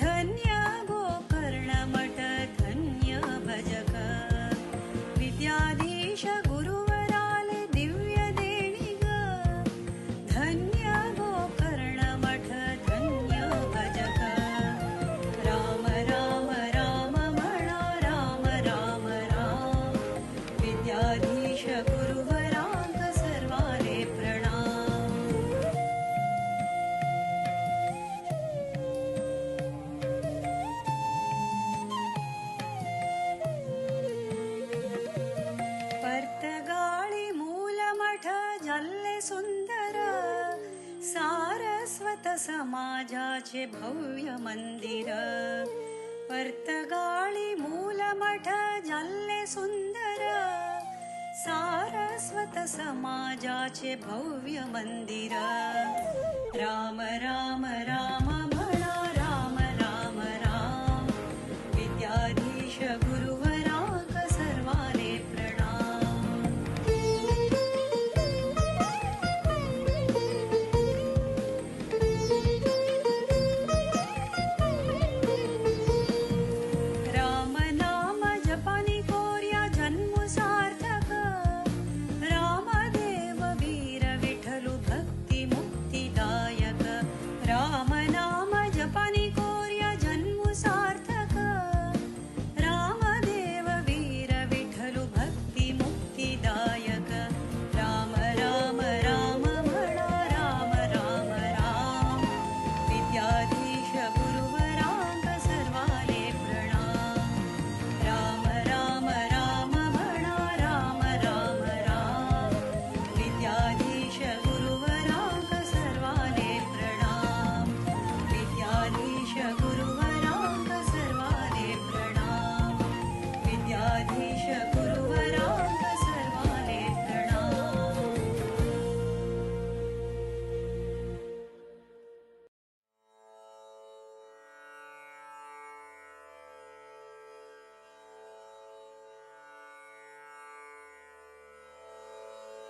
धन्य गोकर्ण मठ धन्य भजक विद्याधीश गुरुवराले दिव्य देणिग धन्य गोकर्ण मठ धन्य भजक राम राम राम म्हणा राम राम राम विद्याधीश गुरुवराक सर्वाले प्रणाम पर्तगाळी मूलमठ जल्ले सुंदर सारस्वत समाजाचे भव्य मंदिर पर्तगाळी मूलमठ जल्ले सुंदर सारस्वत समाजाचे भव्य मंदिर राम राम राम म्हणा राम राम राम विद्याधीश गुरुवराक सर्वाले प्रणाम राम नाम जपानी कोर्या जन्म सार्थक रामदेव वीर विठ्ठल भक्ती मुक्तिदायक राम नाम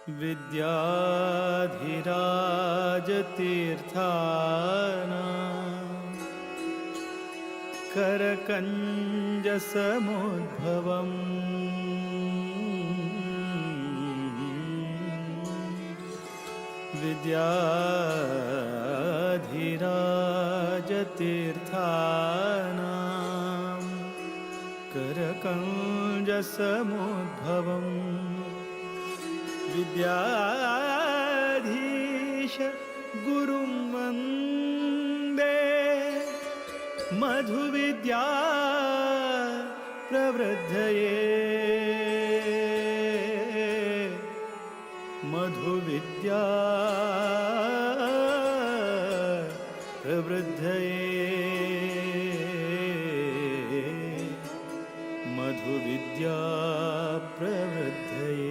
विद्याधिराजतीर्थानां करकञ्जसमुद्भवम् विद्याधिराजतीर्थानां करकञ्जसमुद्भवम् विद्याधीश गुरुं वन्दे मधुविद्या प्रवृद्धये मधुविद्या प्रवृद्धये मधुविद्या प्रवृद्धये।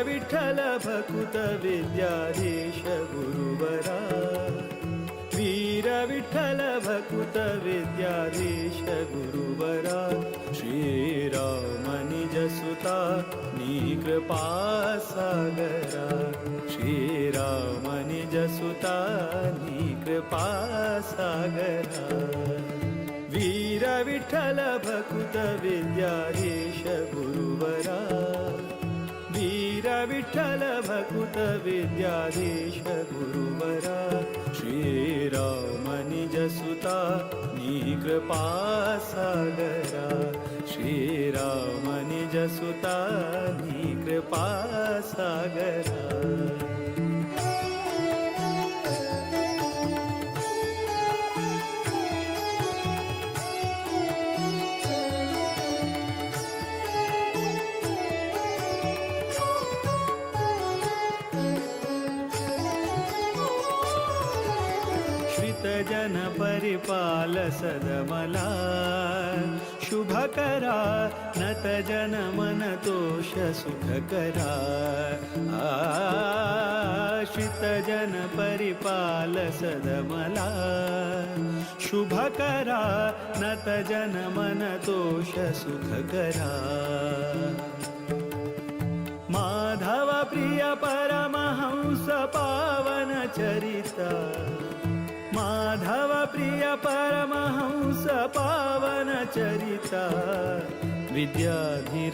विठ्ठल भकुत विद्याधीश गुरुवरा वीर विठ्ठल भकुत विद्याधीश गुरुवरा श्रीराम निज सुता नी कृपा सागरा श्रीराम निज सुता नी कृपा सागरा वीर विठ्ठल भकुत विद्याधीश गुरुवरा वीर विठ्ठल भकुत विद्याधीश गुरुवरा श्रीराम निज सुता नी कृपा सागरा श्रीराम निज सुता नी कृपा सागरा। जन परिपाल सदमला शुभकरा नत जन मन तोष सुखकरा आश्रित जन परिपाल सदमला शुभकरा नत जन मन तोष सुखकरा माधव प्रिय परमहंस पावन चरिता माधव प्रिय परमहंस पावन चरिता विद्याधिराजयति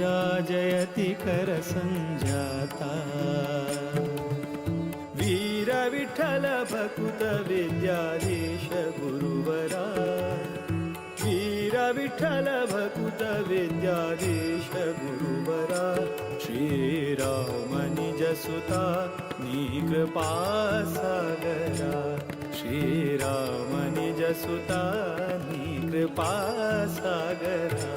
कर संजाता वीर विठ्ठल भकुत विद्याधीश गुरुवरा वीर विठ्ठल भकुत विद्याधीश गुरुवरा श्रीराम निज सुता नी कृपा सागरा श्रीराम निज सुता नी कृपा सागरा।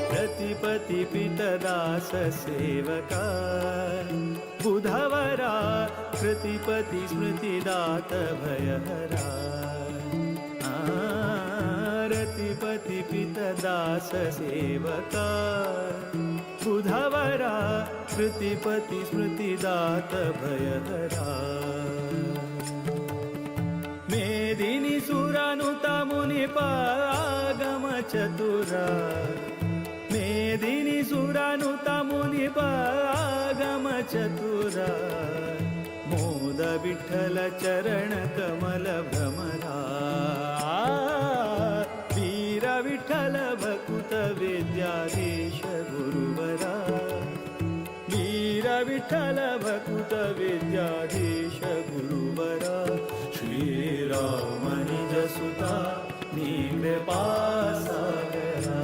प्रतिपति पितदास सेवका बुधवरा प्रतिपति स्मृतिदात भयहरा रतिपति पितदास सेवका बुधवरा प्रतिपति स्मृतिदात भयहरा मेदिनी सुरानुता मुनिपागम चतुरा मेदिनी सुरानुता मुनिपागम चतुरा मोद विठ्ठल चरण कमल भ्रमरा वीर विठ्ठल भकुत विद्याधीश गुरुवरा वीर विठ्ठल भकुत विद्याधीश गुरुवरा श्रीराम निज सुता नी कृपा सागरा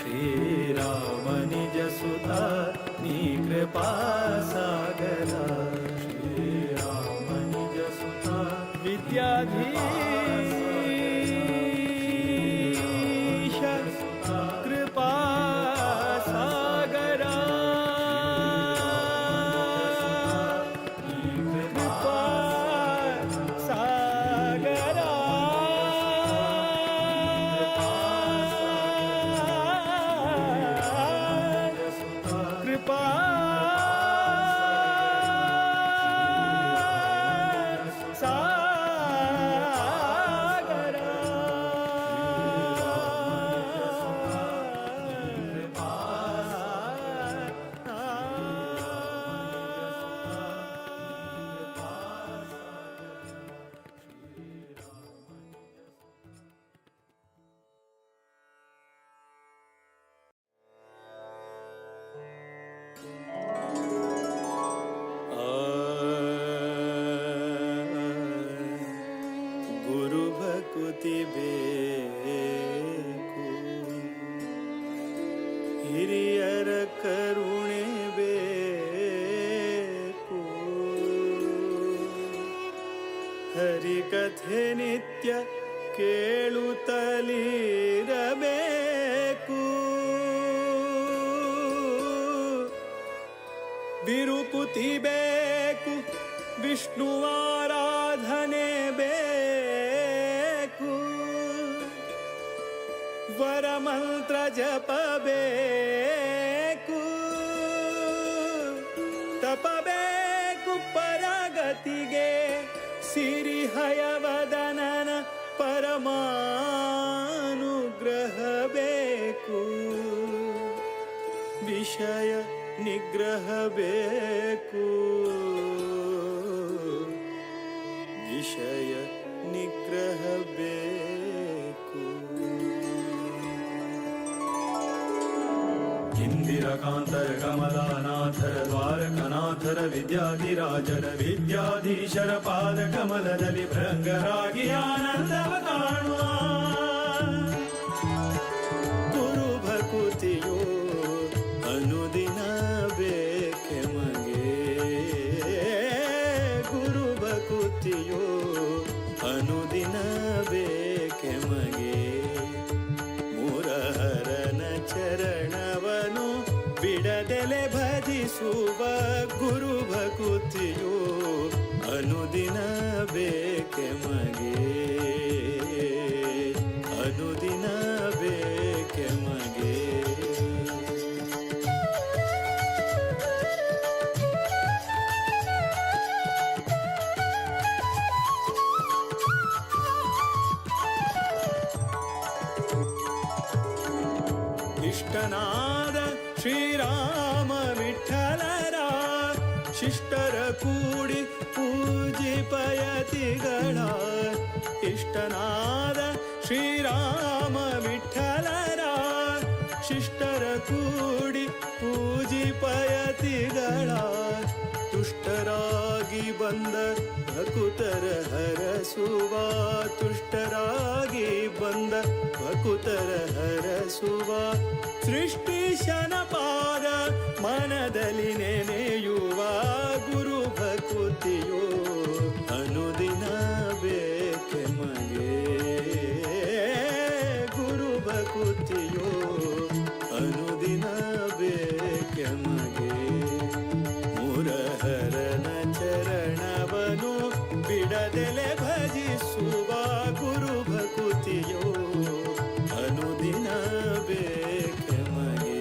श्रीराम निज सुता नी कृपा सागरा श्रीराम निज सुता विद्याधीश ಹಿರಿಯರ ಕರುಣೆ ಬೇಕು. ಹರಿಕಥೆ ನಿತ್ಯ ಕೇಳುತ್ತಲಿರಬೇಕು. ಬಿರುಕುತಿ ಬೇಕು, ವಿಷ್ಣುವಾರಾಧನೆ ಬೇಕು. ವರಮಂತ್ರ ಜಪಬೇಕು, ತಪಬೇಕು ಪರಗತಿಗೆ. ಸಿರಿಹಯವದನನ ಪರಮಾನುಗ್ರಹ ಬೇಕು. ವಿಷಯ ನಿಗ್ರಹ ಬೇಕು, ವಿಷಯ ನಿಗ್ರಹ ಬೇಕು. ಇಂದಿರಕಾಂತರ ಕಮಲಾನಾಥರ ದ್ವಾರಕನಾಥರ ವಿದ್ಯಾಧಿರಾಜರ ವಿದ್ಯಾಧೀಶರ ಪಾದ ಕಮಲದಲ್ಲಿ ಭೃಂಗರಾಗಿ ಆನಂದವ ಕಾಣುವ. ಗುರು ಭಕುತಿಯೋ ಅನುದಿನ ಬೇಕೆ ಮಗೆ. ಗುರು ಭಕುತಿಯೋ ಅನುದಿನ ಬೇಕೆ ಮಗೆ. ಮುರಹರನ ಚರಣವನು ಬಿಡದೆಲೆ ಭಜಿಸುವ. ಗುರು ಭಕುತಿಯೋ ಅನುದಿನ ಬೇಕೆ ಮಗೆ. ಅನುದಿನ ಬೇಕೆ ಮಗೆ. ಇಷ್ಟನಾದ ಶ್ರೀರಾಮ ವಿಠಲರ ಶಿಷ್ಟರ ಕೂಡಿ ಪೂಜಿಪಯತಿಗಳ. ಇಷ್ಟನಾದ ಶ್ರೀರಾಮ ವಿಠಲರ ಶಿಷ್ಟರ ಕೂಡಿ ಪೂಜಿಪಯತಿಗಳ. ತುಷ್ಟರಾಗಿ ಬಂದ ಭಕುತರ ಹರಸುವ. ತುಷ್ಟರಾಗಿ ಬಂದ ಭಕುತರ ಹರಸುವ. ಸೃಷ್ಟಿಶನ ಪಾದ ಮನದಲ್ಲಿ ನೆನೆಯುವ. ಗುರು ಭಕುತಿಯೋ ಅನುದಿನ ಬೇಕೆ ಮಗೆ. ಗುರು ಭಕುತಿಯೋ ಅನುದಿನ ಬೇಕೆ ಮಗೆ. ಮುರಹರನ ಚರಣವನು ಬಿಡದೆಲೆ ಭಜಿಸುವ. ಗುರು ಭಕುತಿಯೋ ಅನುದಿನ ಬೇಕೆ ಮಗೆ.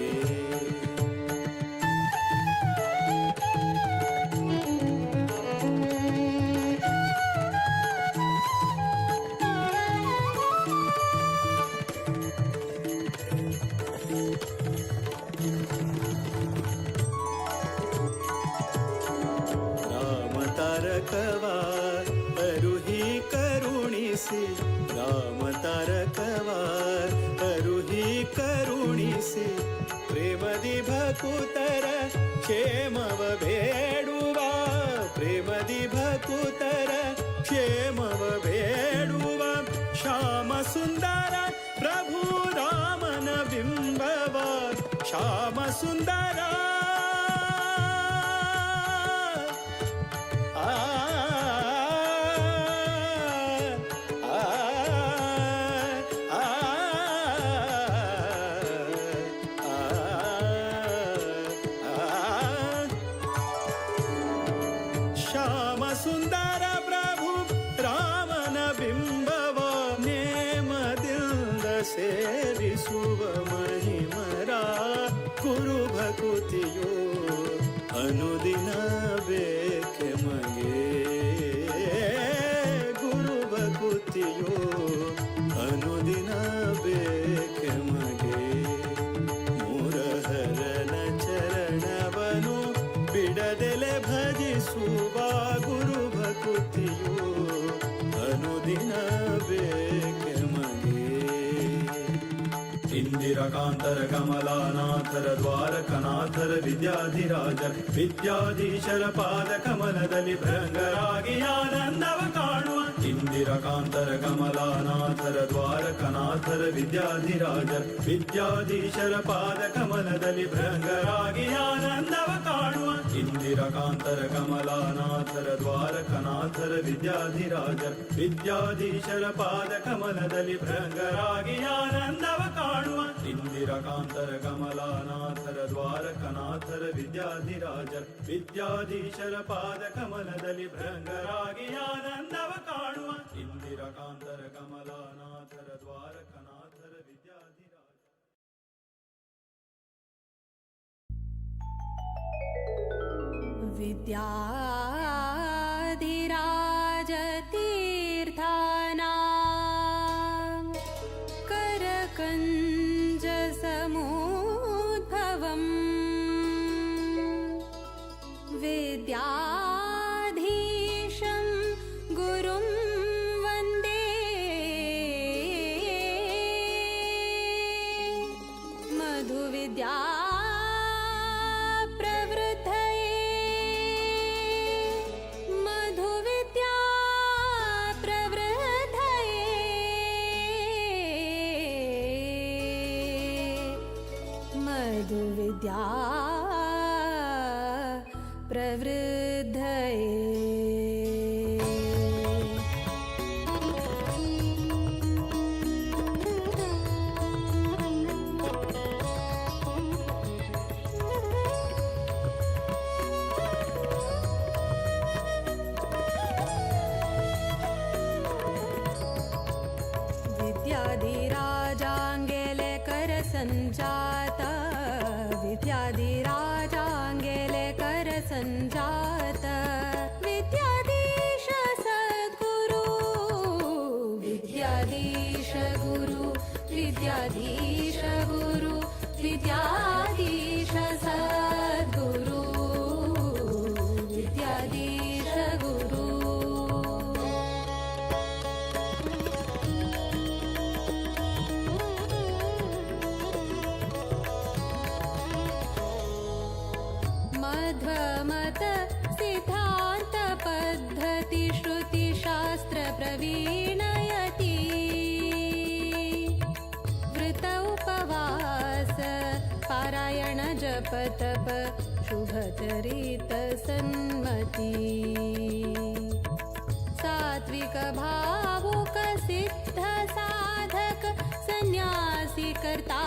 ರಾಮ ತಾರಕವ ಅರುಹಿ ಕರುಣಿಸಿ. ರಾಮ ತಾರಕವ ಅರುಹಿ ಕರುಣಿಸಿ. ಪ್ರೇಮದಿ ಭಕುತರ ಕ್ಷೇಮವ ಬೇಡುವ. ಪ್ರೇಮದಿ ಭಕುತರ ಕ್ಷೇಮವ ಬೇಡುವ. ಶ್ಯಾಮ ಸುಂದರ ಪ್ರಭು ರಾಮನ ಬಿಂಬವ. ಶ್ಯಾಮ ಸುಂದರ ಶ್ಯಾಮ ಸುಂದರ ಪ್ರಭು ರಾಮನ ಬಿಂಬವ. ನೇಮದಿಂದ ಸೇರಿಸುವ ಮಹಿಮರ. ಗುರು ಭಕುತಿಯೋ ಅನುದಿನ ಬೇಕೆ ಮಗೆ. ಗುರು ಭಕುತಿಯೋ ಅನುದಿನ ಬೇಕೆ ಮಗೆ. ಮುರಹರನ ಚರಣವನು ಬಿಡದೆಲೆ ಭಜಿಸುವ. ಗುರು ಭಕುತಿಯೋ ಅನುದಿನ ಬೇಕೆ ಮಗೆ. ಇಂದಿರಕಾಂತರ ಕಮಲಾನಾಥರ ದ್ವಾರಕನಾಥರ ವಿದ್ಯಾಧಿರಾಜರ ವಿದ್ಯಾಧೀಶರ ಪಾದ ಕಮಲದಲ್ಲಿ ಭೃಂಗರಾಗಿ ಆನಂದವ ಕಾಣುವ. ಇಂದಿರಕಾಂತರ ಕಮಲಾನಾಥರ ದ್ವಾರಕನಾಥರ ವಿದ್ಯಾಧಿರಾಜ ವಿದ್ಯಾಧೀಶರ ಪಾದ ಕಮಲದಲ್ಲಿ ಭೃಂಗರಾಗಿ ಆನಂದವ ಕಾಣುವ ಇಂದಿರಕಾಂತರ ಕಮಲಾನಾಥರ ದ್ವಾರಕನಾಥರ ವಿದ್ಯಾಧಿರಾಜ ವಿದ್ಯಾಧೀಶರ ಪಾದ ಕಮಲದಲ್ಲಿ ಭೃಂಗರಾಗಿ ಆನಂದವ ಕಾಣುವ ಇಂದಿರಕಾಂತರ ಕಮಲಾನಾಥರ ದ್ವಾರಕನಾಥರ ವಿದ್ಯಾಧಿರಾಜ ವಿದ್ಯಾಧೀಶರ ಪಾದ ಕಮಲದಲ್ಲಿ ಭೃಂಗರಾಗಿ ಆನಂದವ ಕಾಣುವ ಇಂದಿರಕಾಂತರ ಕಮಲಾನಾಥರ ದ್ವಾರಕನಾಥರ ವಿದ್ಯಾಧಿರಾಜ. विद्याधिराजतीर्थानां करकञ्जसमुद्भवम् विद्याधीशं गुरुं वन्दे मधुविद्या विद्या प्रवृद्धये विद्याधिराजाङ्गेले करसञ्जात विद्याधिराजाङ्गेले करसञ्जात विद्याधीश सद्गुरु विद्याधीश गुरु विद्याधीश गुरु विद्याधीश सद्गुरु विद्याधीश गुरु मध्वमत सिद्धान्त पद्धति श्रुति शास्त्र प्रवीणयति वृत उपवास पारायण जप तप शुभचरित सन्मति सात्विक भावुक सिद्ध साधक सन्यासी कर्ता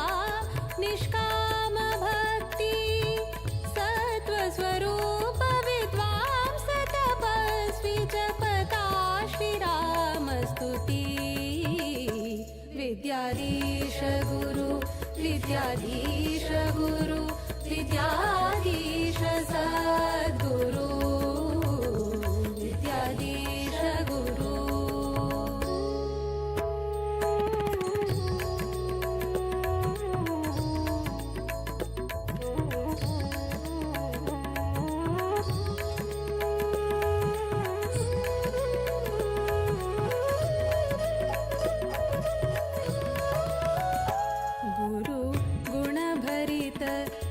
निष्काम भक्ति स्वरूप विद्वांस तपस्वी जपता श्रीराम स्तुति विद्याधीश गुरु विद्याधीश गुरु विद्याधीश सद्गुरु विद्याधीश गुरु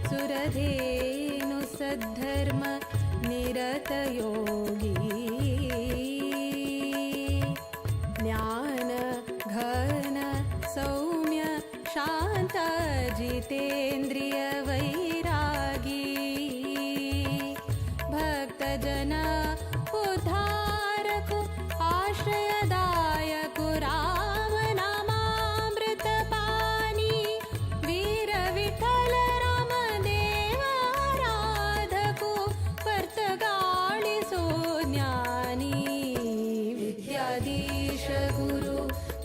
सुरधेनु सद्धर्म निरत योगी ज्ञान घन सौम्य शांत जितेन्द्रिय वैरागी भक्त जन उद्धारक आश्रयदायक राम नामामृत पानी वीर विठल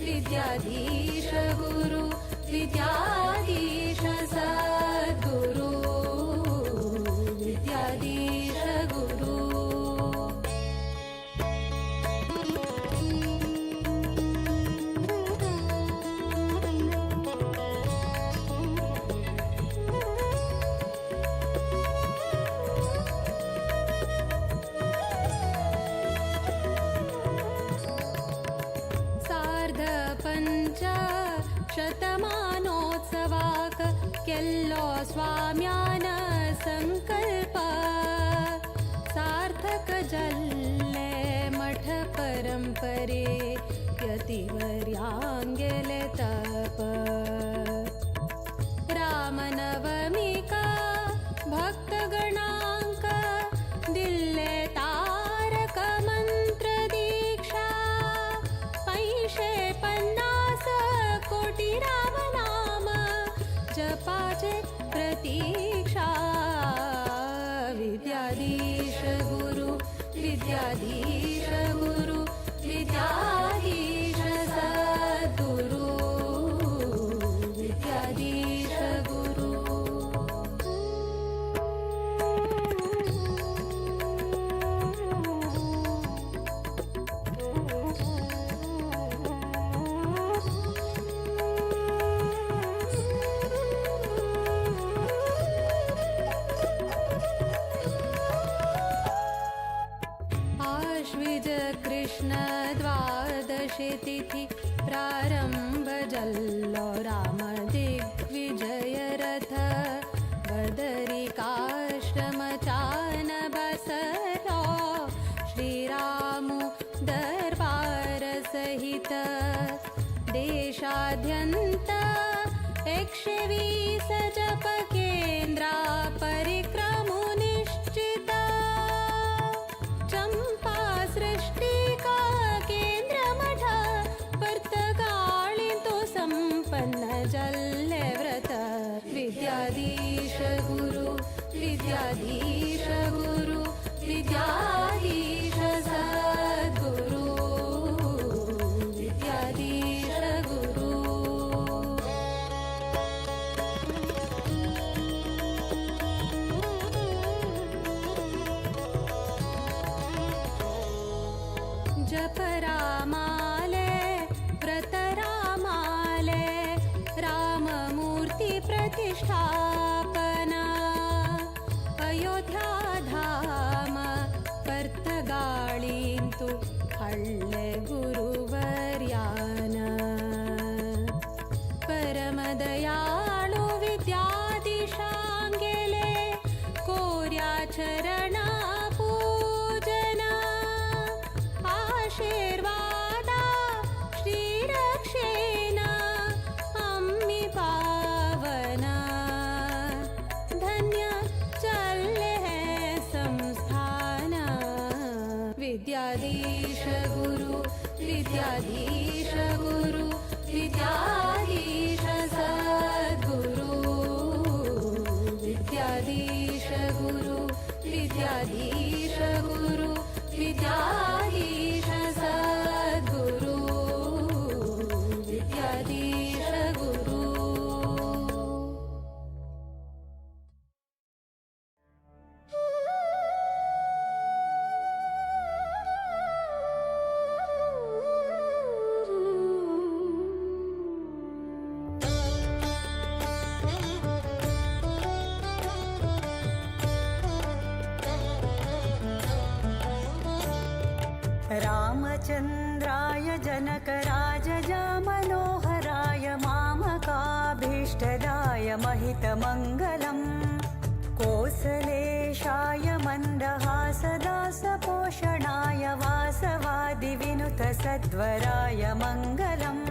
विद्याधीश गुरु विद्याधीश सद्गुरु विद्याधीश गुरु शतमानोत्सवाक केल्लो स्वाम्यान संकल्प सार्थक जल्ले मठ परम परे यतिवर्यांगेले तप रामनवमिका भक्तगणांक दिल्ले तारक मंत्र दीक्षा 550 कोटी रामनाम जपाचे प्रतीक्षा विद्याधीश गुरु विद्याधीश गुरु विद्याधीश सद्गुरु विद्याधीश गुरु आश्विज कृष्ण द्वादशी तिथि प्रारंभ जल्लो राम दिग्विजय रथ बदरिकाश्रम चान बसरो श्रीरामु दरबार सहित देशाद्यंत 120 जप केंद्रा परिक्रमु निश्चित चंपा सृष्टि का केंद्र मठ पर्तगाळिंतो संपन्न जल्ले व्रत विद्याधीश गुरु विद्याधीश गुरु विद्याधीश सद्गुरु विद्याधीश गुरु जप रामाले व्रत रामाले राममूर्ति प्रतिष्ठापना अयोध्या धाम पर्तगाळिंतु हಳ್ಳೆ गुरुवर्यान परमदयाळु विद्याधीशांगेले कोर्या चरण पूजन आशीर्वादा श्रीरक्षेण अम्मि पावन धन्य चले संस्थान विद्याधीश गुरु विद्याधीश गुरु विद्याधीश सद्गुरु विद्याधीश गुरु विद्याधीश गुरु विद्याधीश सद्गुरु विद्याधीश गुरु रामचन्द्राय जनकराजजा मनोहराय मामकाभीष्टदाय महितमङ्गलम् कोसलेशाय मन्दहासदासपोषणाय वासवादिविनुतसद्वराय मङ्गलम्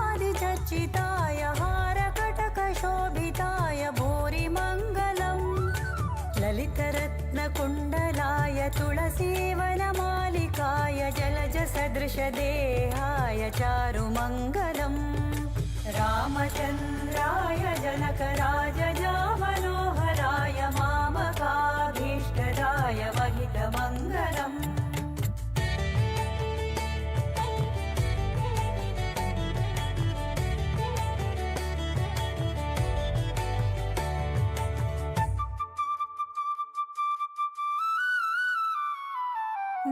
कुङ्कुमोपेतचन्दनादिचर्चिताय हारकटकशोभिताय भूरिमङ्गलम् ललितरत्नकुण्डलाय तुलसीवनमालिकाय जलजसदृशदेहाय चारुमङ्गलम् रामचन्द्राय जनकराजजा मनोहराय मामकाभीष्टदाय महितमङ्गलम्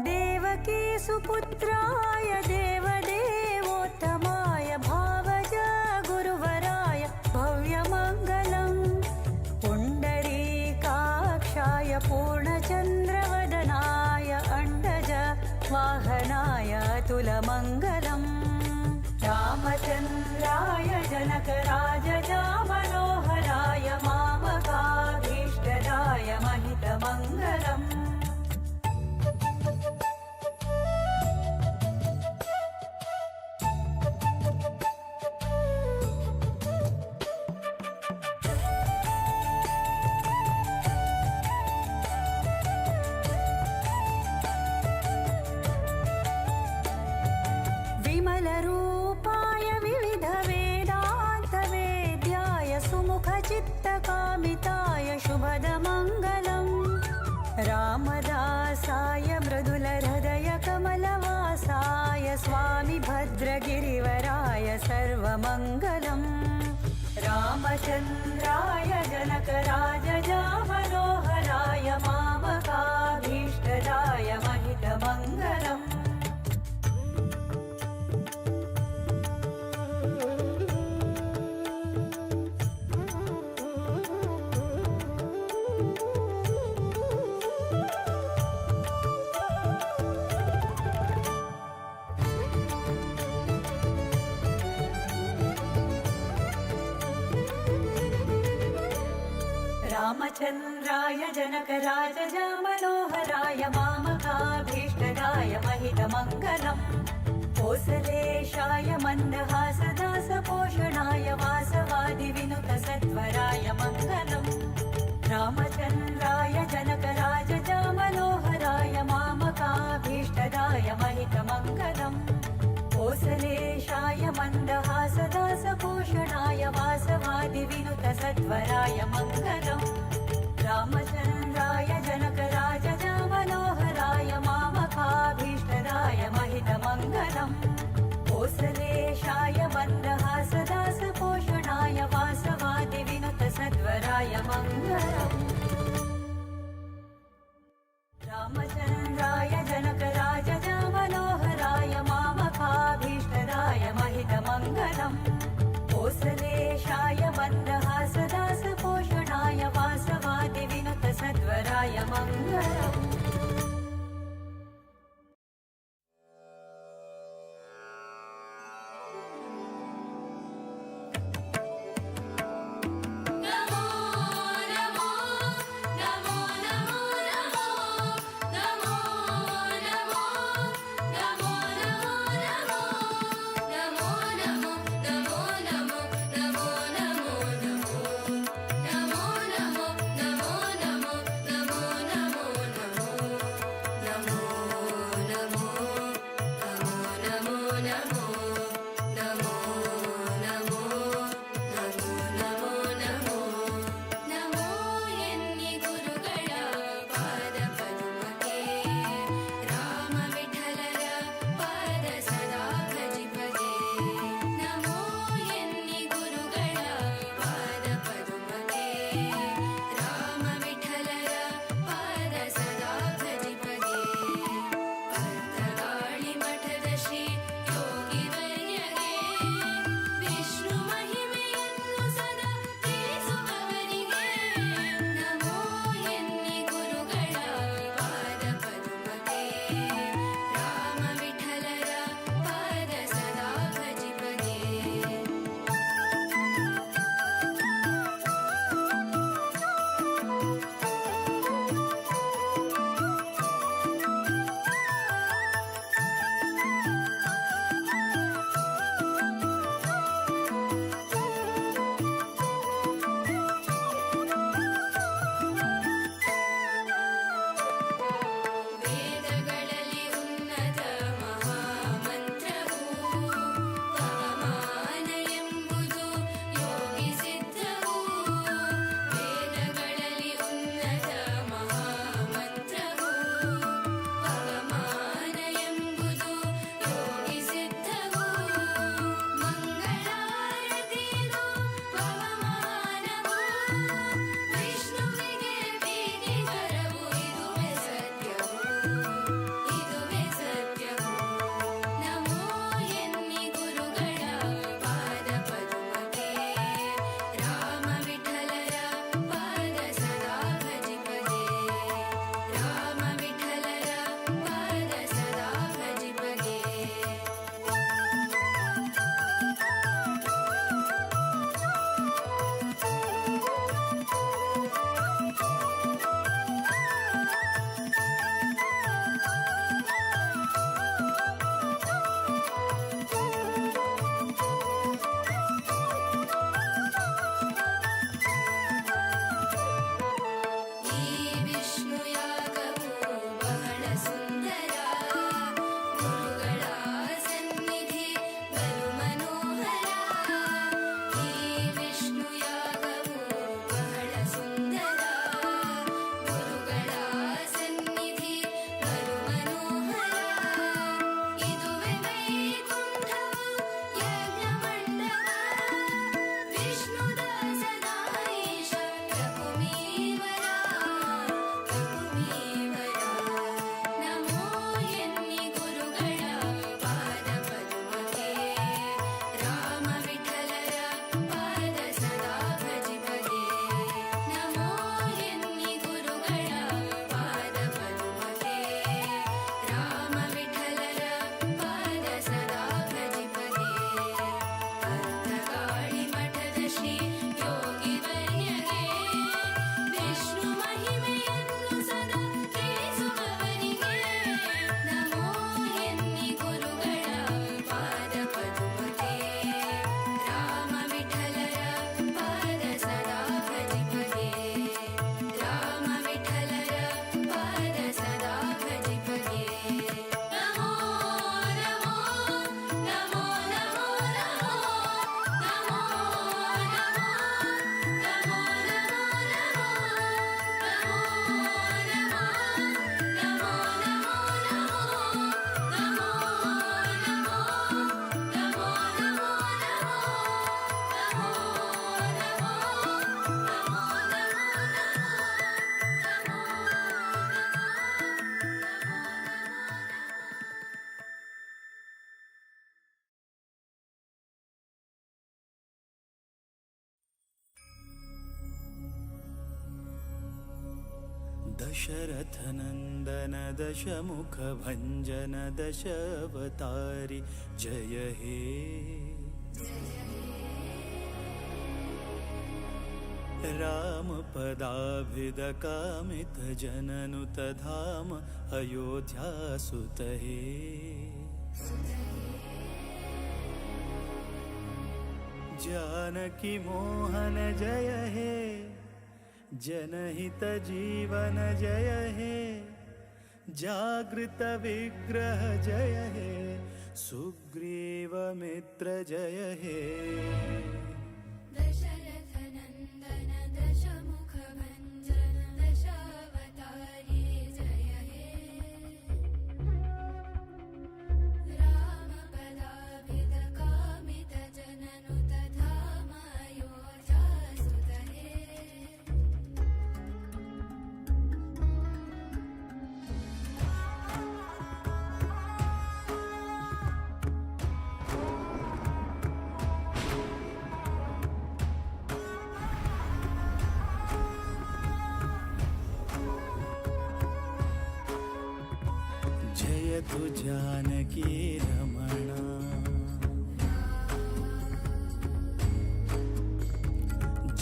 देवकी सुपुत्राय देवदेवोत्तमाय भावज गुरुवराय भव्यमङ्गलम् वाहनाय अतुलमङ्गलम् रामचन्द्राय जनकराजजामनोहराय मामकाभीष्टदाय महितमङ्गलम् विमलरूपाय विविधवेदान्तवेद्याय सुमुखचित्तकामिताय शुभदमङ्गलम् रामदासाय मृदुलहृदयकमलवासाय स्वामि भद्रगिरिवराय सर्वमङ्गलम् रामचन्द्राय जनकराजजामनोहराय मामकाभीष्टदाय महितमङ्गलम् रामचन्द्राय जनकराजजामनोहराय मामकाभीष्टदाय महितमङ्गलम् कोसलेशाय मन्दहासदासपोषणाय वासवादिविनुतसत्वराय मङ्गलम् रामचन्द्राय जनकराजजामनोहराय मामकाभीष्टदाय महितमङ्गलम् कोसलेशाय मन्दहासदासपोषणाय वासवादिविनुतसत्वराय मङ्गलम् रामचन्द्राय जनकराजजामनोहराय मामकाभीष्टदाय महितमङ्गलम् कोसलेशाय मन्दहासदासपोषणाय वासवादिविनुतसत्वराय मङ्गलम् रामचन्द्राय जनकराजजामनोहराय मामकाभीष्टदाय महितमङ्गलम् कोसलेशाय मन्दहासदासपोषणाय दशरथनन्दन दशमुखभञ्जन दशावतारि जय हे रामपदाभिदकामितजननुत धाम अयोध्यासुत हे जानकी मोहन जय हे जनहित जीवन जय हे जागृत विग्रह जय हे सुग्रीव मित्र जय हे दशरथनन्दन दशमुखभञ्जन दशावतारि जय हे रामपदाभिदकामितजननुत धाम अयोध्यासुत हे जयतु जानकी रमणा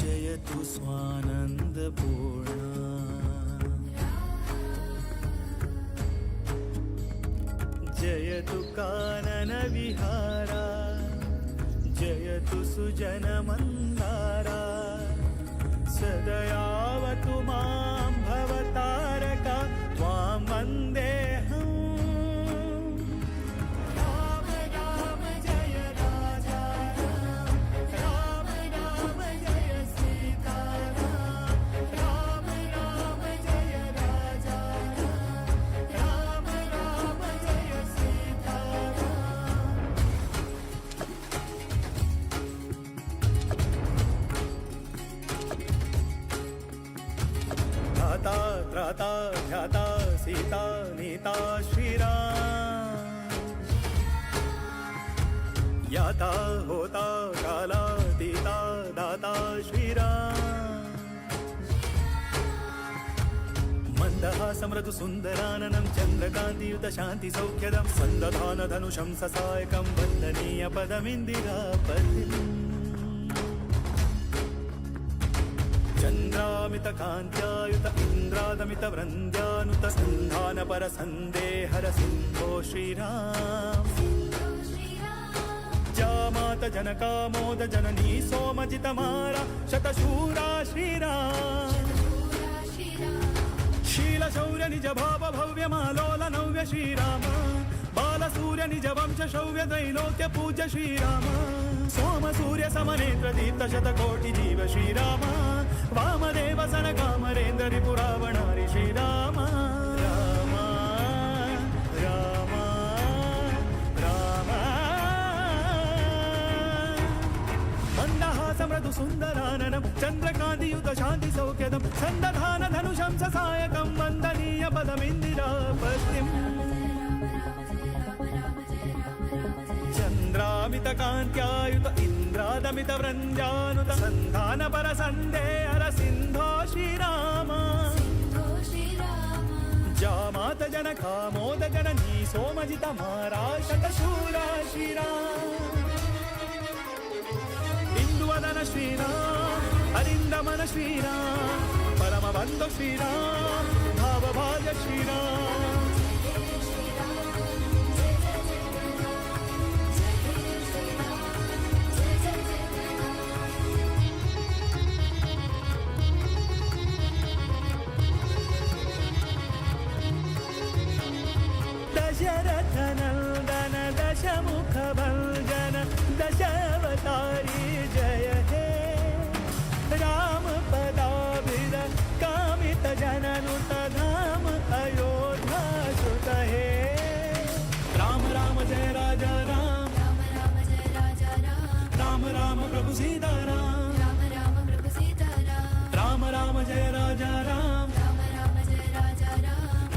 जयतु स्वानन्दपूर्णा जयतु काननविहारा जयतु सुजनमन्दारा सदयावतु मां भवतारका त्वां वन्देऽहम् राम राम जय राजा राम राम जय सीताराम राम राम जय राजा राम राम जय सीताराम धाता त्राता ध्याता सीता नीता श्रीराम याता होता कालातीता दाता श्रीराम मन्दहासमृदु सुन्दराननं चन्द्रकान्तियुत शान्ति सौख्यदं सन्दधान धनुषं ससायकं वन्दनीय पदमिन्दिरापतिम् चन्द्रामित कान्त्यायुत इन्द्रादमित वृन्द्यानुत सन्धान पर सन्देहर सिन्धो श्रीराम जामात जनकामोद जननी सोमजितमारा शतशूरा श्रीराम शील शौर्य निज भाव भव्य मालोल नव्य श्रीराम बाल सूर्य निज वंश शौर्य त्रैलोक्य पूज्य श्रीराम सोम सूर्य समनेत्र दीप्त शतकोटि जीव श्रीराम वामदेव सनकामरेन्द्र रिपुरावणारि श्रीराम राम राम राम मन्दहासमृदु सुन्दराननं चन्द्रकान्तियुत शान्ति सौख्यदं सन्दधान धनुषं ससायकं वन्दनीय पदमिन्दिरापतिम् चन्द्रामित कान्त्यायुत इन्द्रादमित वृन्द्यानुत सन्धान पर सन्देहर सिन्धो श्रीराम जामात जनकामोद जननी सोमजित मारा शतशूरा श्रीराम इंदुवदन श्रीराम अरिन्दमन श्रीराम परमबन्धु श्रीराम भावभाग्य श्रीराम दशरथनन्दन दशमुखभञ्जन दशावतारि जय हे रामपदाभिद कामितजननुत धाम अयोध्यासुत हे राम राम जय राजा राम राम राम प्रभु सीताराम राम राम जय राजा राम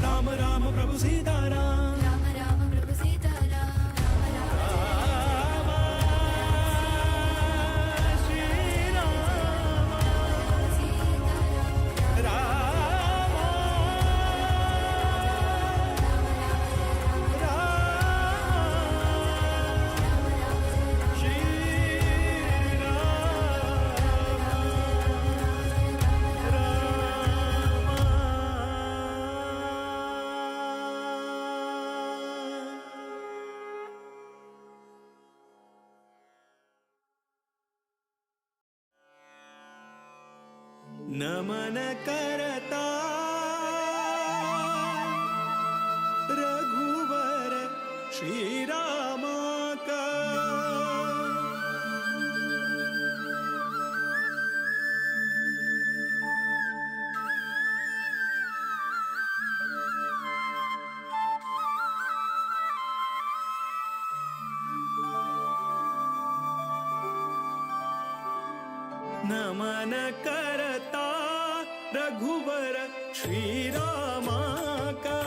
राम राम प्रभु सीताराम नमन करता रघुवर श्रीराम का नमन करता रघुवर श्रीराम का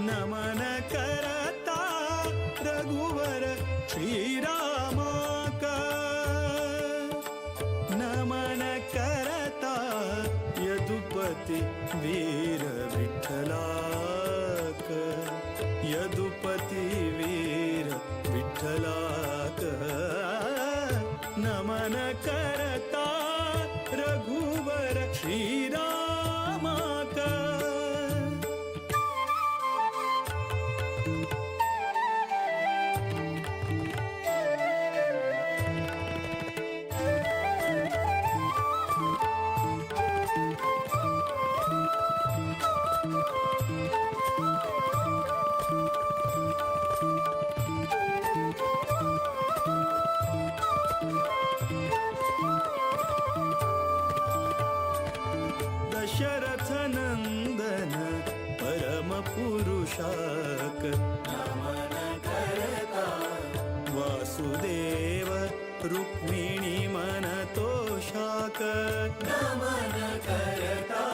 नमन करता रघुवर श्रीराम का नमन करता यदुपति वीर विठ्ठला का यदुपति वीर विठ्ठला का नमन करता रघुवर श्रीराम का दशरथ नंदन परम पुरुषाक नमन करता वासुदेव रुक्मिणी मन तोषाक नमन करता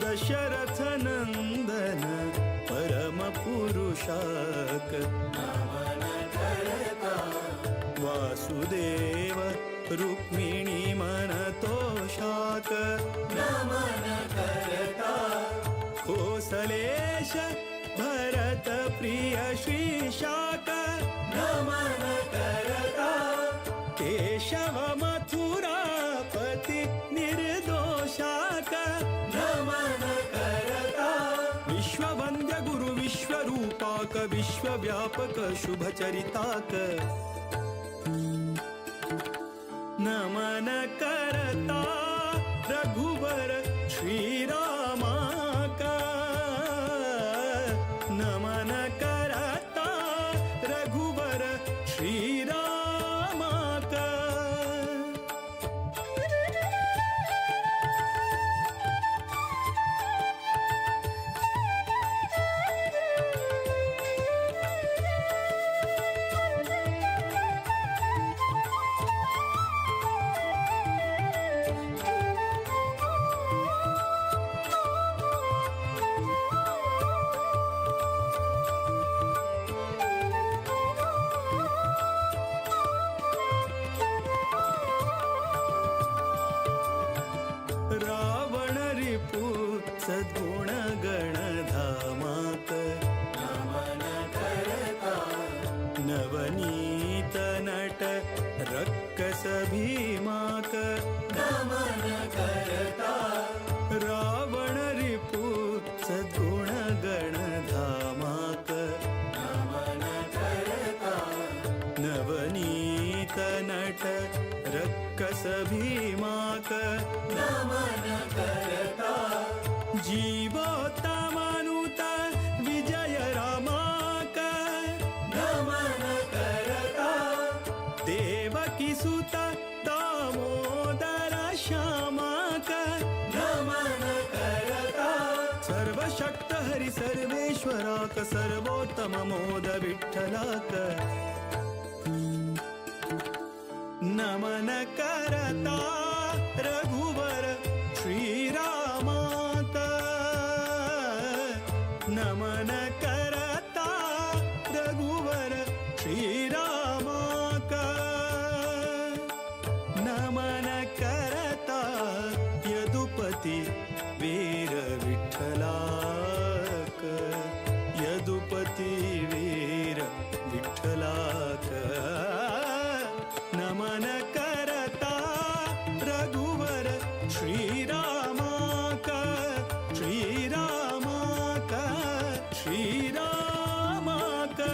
दशरथ नंदन परम पुरुषाक नमन करता वासुदेव रुक्मिणी मन तोषाक नमन करता कोसलेश भरत प्रिय श्रीशाक नमन करता केशव मथुरापति निर्दोषाक नमन करता विश्ववन्द्य गुरु विश्वरूपाक विश्वव्यापक शुभचरिताक नमन करता रघुवर श्रीराम का नमन करता रघुवर श्रीराम का रावण रिपु सद्गुण गण धामाक नमन करता नवनीत नट रक्कस भीमाक नमन करता रावण रिपु सद्गुण गण धामाक नमन करता नवनीत नट रक्कस भीमाक नमन करता जीवोत्तमानुत विजय रामाक नमन करता देवकी सुत दामोदर श्यामाक नमन करता सर्वशक्त हरि सर्वेश्वराक सर्वोत्तम मोद विठ्ठलाक नमन करता रघुवर श्रीराम का नमन करता रघुवर श्रीराम का नमन करता यदुपति वीर विठ्ठला का यदुपति वीर विठ्ठला का नमन करता रघुवर श्रीराम का श्रीराम का श्रीराम का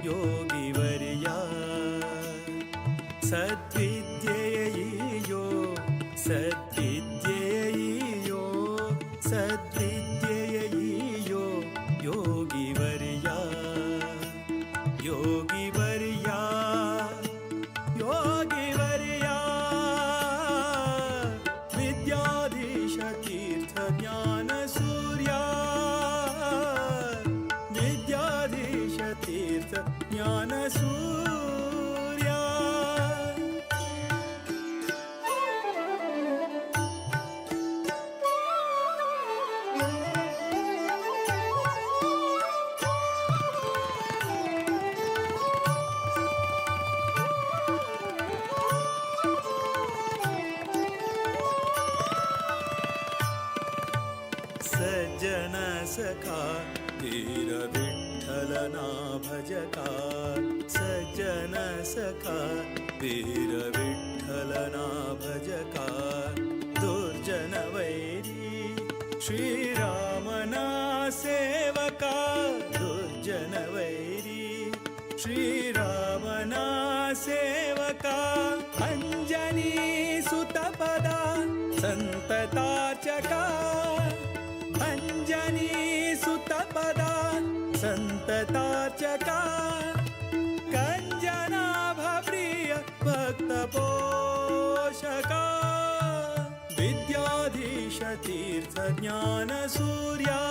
योगिवर्या सद्विद्येयियो सद्विद्येयियो सद्विद्येयियो योगिवर्या योगिवर्या योगिवर्या विद्याधीश तीर्थ ज्ञान सूर्या विद्याधीश तीर्थ ज्ञान सूर्या सज्जन सखा धीर विठ्ठलना भजका सज्जन सखा वीर विठ्ठलना भजका दुर्जन वैरी श्रीरामना सेवका दुर्जन वैरी श्रीरामना सेवका अंजनी सुतपदा संतताचका अंजनी सुतपदा संतताचका कंजनाभप्रिय भक्तपोषका विद्याधीश तीर्थ ज्ञान सूर्या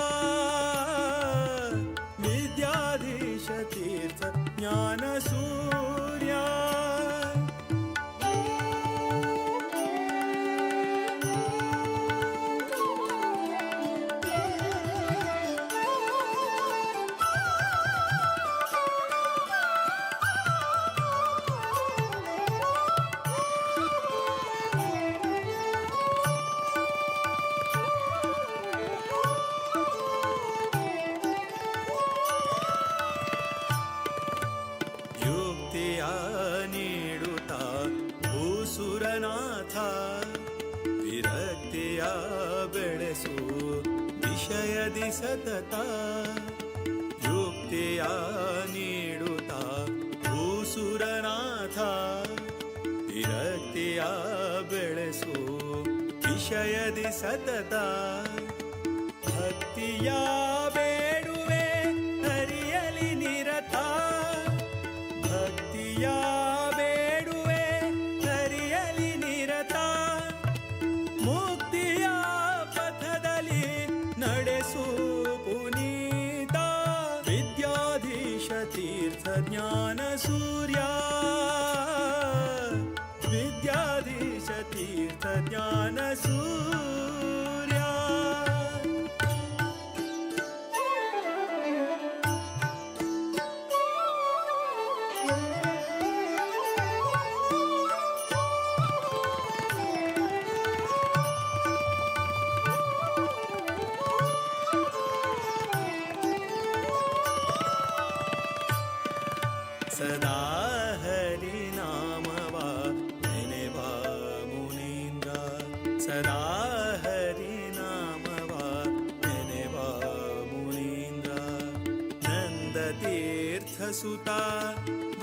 विद्याधीश तीर्थ ज्ञान सूर्या ನೀಡುತ್ತ ಭೂಸುರನಾಥ ವಿರಕ್ತಿಯ ಬೆಳೆಸು ವಿಷಯದಿ ಸತತ ಯುಕ್ತಿಯ ನೀಡುತ್ತ ಭೂಸುರನಾಥ ವಿರಕ್ತಿಯ ಬೆಳೆಸು ವಿಷಯದಿ ಸತತ ಭಕ್ತಿಯ ಬೇಡುವೆ ಹರಿಯಲಿ ನಿರತ ಭಕ್ತಿಯ ಬೇಡುವೆ ಹರಿಯಲಿ ನಿರತ ಮುಕ್ತಿಯ ಪಥದಲ್ಲಿ ನಡೆಸು ಪುನೀತ ವಿದ್ಯಾಧೀಶ ತೀರ್ಥ ಜ್ಞಾನ ಸೂರ್ಯ ವಿದ್ಯಾಧೀಶ ತೀರ್ಥ ಜ್ಞಾನ ಸೂರ್ಯ ಸದಾ ಹರಿ ನಾಮವ ನೆನೆವ ಮುನೀಂದ್ರ ಸದಾ ಹರಿ ನಾಮವ ನೆನೆವ ಮುನೀಂದ್ರ ನಂದ ತೀರ್ಥ ಸುತ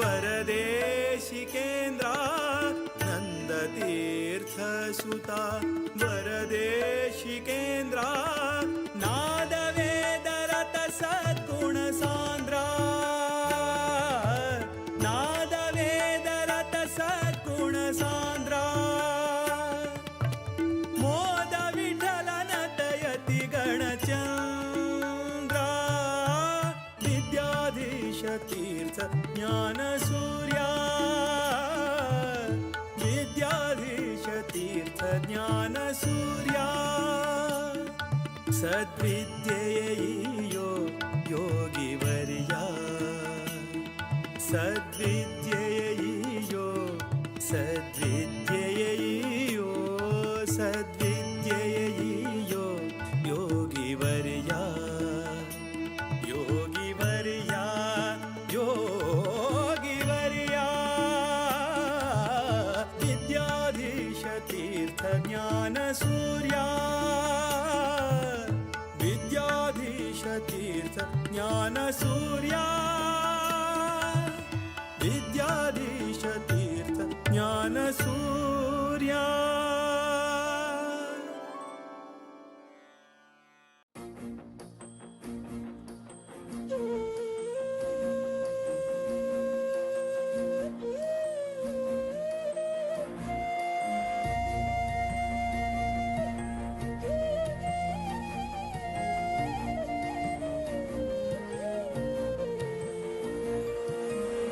ವರದೇಶಿಕೇಂದ್ರ ನಂದ ತೀರ್ಥ ಸುತ ವರದೇಶಿಕೇಂದ್ರ ನಾದ ವೇದರತ ಸದ್ಗುಣ ಸಾಂದ್ರ ಸಾಂದ್ರ ಮೋದ ವಿಠಲನ ದಯತಿ ಗಣಚಂದ್ರ ವಿದ್ಯಾಧೀಶ ತೀರ್ಥ ಜ್ಞಾನ ಸೂರ್ಯ ವಿದ್ಯಾಧೀಶ ತೀರ್ಥ ಜ್ಞಾನ ಸೂರ್ಯ ಸದ್ವಿದ್ಯೆಯೋ ಯೋಗಿವರ್ಯ ಸದ್ವಿದ್ಯೆಯೋ ಸದ್ವಿದ್ಯೆಯೋ ಸದ್ವಿದ್ಯೆಯೋ ಯೋಗಿವರ್ಯ ಯೋಗಿವರ್ಯ ಯೋಗಿವರ್ಯ ವಿದ್ಯಾಧೀಶ ತೀರ್ಥ ಜ್ಞಾನ ಸೂರ್ಯ ವಿದ್ಯಾಧೀಶ ತೀರ್ಥ ಜ್ಞಾನ ಸೂರ್ಯ ज्ञानसूर्या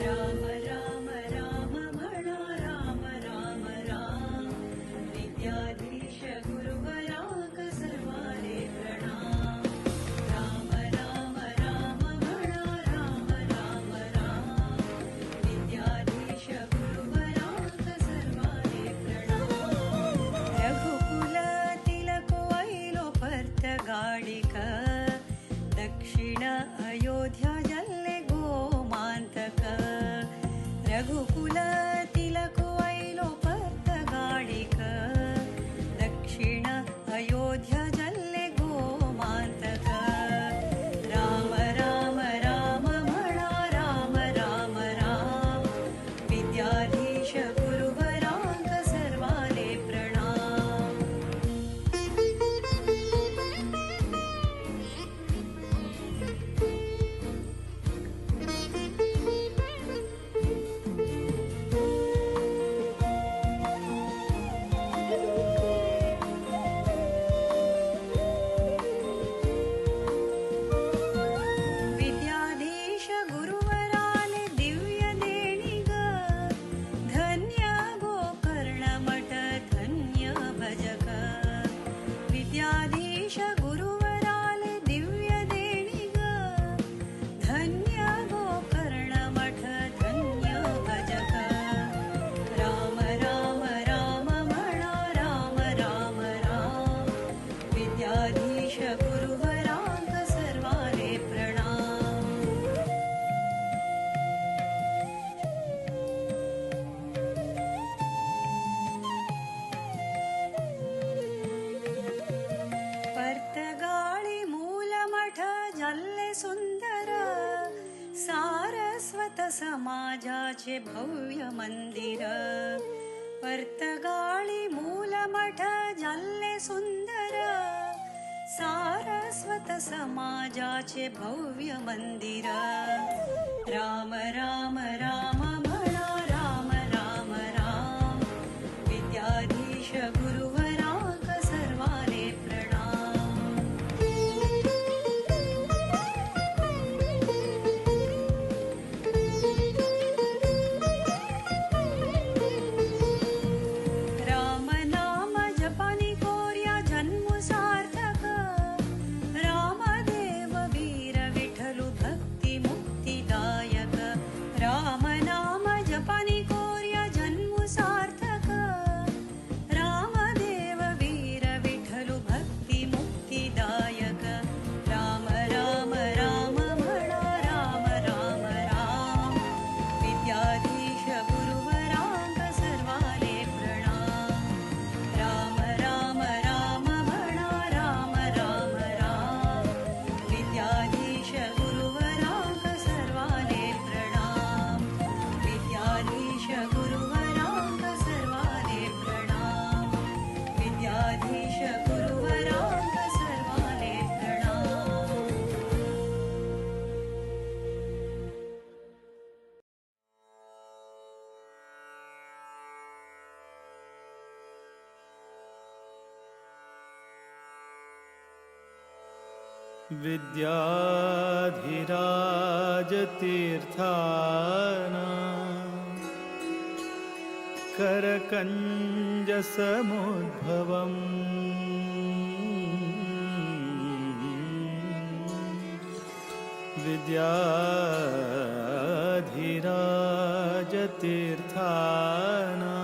राम राम राम म्हणा राम राम राम विद्याधीश गुरुवराक सर्वाले प्रणाम राम राम राम म्हणा राम राम राम विद्याधीश गुरुवराक सर्वाले प्रणाम रघुकुल तिलक वैलो पर्त गाडिक दक्षिण अयोध्या जल्ले गोमांतक रघुकुल तिलक वैलो पर्त गाडिक दक्षिण अयोध्या जल्ले गोमांतक राम राम राम म्हणा राम राम राम विद्याधीश गुरुवराक सर्वाले प्रणाम विद्याधीश गुरुवराले दिव्य देणिग धन्य गोकर्ण मठ धन्य भजक विद्याधीश गुरुवराले दिव्य देणिग धन्य गोकर्ण मठ धन्य भजक राम राम राम म्हणा राम राम राम विद्याधीश गुरुवराक सर्वाले प्रणाम पर्तगाळी मूलमठ जल्ले सुंदर सारस्वत समाजाचे भव्य मंदिर पर्तगाळी मूलमठ जल्ले सुंदर सारस्वत समाजाचे भव्य मंदिर राम राम राम म्हणा राम राम राम विद्याधीश गुरुवराक सर्वाले प्रणाम राम नाम जपानी कोर्या जन्म सार्थक रामदेव वीर विठ्ठलु भक्ती मुक्तिदायक राम नाम जपानी कोर्या जन्म सार्थक रामदेव वीर विठ्ठलु भक्ती मुक्तिदायक राम राम राम म्हणा राम राम राम विद्याधीश गुरुवराक सर्वाले प्रणाम राम राम राम म्हणा राम राम राम विद्याधीश गुरुवराक सर्वाले प्रणाम विद्याधीश गुरुवराक सर्वाले प्रणाम विद्याधीश गुरुवराक सर्वाले प्रणाम विद्याधिराजतीर्थाना करकञ्जसमुद्भवम् विद्याधिराजतीर्थाना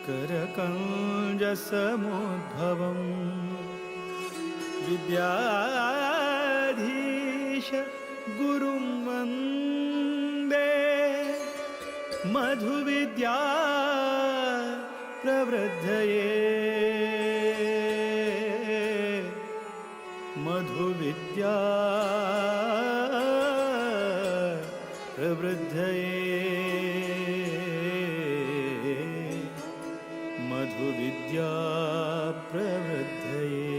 करकञ्जसमुद्भवम् विद्याधीश गुरुं वन्दे मधुविद्या प्रवृद्धये मधुविद्या प्रवृद्धये विद्या प्रवृद्धये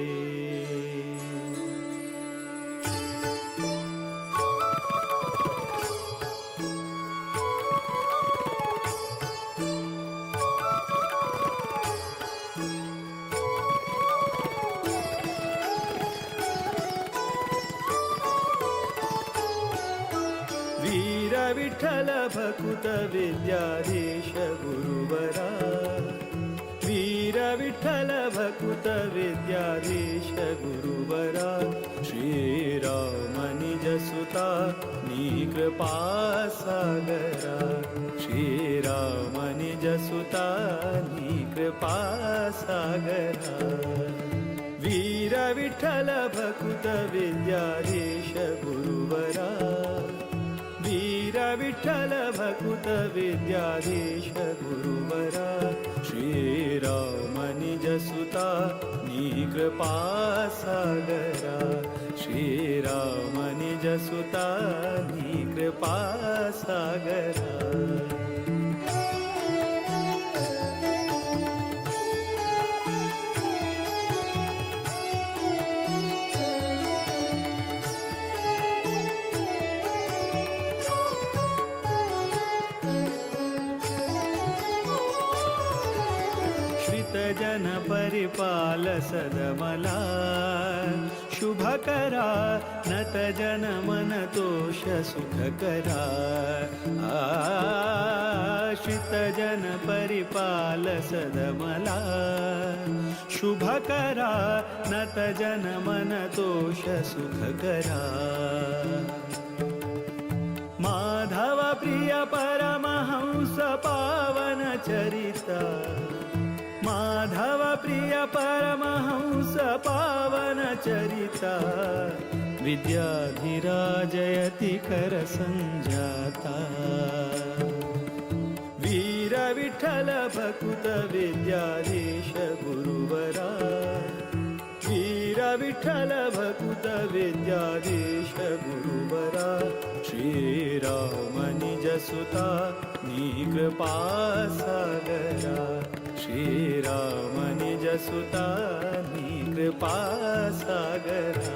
वीर विठ्ठल भकुत विद्याधीश गुरुवरा वीर विठ्ठल भकुत विद्याधीश गुरुवरा श्रीराम निज सुता नी कृपा सागरा श्रीराम निज सुता नी कृपा सागरा वीर विठ्ठल भकुत विद्याधीश गुरुवरा वीर विठ्ठल भकुत विद्याधीश गुरुवरा श्रीराम निज सुता नी कृपा सागरा श्रीराम निज सुता नी कृपा सागरा जन परिपाल सदमला शुभ करा नत जन मन तोष सुख करा आश्रित जन परिपाल सदमला शुभ करा नत जन मन तोष सुख करा माधव प्रिय परमहंस पावन चरिता माधव प्रिय परमहंस पावन चरिता विद्याधिराजयति कर संजाता वीर विठ्ठल भकुत विद्याधीश गुरुवरा वीर विठ्ठल भकुत विद्याधीश गुरुवरा श्रीराम निज सुता नी कृपा सागरा श्रीराम निज सुता नी कृपा सागरा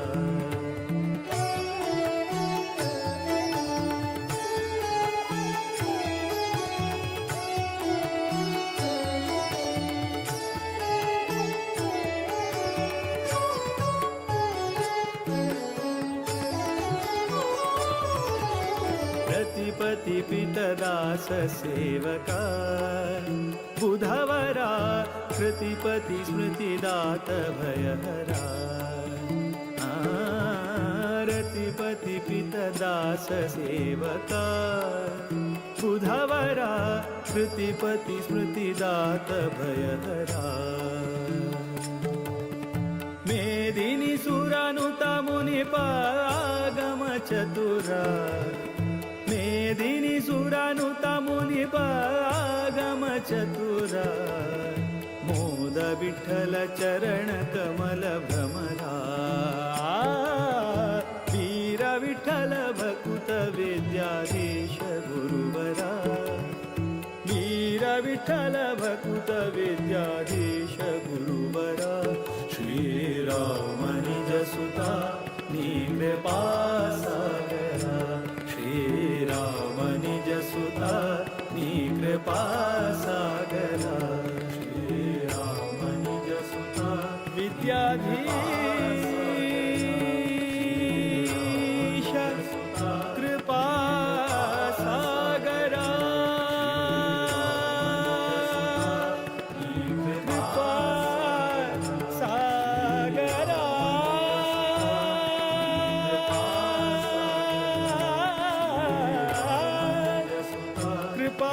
प्रतिपति पितदास सेवका बुधवरा कृतिपति स्मृतिदात भयहरा रतिपति पितदास सेवका बुधवरा कृतिपति स्मृतिदात भयहरा मेदिनी सुरानुता मुनिपागम चतुरा मेदिनी सुरानुता मुनिपागम चतुरा मोद विठ्ठल चरण कमल भ्रमरा वीर विठ्ठल भकुत विद्याधीश गुरुवरा वीर विठ्ठल भकुत विद्याधीश गुरुवरा श्रीराम निज सुता नी कृपा सागरा श्रीराम निज सुता नी कृपा सागरा श्रीराम निज सुता विद्याधीश कृपा सागरा कृपा सागरा कृपा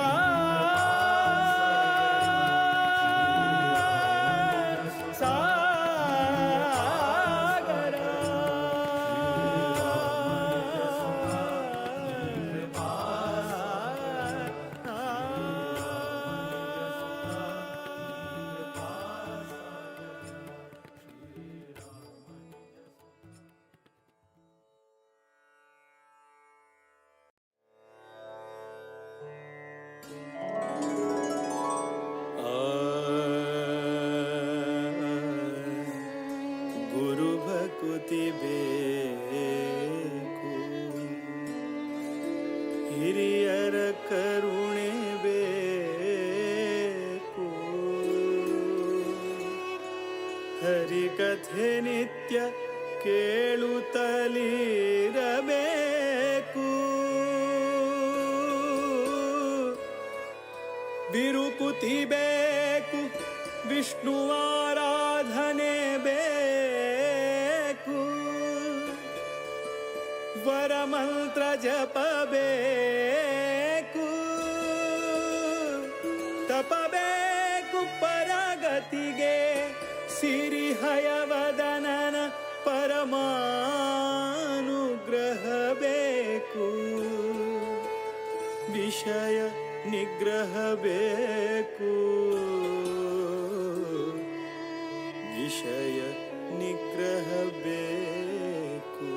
ಹಿರಿಯರ ಕರುಣೆ ಬೇಕು. ಹರಿಕಥೆ ನಿತ್ಯ ಕೇಳುತ್ತಲಿರಬೇಕು. ಬಿರುಕುತಿ ಬೇಕು, ವಿಷ್ಣುವಾರಾಧನೆ ಬೇಕು. ವರಮಂತ್ರ ಜಪಬೇಕು, ತಪಬೇಕು ಪರಗತಿಗೆ. ಸಿರಿಹಯವದನನ ಪರಮಾನುಗ್ರಹ ಬೇಕು. ವಿಷಯ ನಿಗ್ರಹ ಬೇಕು, ವಿಷಯ ನಿಗ್ರಹ ಬೇಕು.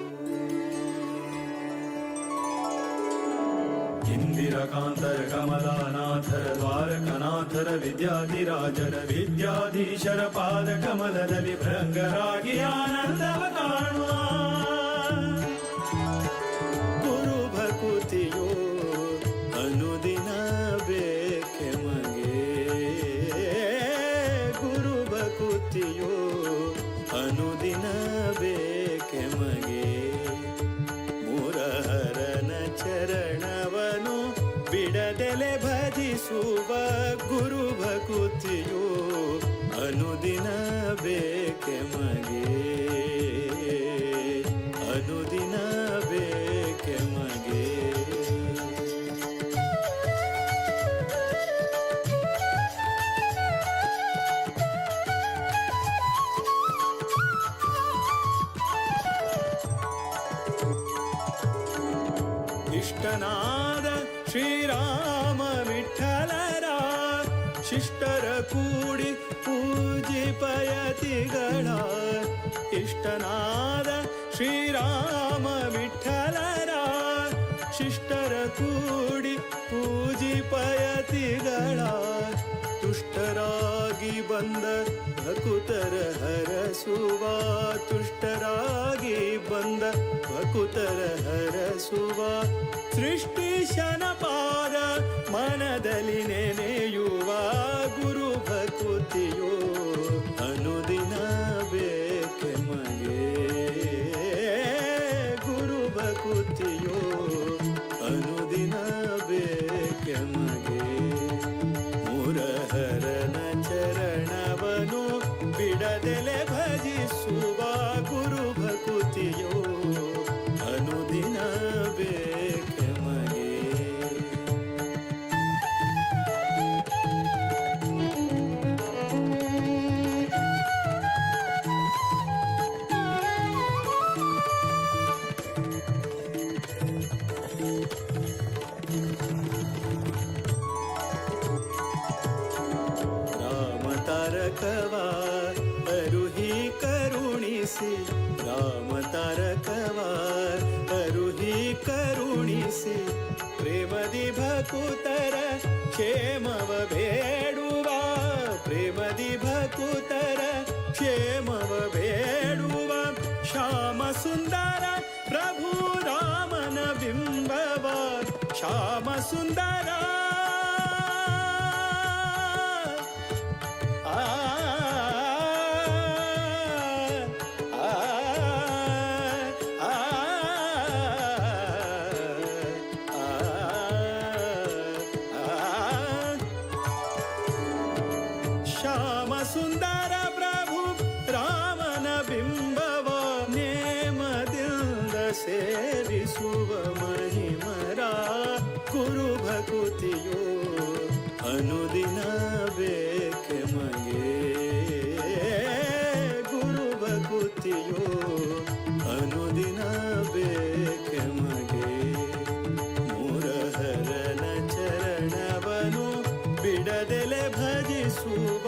ಇಂದಿರಕಾಂತರ ಕಮಲಾನಾಥರ ದ್ವಾರಕನಾಥರ ವಿದ್ಯಾಧಿರಾಜರ ವಿದ್ಯಾಧೀಶರ ಪಾದ ಕಮಲದಲ್ಲಿ ಭೃಂಗರಾಗಿ ಆನಂದವ ಕಾಣುವ. ಗುರು ಭಕುತಿಯೋ ಅನುದಿನ ಬೇಕೆಮಗೆ. ಗುರು ಭಕುತಿಯೋ ಅನುದಿನ ಬೇಕೆಮಗೆ. ಮುರಹರನ ಚರಣವನು ಬಿಡದೆಲೆ ಭಜಿಸುವ. ಗುರು ಭಕುತಿಯೋ ಅನುದಿನ ಬೇಕೆಮಗೆ. ಅನುದಿನ ಬೇಕೆಮಗೆ. ಇಷ್ಟನಾದ ಶ್ರೀರಾಮ ವಿಠಲರ ಶಿಷ್ಟರ ಕೂಡಿ ಪೂಜಿಪಯತಿಗಳ. ಇಷ್ಟನಾದ ಶ್ರೀರಾಮ ವಿಠಲರ ಶಿಷ್ಟರ ಕೂಡಿ ಪೂಜಿಪಯತಿಗಳ. ತುಷ್ಟರಾಗಿ ಬಂದ ಭಕುತರ ಹರಸುವ. ತುಷ್ಟರಾಗಿ ಬಂದ ಭಕುತರ ಹರಸುವ. ಸೃಷ್ಟಿಶನ ಪಾದ ಮನದಲ್ಲಿ ನೆನೆಯುವ. ಗುರು ಭಕುತಿಯೋ ಅನುದಿನ ಬೇಕೆಮಗೆ. ಗುರು ಭಕುತಿಯೋ ಅನುದಿನ ಬೇಕೆಮಗೆ. ಮುರಹರನ ಚರಣವನು ಬಿಡದೆಲೆ ಭಜಿಸುವ. ಗುರು ಭಕುತಿಯೋ ಅನುದಿನ ಬೇಕೆಮಗೆ. ರಾಮ ತಾರಕವ ಅರುಹಿ ಕರುಣಿಸಿ. ರಾಮ ತಾರಕವ ಅರುಹಿ ಕರುಣಿಸಿ. ಪ್ರೇಮದಿ ಭಕುತರ ಕ್ಷೇಮವ ಬೇಡುವ. ಪ್ರೇಮದಿ ಭಕುತರ ಕ್ಷೇಮವ ಬೇಡುವ. ಶ್ಯಾಮ ಸುಂದರ ಪ್ರಭು ರಾಮನ ಬಿಂಬವ. ಶ್ಯಾಮ ಸುಂದರ ಶ್ಯಾಮ ಸುಂದರ ಪ್ರಭು ರಾಮನ ಬಿಂಬವ. ನೇಮದಿಂದ ಸೇವಿಸುವ ಮಹಿಮರ. ಗುರು ಭಕುತಿಯೋ ಅನುದಿನ ಬೇಕೆಮಗೆ. ಗುರು ಭಕುತಿಯೋ ಅನುದಿನ ಬೇಕೆಮಗೆ. ಮುರಹರನ ಚರಣವನು ಬಿಡದೆಲೆ ಭಜಿಸುವ.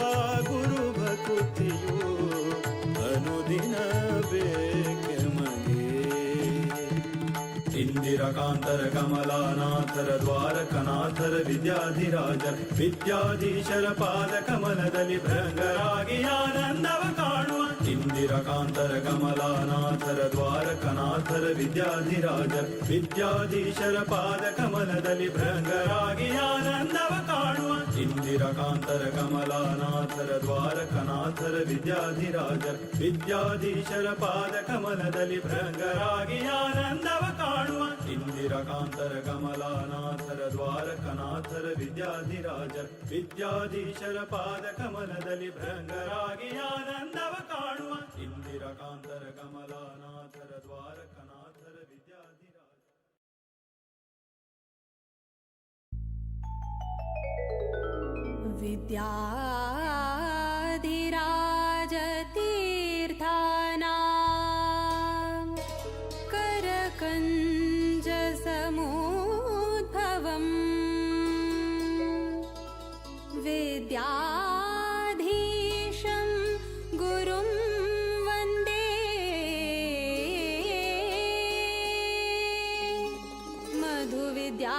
ಗುರು ಭಕುತಿಯೋ ಅನುದಿನ ಬೇಕೆಮಗೆ. ಇಂದಿರಕಾಂತರ ಕಮಲಾನಾಥರ ದ್ವಾರಕನಾಥರ ವಿದ್ಯಾಧಿರಾಜರ ವಿದ್ಯಾಧೀಶರ ಪಾದ ಕಮಲದಲ್ಲಿ ಭೃಂಗರಾಗಿ ಆನಂದವ ಕಾಣುವ. ಇಂದಿರಕಾಂತರ ಕಮಲಾನಾಥರ ದ್ವಾರಕನಾಥರ ವಿದ್ಯಾಧಿರಾಜರ ವಿದ್ಯಾಧೀಶರ ಪಾದ ಕಮಲದಲ್ಲಿ ಭೃಂಗರಾಗಿ ಆನಂದವ ಕಾಣುವ ಇಂದಿರಕಾಂತರ ಕಮಲಾನಾಥರ ದ್ವಾರಕನಾಥರ ವಿದ್ಯಾಧಿರಾಜರ ವಿದ್ಯಾಧೀಶರ ಪಾದ ಕಮಲದಲ್ಲಿ ಭೃಂಗರಾಗಿ ಆನಂದವ ಕಾಣುವ ಇಂದಿರಕಾಂತರ ಕಮಲಾನಾಥರ ದ್ವಾರಕನಾಥರ ವಿದ್ಯಾಧಿರಾಜರ ವಿದ್ಯಾಧೀಶರ ಪಾದ ಕಮಲದಲ್ಲಿ ಭೃಂಗರಾಗಿ ಆನಂದವ ಕಾಣುವ ಇಂದಿರಕಾಂತರ ಕಮಲಾನಾಥರ ದ್ವಾರಕನಾಥರ ವಿದ್ಯಾಧಿರಾಜ विद्याधिराजतीर्थानां करकञ्जसमुद्भवम् विद्याधीशं गुरुं वन्दे मधुविद्या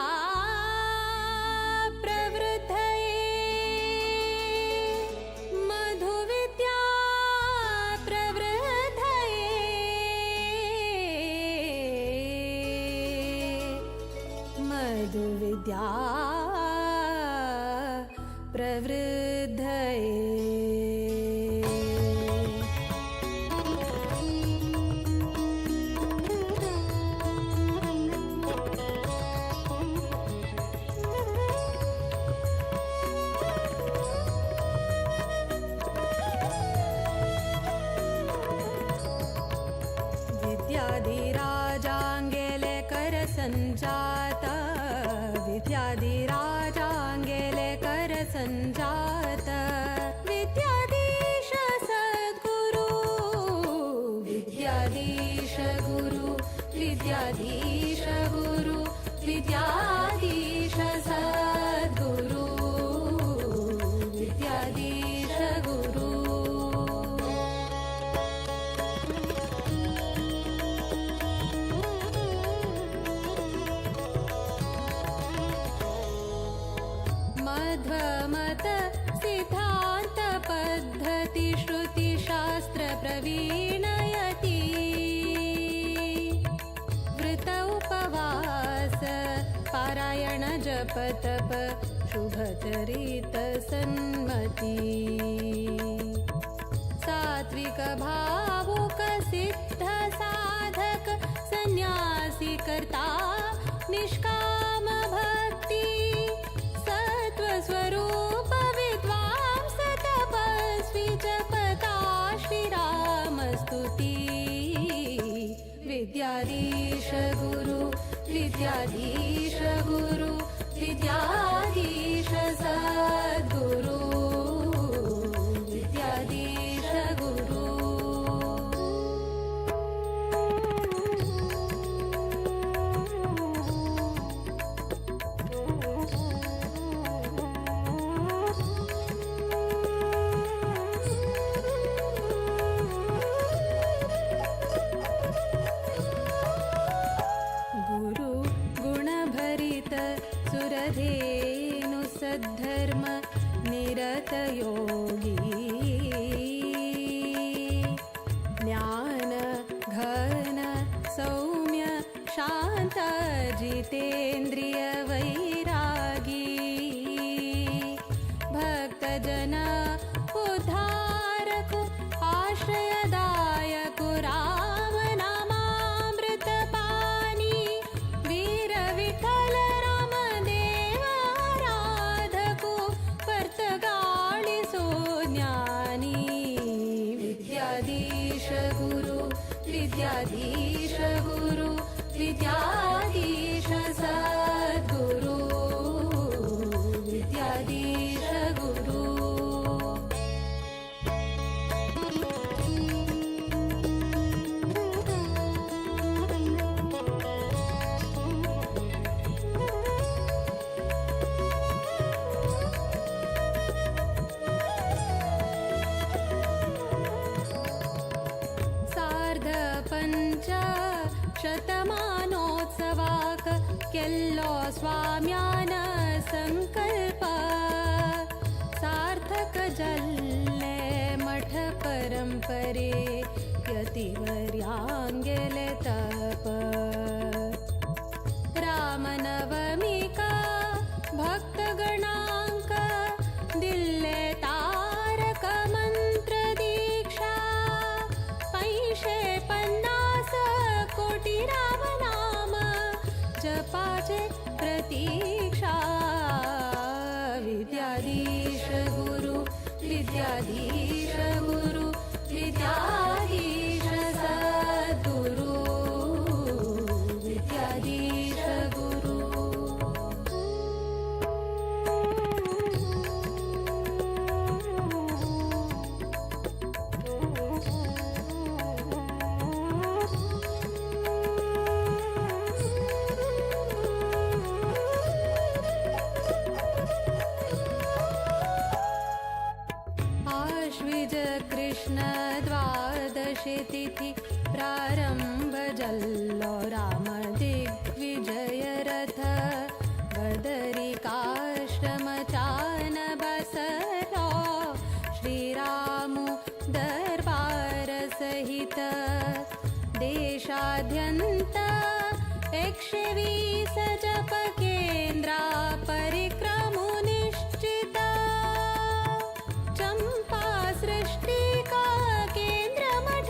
विद्या प्रवृद्धये विद्याधिराजाङ्गेले करसञ्जाता विद्याधिराजाङ्गेले करसञ्जात विद्याधीश सद्गुरु विद्याधीश गुरु विद्याधीश गुरु विद्याधीश सद्गुरु विद्याधीश गुरु मध्वमत सिद्धान्त पद्धति श्रुति शास्त्र प्रवीणयति वृत उपवास पारायण जप तप शुभचरित सन्मति सात्विक भावुक सिद्ध साधक सन्यासी कर्ता निष्काम भक्ति स्वरूप विद्वांस तपस्वी जपता श्रीरामस्तुति विद्याधीश गुरु विद्याधीश गुरु विद्याधीश सद्गुरु विद्याधीश गुरु सुरधेनु सद्धर्म निरत योगी ज्ञान घन सौम्य शांत जितेन्द्रिय वैरागी भक्त जन उद्धारक आश्रयदायक राम नामामृत पानी वीर विठल विद्याधीश गुरु विद्याधीश सद्गुरु विद्याधीश गुरु शतमानोत्सवाक केल्लो स्वाम्यान संकल्प सार्थक जल्ले मठ परंपरे यतिवर्याङ्गेले तप रामनवमिका भक्तगणाङ्क दिल्ले तारक मंत्र दीक्षा पैशे 50 कोटी रामनाम जपाचे प्रतीक्षा विद्याधीश गुरु विद्याधीश गुरु विद्याधीश सद्गुरु विद्याधीश गुरु आश्विज कृष्ण द्वादशी तिथि प्रारंभ जल्लो राम दिग्विजय रथ बदरिकाश्रम चान बसरो श्रीराम दरबार सहित देशाद्यंत 120 जप केंद्रा परिक्रमो निश्चित चंपा सृष्टि का केंद्र मठ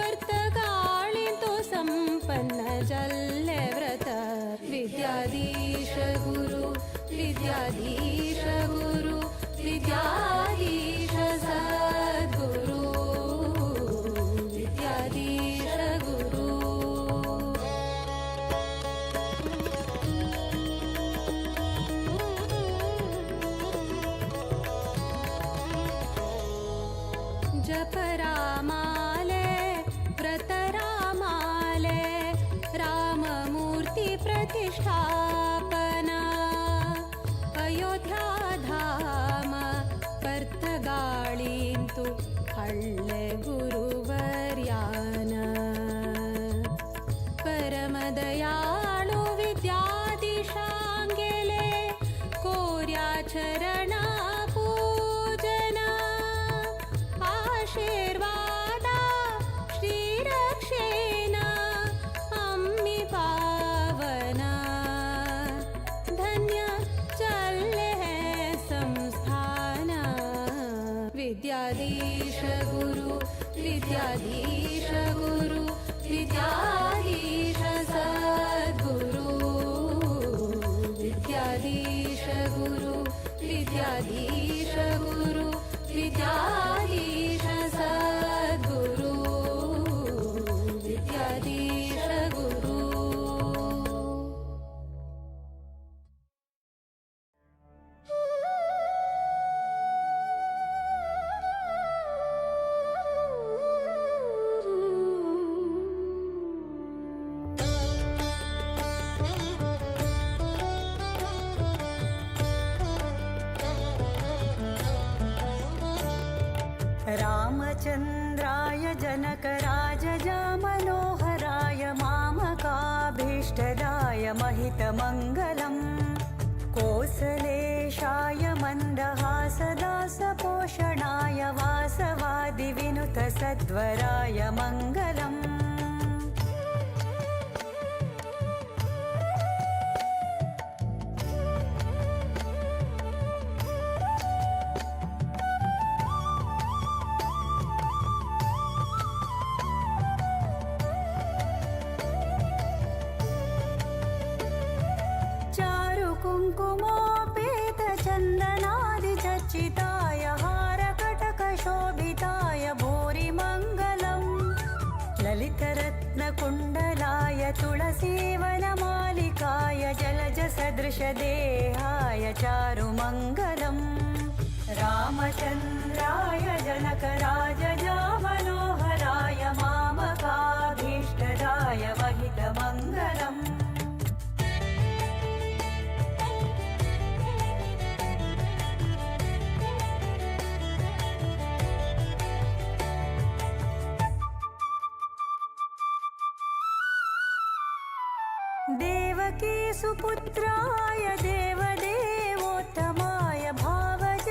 पर्तगाळी तो संपन्न जल्ले व्रत विद्याधीश गुरु विद्याधीश गुरु विद्याधीश सद्गुरु विद्याधीश गुरु जप रामाले व्रत रामाले राममूर्ति प्रतिष्ठापन अयोध्या धाम पर्तगाळींतु हಳ್ಳೆ गुरुवर्यान परमदयाळु विद्याधीशांगेले कोर्या चरणा पूजन आशीर्वादा श्रीरक्षेण अम्मि पावन धन्य चले संस्थान विद्याधीश गुरु विद्याधीश गुरु विद्याधीश सद्गुरु विद्याधीश गुरु विद्याधीश गुरु विद्याधीश सद्गुरु विद्याधीश गुरु रामचन्द्राय जनकराजजा मनोहराय मामकाभीष्टदाय महितमङ्गलम् कोसलेशाय मन्दहासदासपोषणाय वासवादिविनुतसद्वराय मङ्गलम् कुङ्कुमोपेतचन्दनादिचर्चिताय हारकटकशोभिताय भूरिमङ्गलम् ललितरत्नकुण्डलाय तुलसीवनमालिकाय जलजसदृशदेहाय चारुमङ्गलम् रामचन्द्राय जनकराजजा मनोहराय मामकाभीष्टदाय महितमङ्गलम् देवकी सुपुत्राय देवदेवोत्तमाय भावज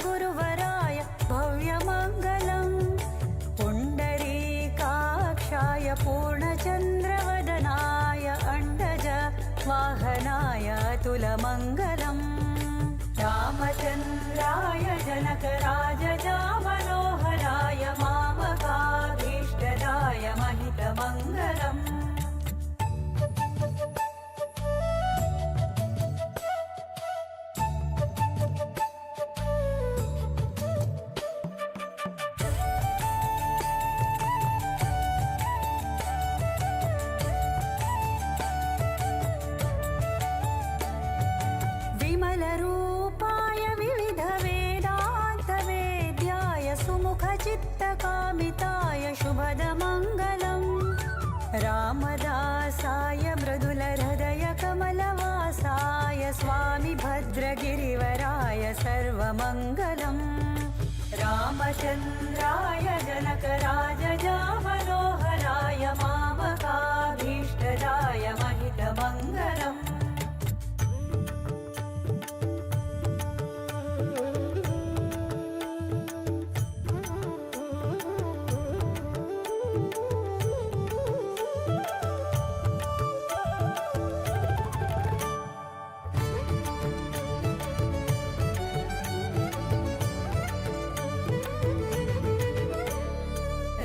गुरुवराय भव्यमङ्गलम् पुण्डरीका मृदुलमङ्गलम् रामचन्द्राय जनकराजजा मनोहराय मामकाभीष्टदाय महितमङ्गलम् विमलरूपाय विविधवेदान्तवेद्याय सुमुखचित्तकामिताय शुभदमङ्गलम् रामदासाय मृदुलहृदयकमलवासाय स्वामि भद्रगिरिवराय सर्वमङ्गलम् रामचन्द्राय जनकराजजा मनोहराय मामकाभीष्टदाय महितमङ्गलम्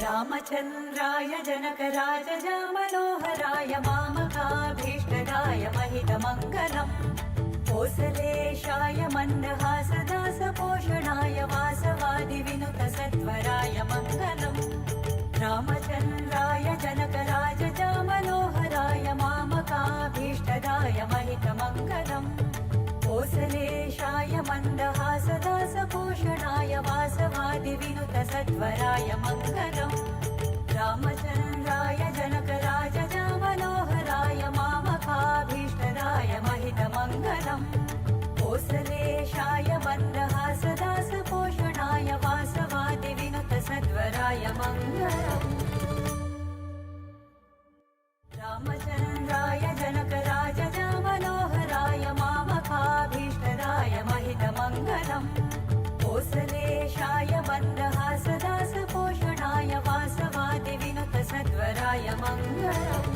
रामचन्द्राय जनकराजजा मनोहराय मामकाभीष्टदाय महितमङ्गलम् कोसलेशाय मन्दहासदासपोषणाय वासवादिविनुतसत्वराय मङ्गलम् रामचन्द्राय जनकराजजा मनोहराय मामकाभीष्टदाय महितमङ्गलम् कोसलेशाय मन्दहासदासपोषणाय वासवादिविनुतसत्वराय मङ्गलम् रामचन्द्राय जनकराजजा मनोहराय मामकाभीष्टदाय महितमङ्गलम् कोसलेशाय मन्दहासदासपोषणाय वासवादिविनुतसत्वराय मङ्गलम् रामचन्द्राय जनकराजजा मनोहराय मामकाभीष्टदाय महितमङ्गलम् कोसलेशाय मन्दहासदासपोषणाय वासवादिविनुतसत्वराय मङ्गलम्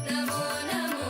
नमो नमो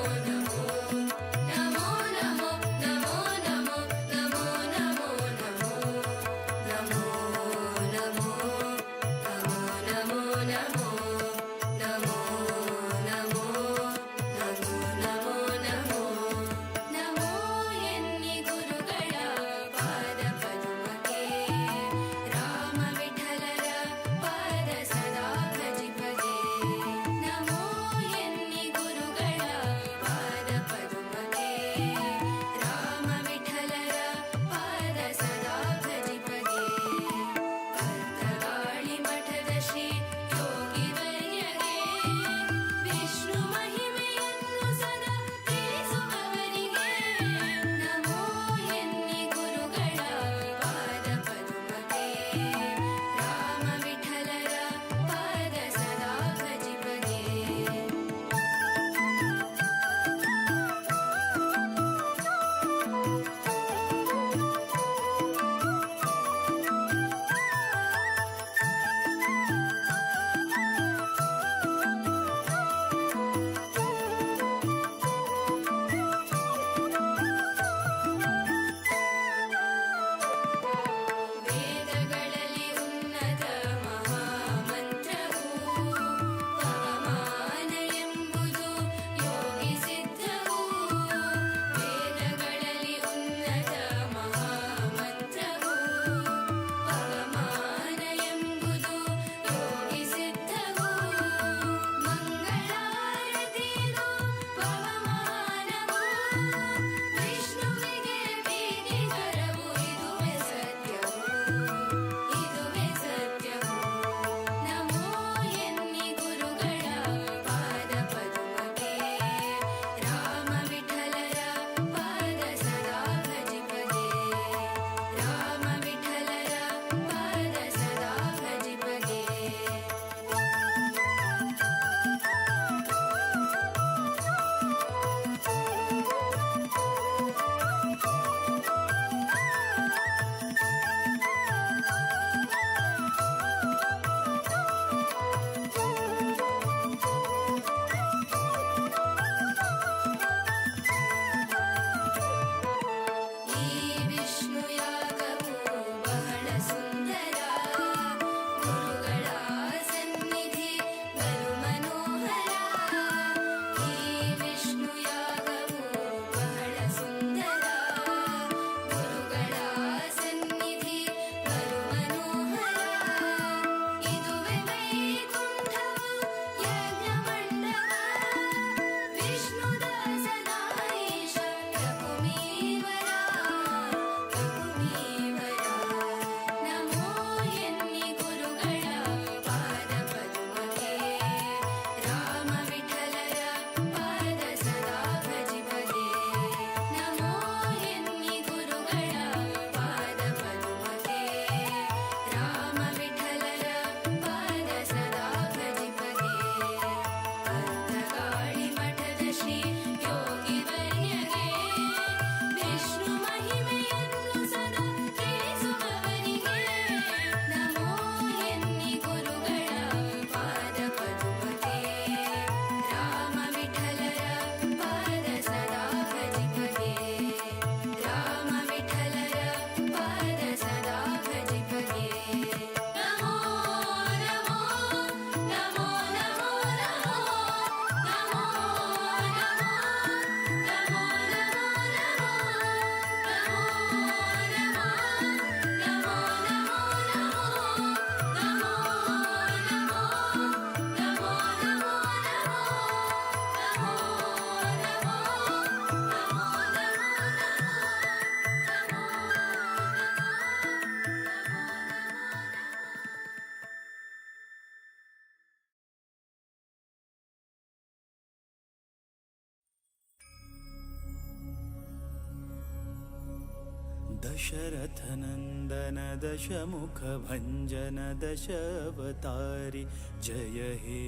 दशरथनन्दन दशमुखभञ्जन दशावतारि जय हे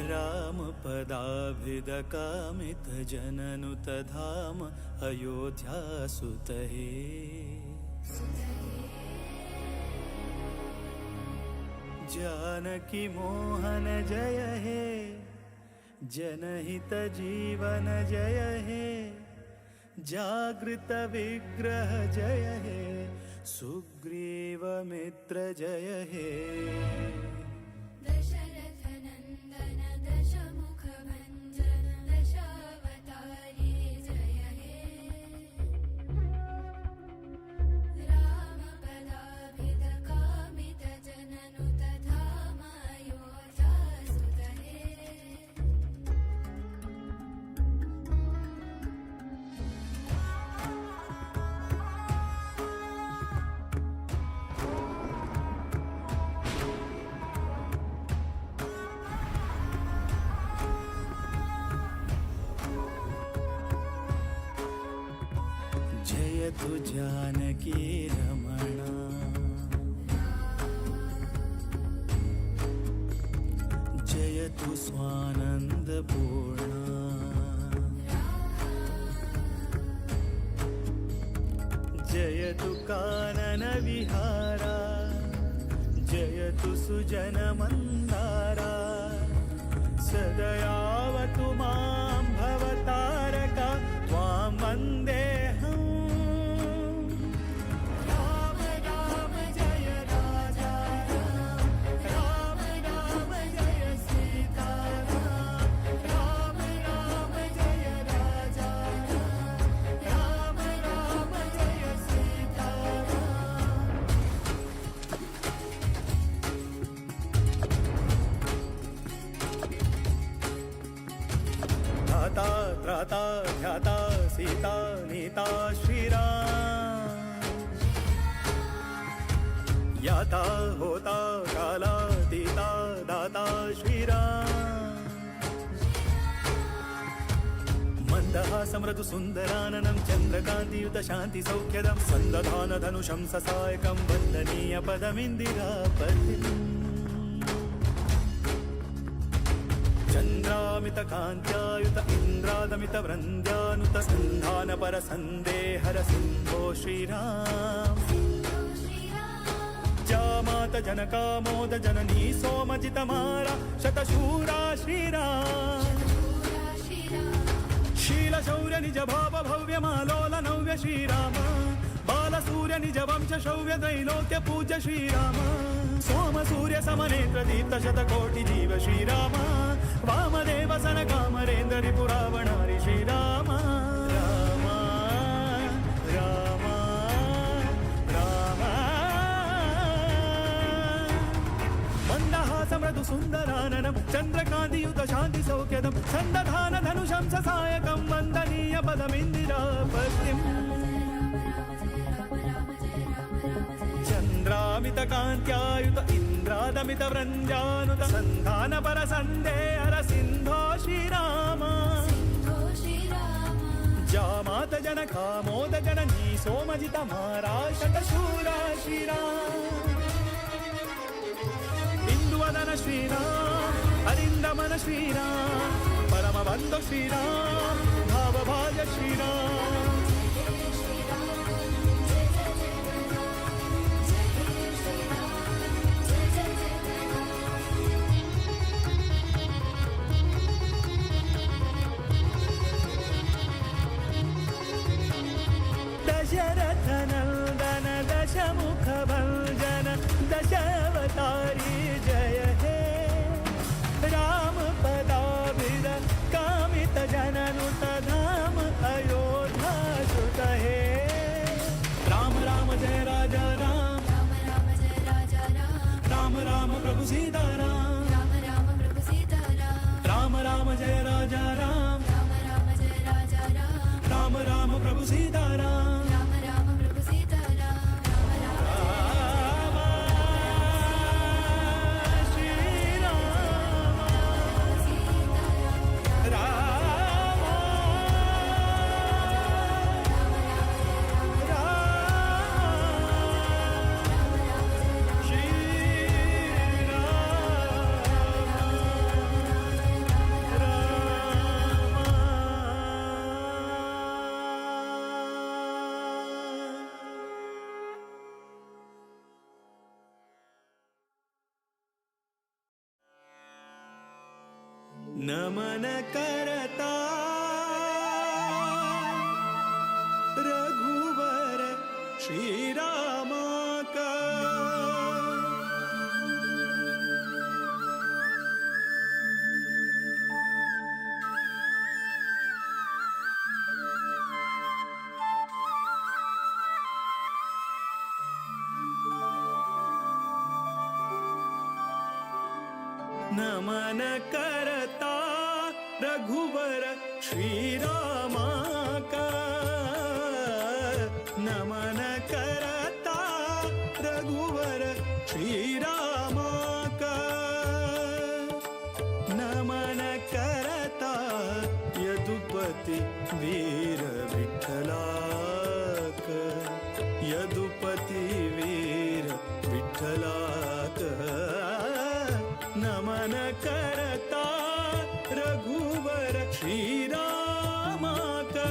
रामपदाभिदकामितजननुतधाम अयोध्यासुत हे जानकी मोहन जय हे जनहित जीवन जय हे जागृत विग्रह जय हे सुग्रीव मित्र जय हे दशरथनन्दन दशमुखभञ्जन दशावतारि जय हे रामपदाभिदकामितजननुतधाम अयोध्यासुत हे जयतु जानकी रमणा जयतु स्वानन्दपूर्णा जयतु काननविहारा जयतु सुजनमन्दारा सदयावतु मां भवतारका त्वां वन्देऽहम् राम राम जय राजा राम राम जय सीताराम राम राम जय राजा राम राम जय सीताराम धाता त्राता ध्याता सीता नीता श्रीराम याता होता काला दीता दाता श्रीराम मन्दहासं मृदु सुन्दराननं चन्द्रकान्तियुत शान्ति सौख्यदं सन्दधान धनुषं ससायकं वन्दनीय पदमिन्दिरापतिम् चन्द्रामितकान्त्यायुत इन्द्रादमितवृन्द्यानुत सन्धानपर सन्देहर सिन्धो श्रीराम जामात जनकामोद जननी सोमजितमारा शतशूरा श्रीराम शीलशौर्य निज भाव भव्य मालोल नव्य श्रीराम बालसूर्य निज वंश शौर्य त्रैलोक्य पूज्य श्रीराम सोम सूर्य समनेत्र दीप्त शतकोटि जीव श्रीराम वामदेव सनकामरेन्द्र रिपुरावणारि श्रीराम राम राम राम मन्दहास मृदु सुन्दराननं चन्द्रकान्तियुत शान्ति सौख्यदं सन्दधान धनुषं ससायकं वन्दनीय पदमिन्दिरापतिम् चन्द्रामितकान्त्यायुत इन्द्रादमितवृन्द्यानुत सन्धानपर सन्देहर सिन्धो श्रीराम जामात जनकामोद जननी सोमजितमारा शतशूरा श्रीराम इंदुवदन श्रीराम अरिन्दमन श्रीराम परमबन्धु श्रीराम भावभाज श्रीराम दशरथनन्दन दशमुखभञ्जन दशावतारि जय हे रामपदाभिद कामितजननुतधाम अयोध्यासुत हे राम राम जय राजा राम राम राम प्रभु सीताराम राम राम जय राजा राम राम राम प्रभु सीताराम नमन करता रघुवर श्रीराम का नमन करता रघुवर श्रीराम का नमन करता रघुवर श्रीराम का नमन करता यदुपति वीर विठ्ठला का यदुपति वीर विठ्ठला का नमन करता रघुवर श्रीराम का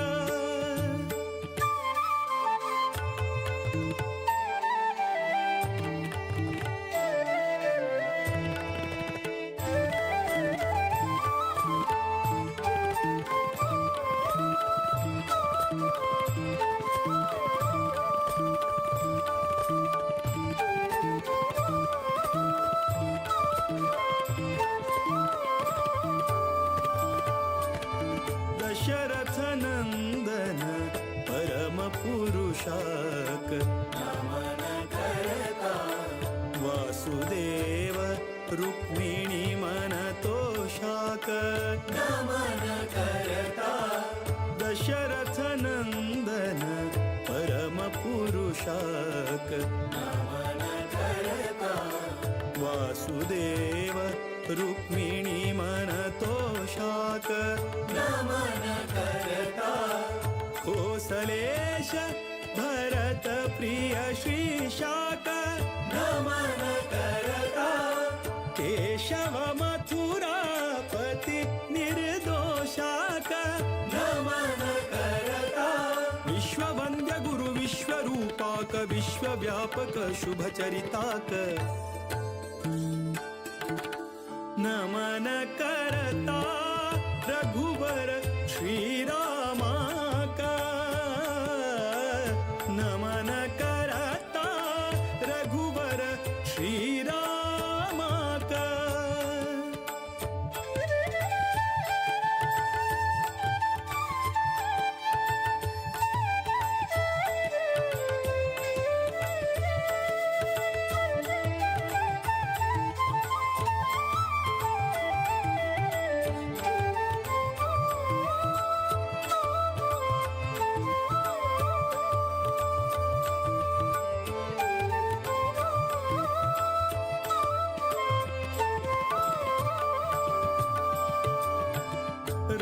दशरथ नंदन परम पुरुषाक नमन करता वासुदेव रुक्मिणी मन तोषाक नमन करता दशरथ नंदन परम पुरुषाक नमन करता वासुदेव रुक्मिणी मन तोषाक नमन करता कोसलेश भरत प्रिय श्रीशाक नमन करता केशव मथुरापति निर्दोषाक नमन करता विश्ववन्द्य गुरु विश्वरूपाक विश्वव्यापक शुभचरिताक नमन करता रघुवर श्रीराम का नमन करता रघुवर श्रीराम का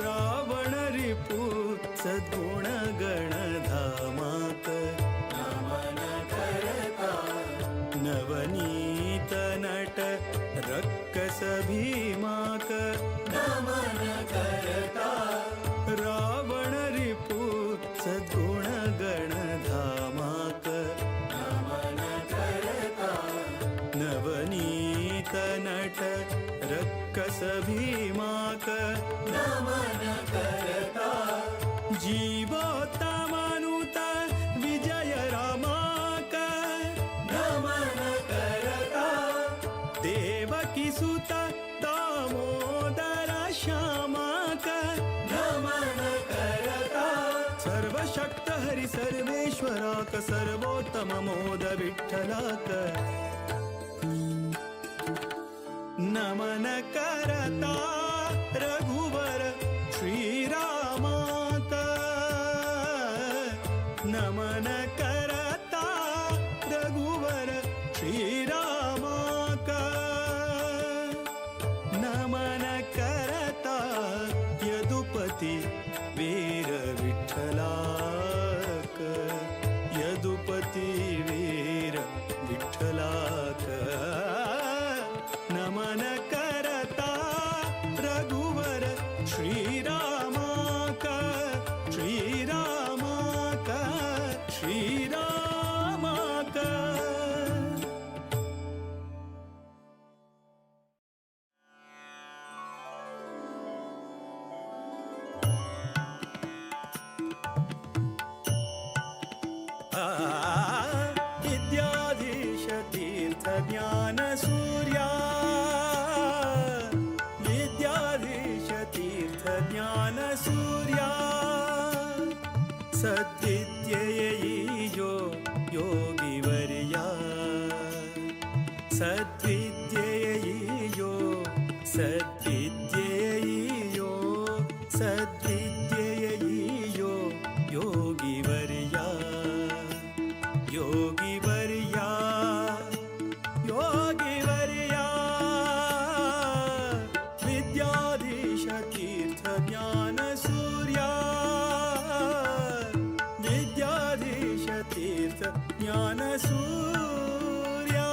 रावण रिपु सद्गुण गणधामाक नमन करता नवनीत नट रक्कस भीमाक नमन करता रावण रिपु सद्गुण गणधामाक नमन करता नवनीत नट रक्कस भीमाक नमन करता जीवोत्तमानुत विजय रामाक नमन करता देवकी सुत दामोदर श्यामाक नमन करता सर्वशक्त हरि सर्वेश्वराक सर्वोत्तम मोद विठ्ठलाक नमन करता रघुवर श्रीराम का नमन करता रघुवर श्रीराम का नमन करता यदुपति वीर विठ्ठला का यदुपति वीर विठ्ठला का नमन करता रघुवर श्रीराम का श्रीराम का श्रीराम का ज्ञान सूर्या विद्याधीश तीर्थ ज्ञान सूर्या सद्विद्येयो योगिवर्या सद्विद्येयो सद्विद्येयो सद्विद्येयो योगिवर्या योगिवर्या योगिवर्या विद्याधीश तीर्थ ज्ञान सूर्या विद्याधीश तीर्थ ज्ञान सूर्या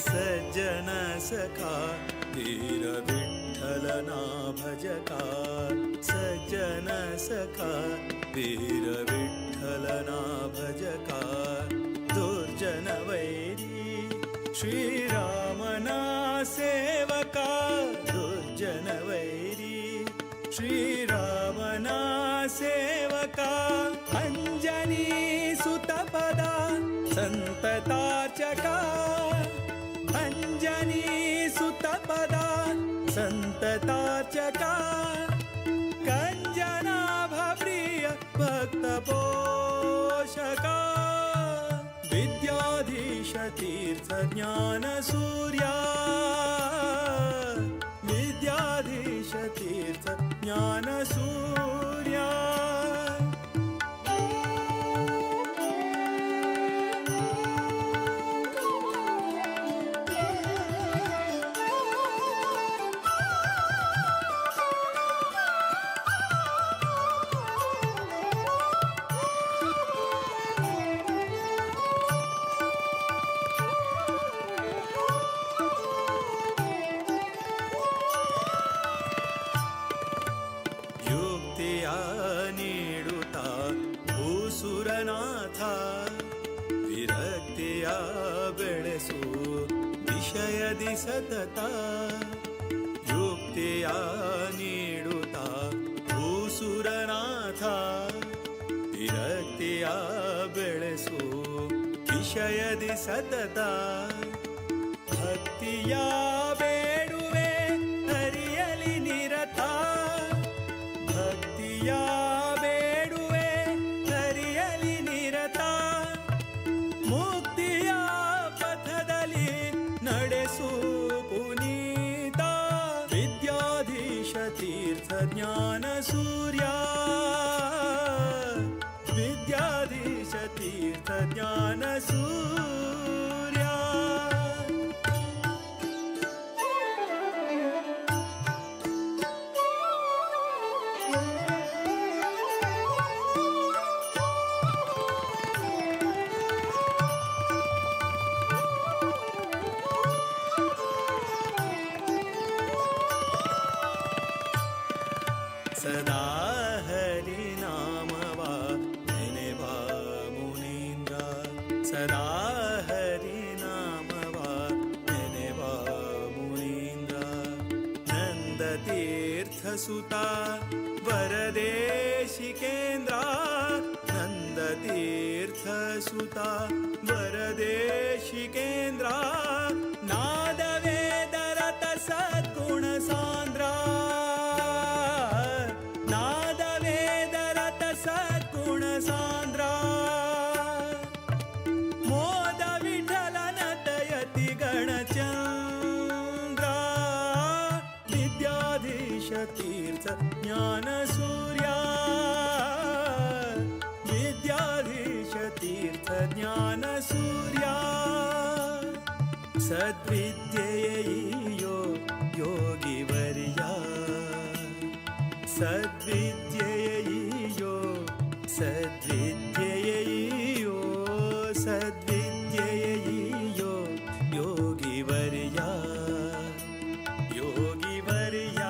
सज्जन सखा धीर विठ्ठलना भजका सज्जन सखा धीर विठ्ठलना भजका दुर्जन वैरी श्रीरामना सेवका दुर्जन वैरी श्रीरामना सेवका अंजनी सुतपदा संततार्चका अंजनी सुतपदा संततार्चका कंजनाभप्रिय भक्तपोषका विद्याधीश तीर्थ ज्ञान सूर्या विद्याधीश तीर्थ ज्ञान सूर्या ನೀಡುತ್ತಾ ಭೂಸುರನಾಥ ವಿರಕ್ತಿಯ ಬೆಳೆಸು ವಿಷಯದಿ ಸತತ ಯುಕ್ತಿಯ ನೀಡುತ್ತಾ ಭೂಸುರನಾಥ ವಿರಕ್ತಿಯ ಬೆಳೆಸು ವಿಷಯದಿ ಸತತ ಭಕ್ತಿಯ ಬೇಡುವೆ ಹರಿಯಲಿ ನಿರತ ಭಕ್ತಿಯ ಬೇಡುವೆ ಹರಿಯಲಿ ನಿರತ ಮುಕ್ತಿಯ ಪಥದಲ್ಲಿ ನಡೆಸು ಪುನೀತ ವಿದ್ಯಾಧೀಶ ತೀರ್ಥ ಜ್ಞಾನ ಸೂರ್ಯ ವಿದ್ಯಾಧೀಶ ತೀರ್ಥ ಜ್ಞಾನ ಸೂರ್ಯ ಸದಾ ಹರಿ ನಾಮವ ನೆನೆವಾ ಮುನೀಂದ್ರ ಸದಾ ಹರಿ ನಾಮವ ನೆನೆವಾ ಮುನೀಂದ್ರ ನಂದ ತೀರ್ಥ ಸುತ ವರದೇಶಿಕೇಂದ್ರ ನಂದ ತೀರ್ಥ ಸುತ ವರದೇಶಿಕೇಂದ್ರ ನಾದ ವೇದರತ ಸದ್ಗುಣ ಸಾಂದ್ರ ಸಾಂದ್ರ ಮೋದ ವಿಠಲನ ದಯತಿ ಗಣಚಂದ್ರ ವಿದ್ಯಾಧೀಶ ತೀರ್ಥ ಜ್ಞಾನ ಸೂರ್ಯ ವಿದ್ಯಾಧೀಶ ತೀರ್ಥ ಜ್ಞಾನ ಸೂರ್ಯ ಸದ್ವಿದ್ಯೆಯೋ ಯೋಗಿವರ್ಯ ಸದ್ವಿದ್ಯೆಯೋ ಸದ್ವಿದ್ಯೆಯೋ ಸದ್ವಿದ್ಯೆಯೋ ಯೋಗಿವರ್ಯ ಯೋಗಿವರ್ಯ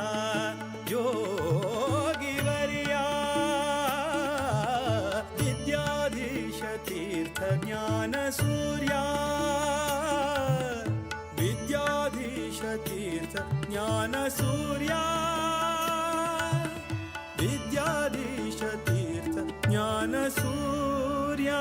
ಯೋಗಿವರ್ಯ विद्याधीशतीर्थ ज्ञानसूर्या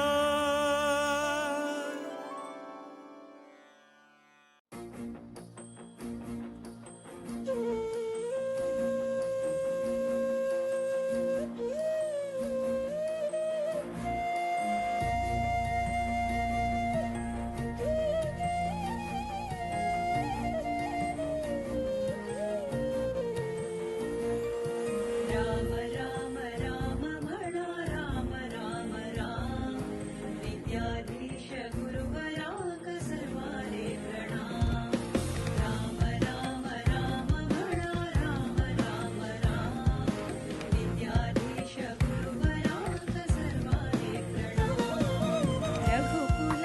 राम राम राम म्हणा राम राम राम विद्याधीश गुरुवराक सर्वाले प्रणाम राम राम राम म्हणा राम राम राम विद्याधीश गुरुवराक सर्वाले प्रणाम रघुकुल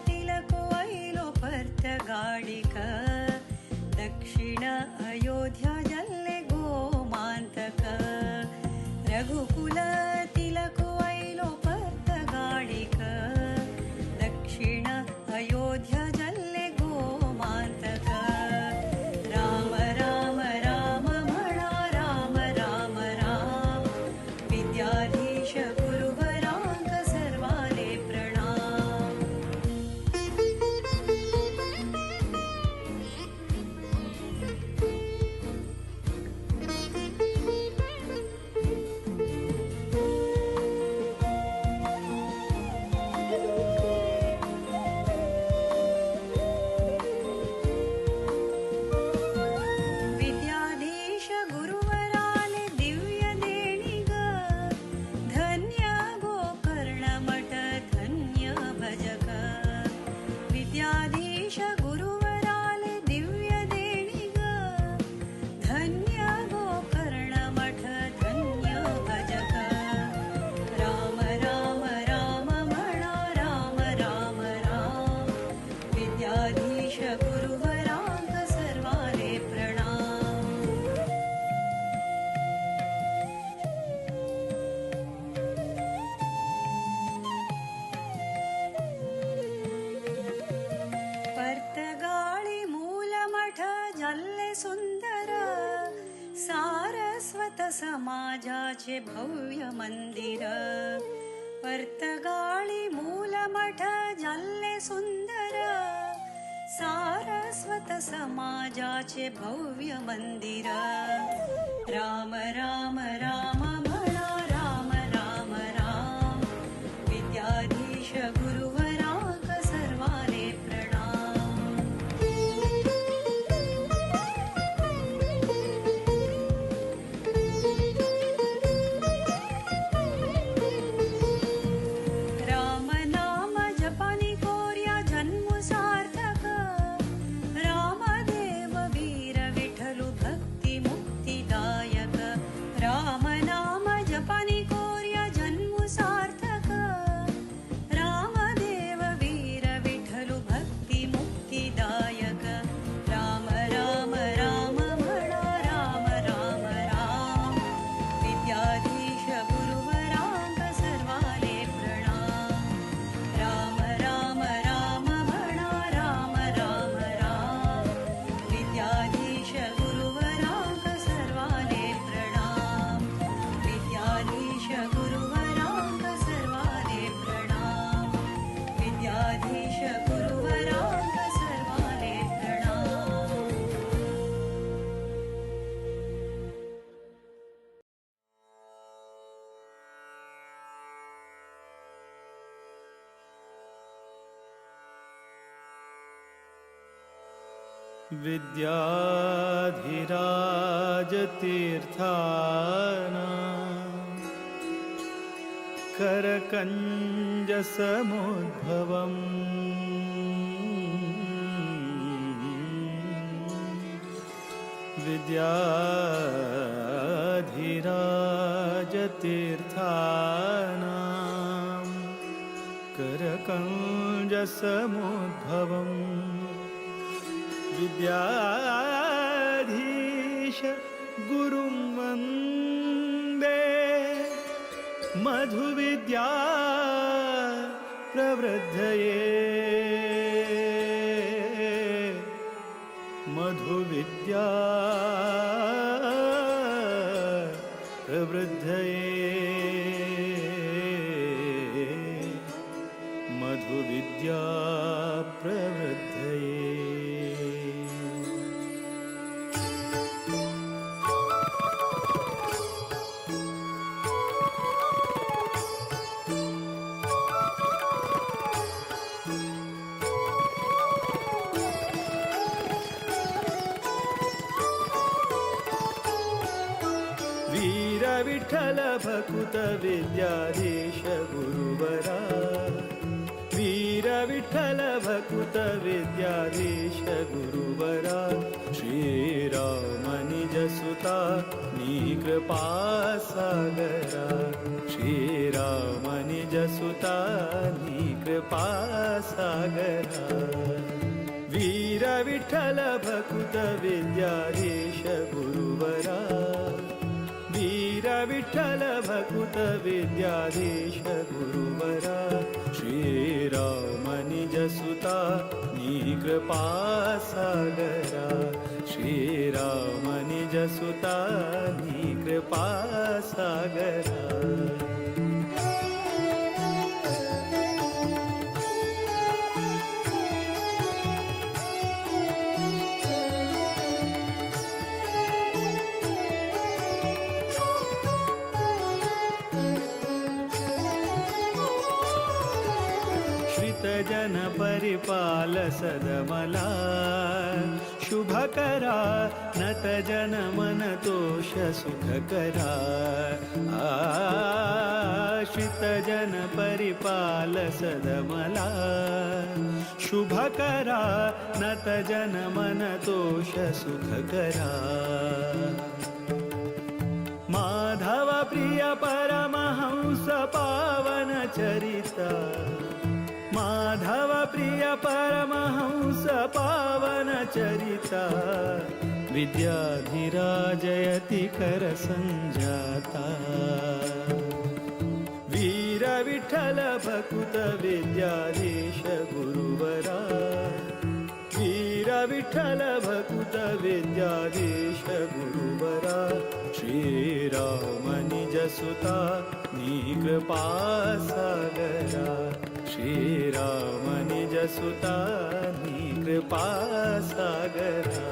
तिलक वैलो पर्त गाडिक दक्षिण अयोध्या जल्ले गोमांतक रघुकुल तिलक वैलो पर्त गाडिक दक्षिण अयोध्या जल्ले गोमांतक राम राम राम म्हणा राम राम राम विद्याधीश गुरुवराक सर्वाले प्रणाम विद्याधीश गुरुवराले दिव्य देणिग धन्य गोकर्ण मठ धन्य भजक विद्याधीश गुरुवराले दिव्य देणिग धन्य गोकर्ण मठ धन्य भजक राम राम राम म्हणा राम राम राम विद्याधीश गुरुवराक सर्वाले प्रणाम पर्तगाळी मूलमठ जल्ले सुंदर सारस्वत समाजाचे भव्य मंदिर पर्तगाळी मूलमठ जल्ले सुंदर सारस्वत समाजाचे भव्य मंदिर राम राम राम म्हणा राम राम राम विद्याधीश गुरुवराक सर्वाले प्रणाम राम नाम जपानी कोर्या जन्म सार्थक रामदेव वीर विठ्ठल भक्ती मुक्तिदायक राम नाम जपानी कोर्या जन्म सार्थक रामदेव वीर विठ्ठल भक्ती मुक्तिदायक राम राम राम म्हणा राम राम राम विद्याधीश गुरुवराक सर्वाले प्रणाम राम राम राम म्हणा राम राम राम विद्याधीश गुरुवराक सर्वाले प्रणाम विद्याधीश गुरुवराक सर्वाले प्रणाम विद्याधीश गुरुवराक सर्वाले प्रणाम विद्याधिराजतीर्थाना करकञ्जसमुद्भवम् विद्याधिराजतीर्थाना करकञ्जसमुद्भवम् विद्याधीश गुरुं वन्दे मधुविद्या प्रवृद्धये मधुविद्या प्रवृद्धये विद्या प्रवृद्धये वीर विठ्ठल भकुत विद्याधीश गुरुवरा वीर विठ्ठल भकुत विद्याधीश गुरुवरा श्रीराम निज सुता नी कृपा सागरा श्रीराम निज सुता नी कृपा सागरा वीर विठ्ठल भकुत विद्याधीश गुरुवरा वीर विठ्ठल भकुत विद्याधीश गुरुवरा श्रीराम निज सुता नी कृपा सागरा श्रीराम निज सुता नी कृपा सागरा जन परिपाल सदमला शुभ करा नत जन मन तोष सुख करा आश्रित जन परिपाल सदमला शुभ करा नत जन मन तोष सुख करा माधव प्रिय परमहंस पावन चरिता माधव प्रिय परमहंस पावन चरिता विद्याधिराजयति कर संजाता वीर विठ्ठल भकुत विद्याधीश गुरुवरा वीर विठ्ठल भकुत विद्याधीश गुरुवरा श्रीराम निज सुता नी कृपा सागरा श्रीराम निज सुता नी कृपा सागरा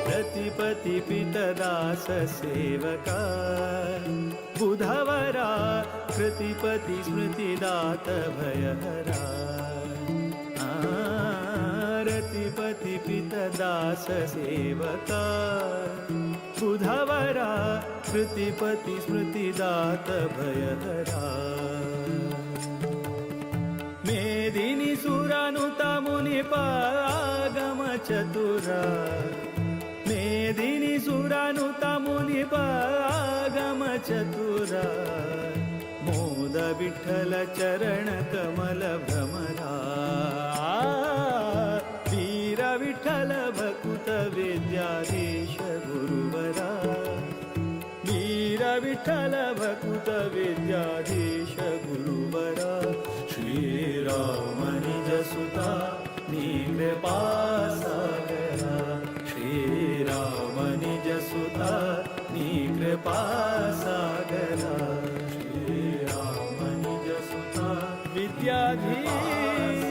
प्रतिपति पितदास सेवका बुधवरा कृतिपति स्मृतिदात भयहरा रतिपति पितदास सेवका बुधवरा कृतिपति स्मृतिदात भयहरा मेदिनी सुरानुता मुनिपागम चतुरा मेदिनी सुरानुता मुनिपागम चतुरा मोद विठ्ठल चरण कमल भ्रमरा वीर विठ्ठल भकुत विद्याधीश गुरुवरा वीर विठ्ठल भकुत विद्याधीश गुरुवरा श्रीराम निज सुता नी कृपा सागरा श्रीराम निज सुता नी कृपा सागरा श्रीराम निज सुता विद्याधीश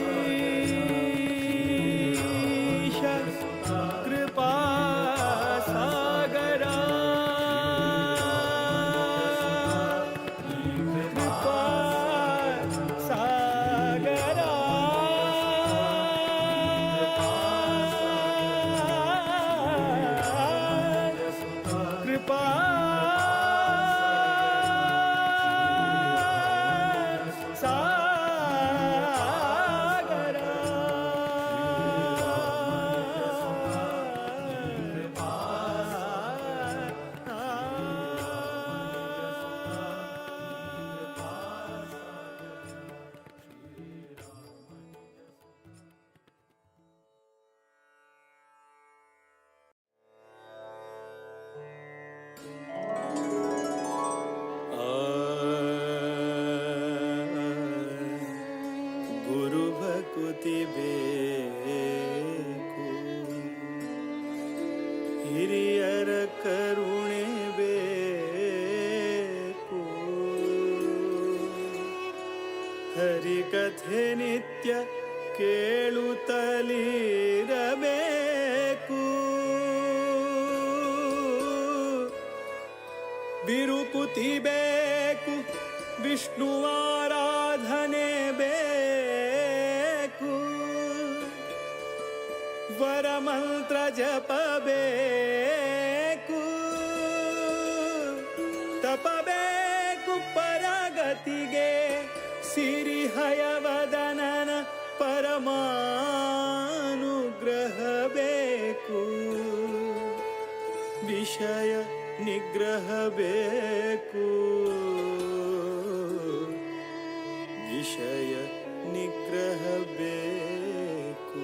कृपा सागरा कृपा सागरा कृपा सागरा ಹರಿಕಥೆ ನಿತ್ಯ ಕೇಳುತ್ತಲಿರಬೇಕು. ಬಿರುಕುತಿ ಬೇಕು, ವಿಷ್ಣುವಾರಾಧನೆ ಬೇಕು, ವರಮಂತ್ರ ಜಪಬೇಕು, ತಪಬೇಕು ಪರಗತಿಗೆ, ಸಿರಿಹಯವದನನ ಪರಮಾನುಗ್ರಹ ಬೇಕು, ವಿಷಯ ನಿಗ್ರಹ ಬೇಕು, ವಿಷಯ ನಿಗ್ರಹ ಬೇಕು.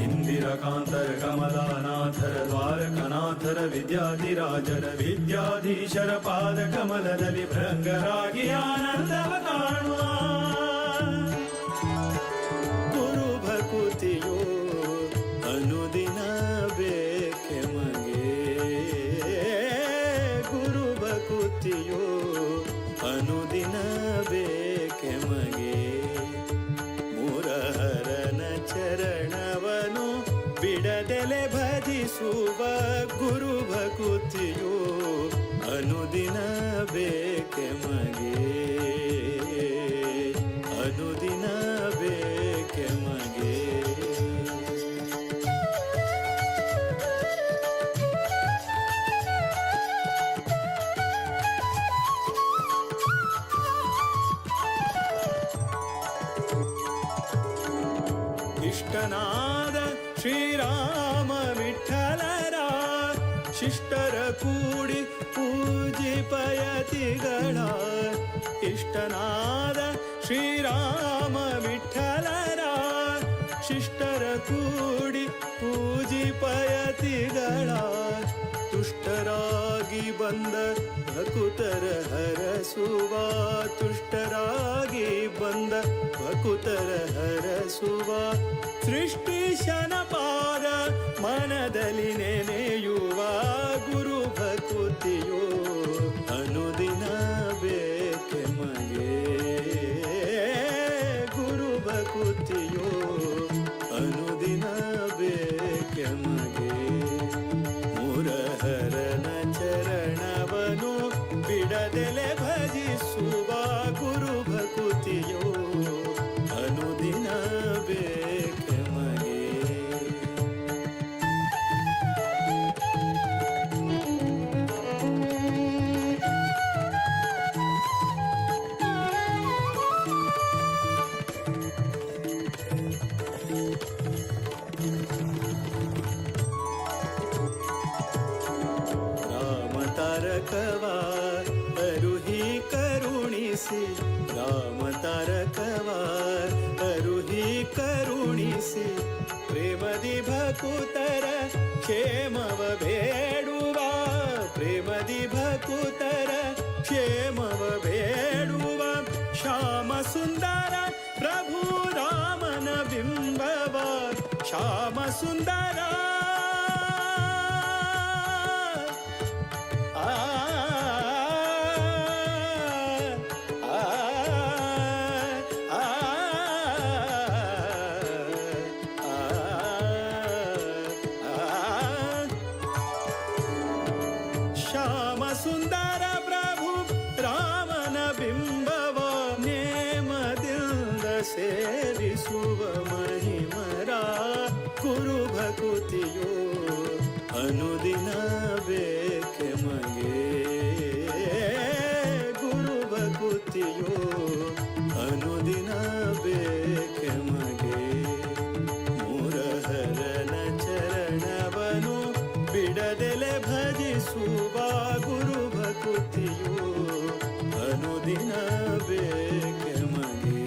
ಇಂದಿರಕಾಂತರ ಕಮಲಾನಾಥರ ದ್ವಾರಕನಾಥರ ವಿದ್ಯಾಧಿರಾಜರ ವಿದ್ಯಾಧೀಶರ ಪಾದ ಕಮಲದಲ್ಲಿ ಭೃಂಗರಾಗಿ ಆನಂದವ ಕಾಣುವ. ಗುರು ಭಕುತಿಯೋ ಅನುದಿನ ಬೇಕೆ ಮಗೆ, ಗುರು ಭಕುತಿಯೋ ಅನುದಿನ ಬೇಕೆ ಮಗೆ. ಮುರಹರನ ಚರಣವನು ಬಿಡದೆಲೆ ಭಜಿಸುವ ಗುರು ಭಕುತಿಯೋ ಅನುದಿನ ಬೇಕೆ ಮಗೆ, ಅನುದಿನ ಬೇಕೆ ಮಗೆ. ಇಷ್ಟನಾದ ಶ್ರೀರಾಮ ವಿಠಲರ ಶಿಷ್ಟರ ಕೂಡಿ ಪೂಜಿಪಯತಿಗಳ. ಇಷ್ಟನಾದ ಶ್ರೀರಾಮ ವಿಠಲರ ಶಿಷ್ಟರ ಕೂಡಿ ಪೂಜಿಪಯತಿಗಳ. ತುಷ್ಟರಾಗಿ ಬಂದ ಭಕುತರ ಹರಸುವ, ತುಷ್ಟರಾಗಿ ಬಂದ ಭಕುತರ ಹರಸುವ. ಸೃಷ್ಟಿಶನ ಪಾದ ಮನದಲ್ಲಿ ನೆನೆಯುವ ಗುರು ಭಕುತಿಯೋ ಅನುದಿನ ಬೇಕೆ ಮಗೆ, ಗುರು ಭಕುತಿಯೋ ಅನುದಿನ ಬೇಕೆ ಮಗೆ. ಮುರಹರನ ಚರಣವನು ಬಿಡದೆಲೆ ಭಜಿಸುವ ಗುರು ಭಕುತಿಯೋ ಅನುದಿನ ಬೇಕೆ ಮಗೆ. ರಾಮ ತಾರಕವ ಅರುಹಿ ಕರುಣಿಸಿ, ರಾಮ ತಾರಕವ ಅರುಹಿ ಕರುಣಿಸಿ. ಪ್ರೇಮದಿ ಭಕುತರ ಕ್ಷೇಮವ ಬೇಡುವ, ಪ್ರೇಮದಿ ಭಕುತರ ಕ್ಷೇಮವ ಬೇಡುವ. ಶ್ಯಾಮ ಸುಂದರ ಪ್ರಭು ರಾಮನ ಬಿಂಬವ, ಶ್ಯಾಮ ಸುಂದರ ಶ್ಯಾಮ ಸುಂದರ ಪ್ರಭು ರಾಮನ ಬಿಂಬವ. ನೇಮದಿಂದ ಸೇವಿಸುವ ಮಹಿಮರ ಗುರು ಭಕುತಿಯೋ ಅನುದಿನ ಬೇಕೆ ಮಗೆ, ಗುರು ಭಕುತಿಯೋ ಅನುದಿನ ಬೇಕೆ ಮಗೆ. ಮುರಹರನ ಚರಣವನು ಬಿಡದೆಲೆ ಭಜಿಸುವ ಗುರು ಭಕುತಿಯೋ ಅನುದಿನ ಬೇಕೆ ಮಗೆ.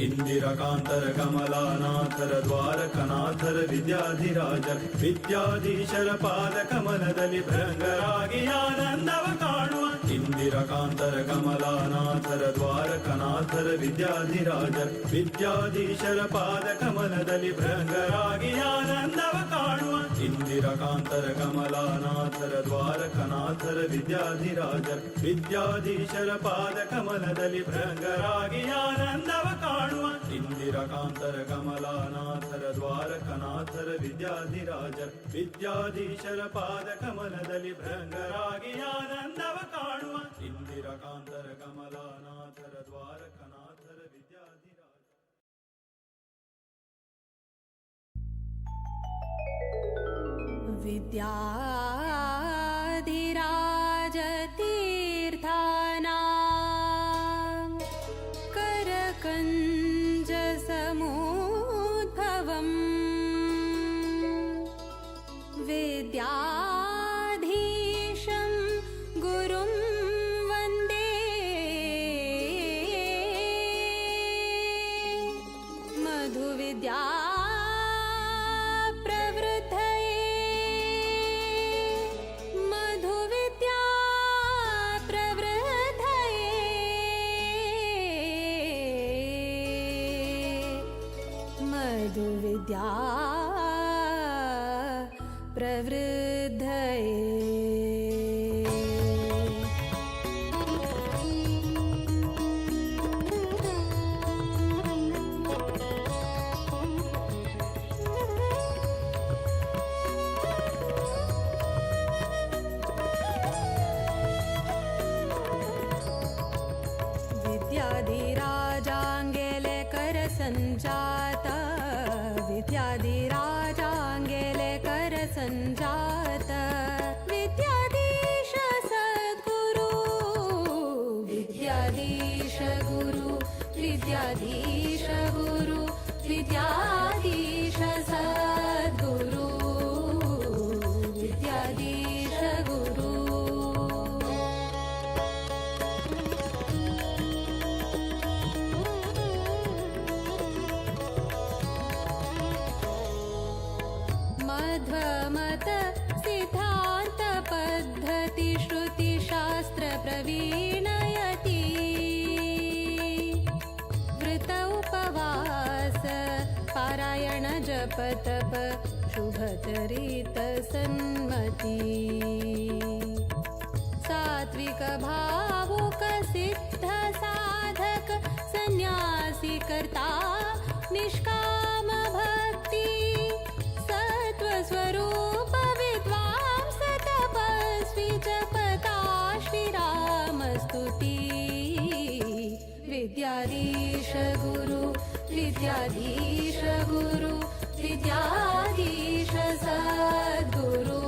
ಇಂದಿರಕಾಂತರ ಕಮಲಾನಾಥರ ದ್ವಾರಕನಾಥರ ವಿದ್ಯಾಧಿರಾಜರ ವಿದ್ಯಾಧೀಶರ ಪಾದ ಕಮಲದಲ್ಲಿ ಭೃಂಗರಾಗಿ ಆನಂದವ ಕಾಣುವ. ಇಂದಿರಕಾಂತರ ಕಮಲಾನಾಥರ ದ್ವಾರಕನಾಥರ ವಿದ್ಯಾಧಿರಾಜರ ವಿದ್ಯಾಧೀಶರ ಪಾದ ಕಮಲದಲ್ಲಿ ಭೃಂಗರಾಗಿ ಆನಂದವ ಕಾಣುವ. ಇಂದಿರ ಇಂದಿರಕಾಂತರ ಕಮಲಾನಾಥರ ದ್ವಾರಕನಾಥರ ವಿದ್ಯಾಧಿರಾಜರ ವಿದ್ಯಾಧೀಶರ ಪಾದ ಕಮಲದಲ್ಲಿ ಭೃಂಗರಾಗಿ ಆನಂದವ ಕಾಣುವ ಇಂದಿರಕಾಂತರ ಕಮಲಾನಾಥರ ದ್ವಾರಕನಾಥರ ವಿದ್ಯಾಧಿರಾಜರ ವಿದ್ಯಾಧೀಶರ ಪಾದ ಕಮಲದಲ್ಲಿ ಭೃಂಗರಾಗಿ ಆನಂದವ ಕಾಣುವ ಇಂದಿರಕಾಂತರ ಕಮಲಾನಾಥರ ದ್ವಾರಕನಾಥರ ವಿದ್ಯಾಧಿರಾಜ विद्याधिराजतीर्थानां करकञ्जसमुद्भवम् विद्याधीशं गुरुं वन्दे मधुविद्या विद्या प्रवृद्धये विद्याधिराजाङ्गेले करसञ्जाता विद्याधिराजाङ्गेले करसञ्जात विद्याधीश सद्गुरु विद्याधीश गुरु विद्याधीश गुरु विद्याधीश सद्गुरु विद्याधीश गुरु मध्वमत सिद्धान्त पद्धति श्रुति शास्त्र प्रवीणयति वृत उपवास पारायण जप तप शुभचरित सन्मति सात्विक भावुक सिद्ध साधक सन्यासी कर्ता निष्काम भक्ति स्वरूप विद्वांस तपस्वी जपता श्रीराम स्तुति विद्याधीश गुरु विद्याधीश गुरु विद्याधीश सद्गुरु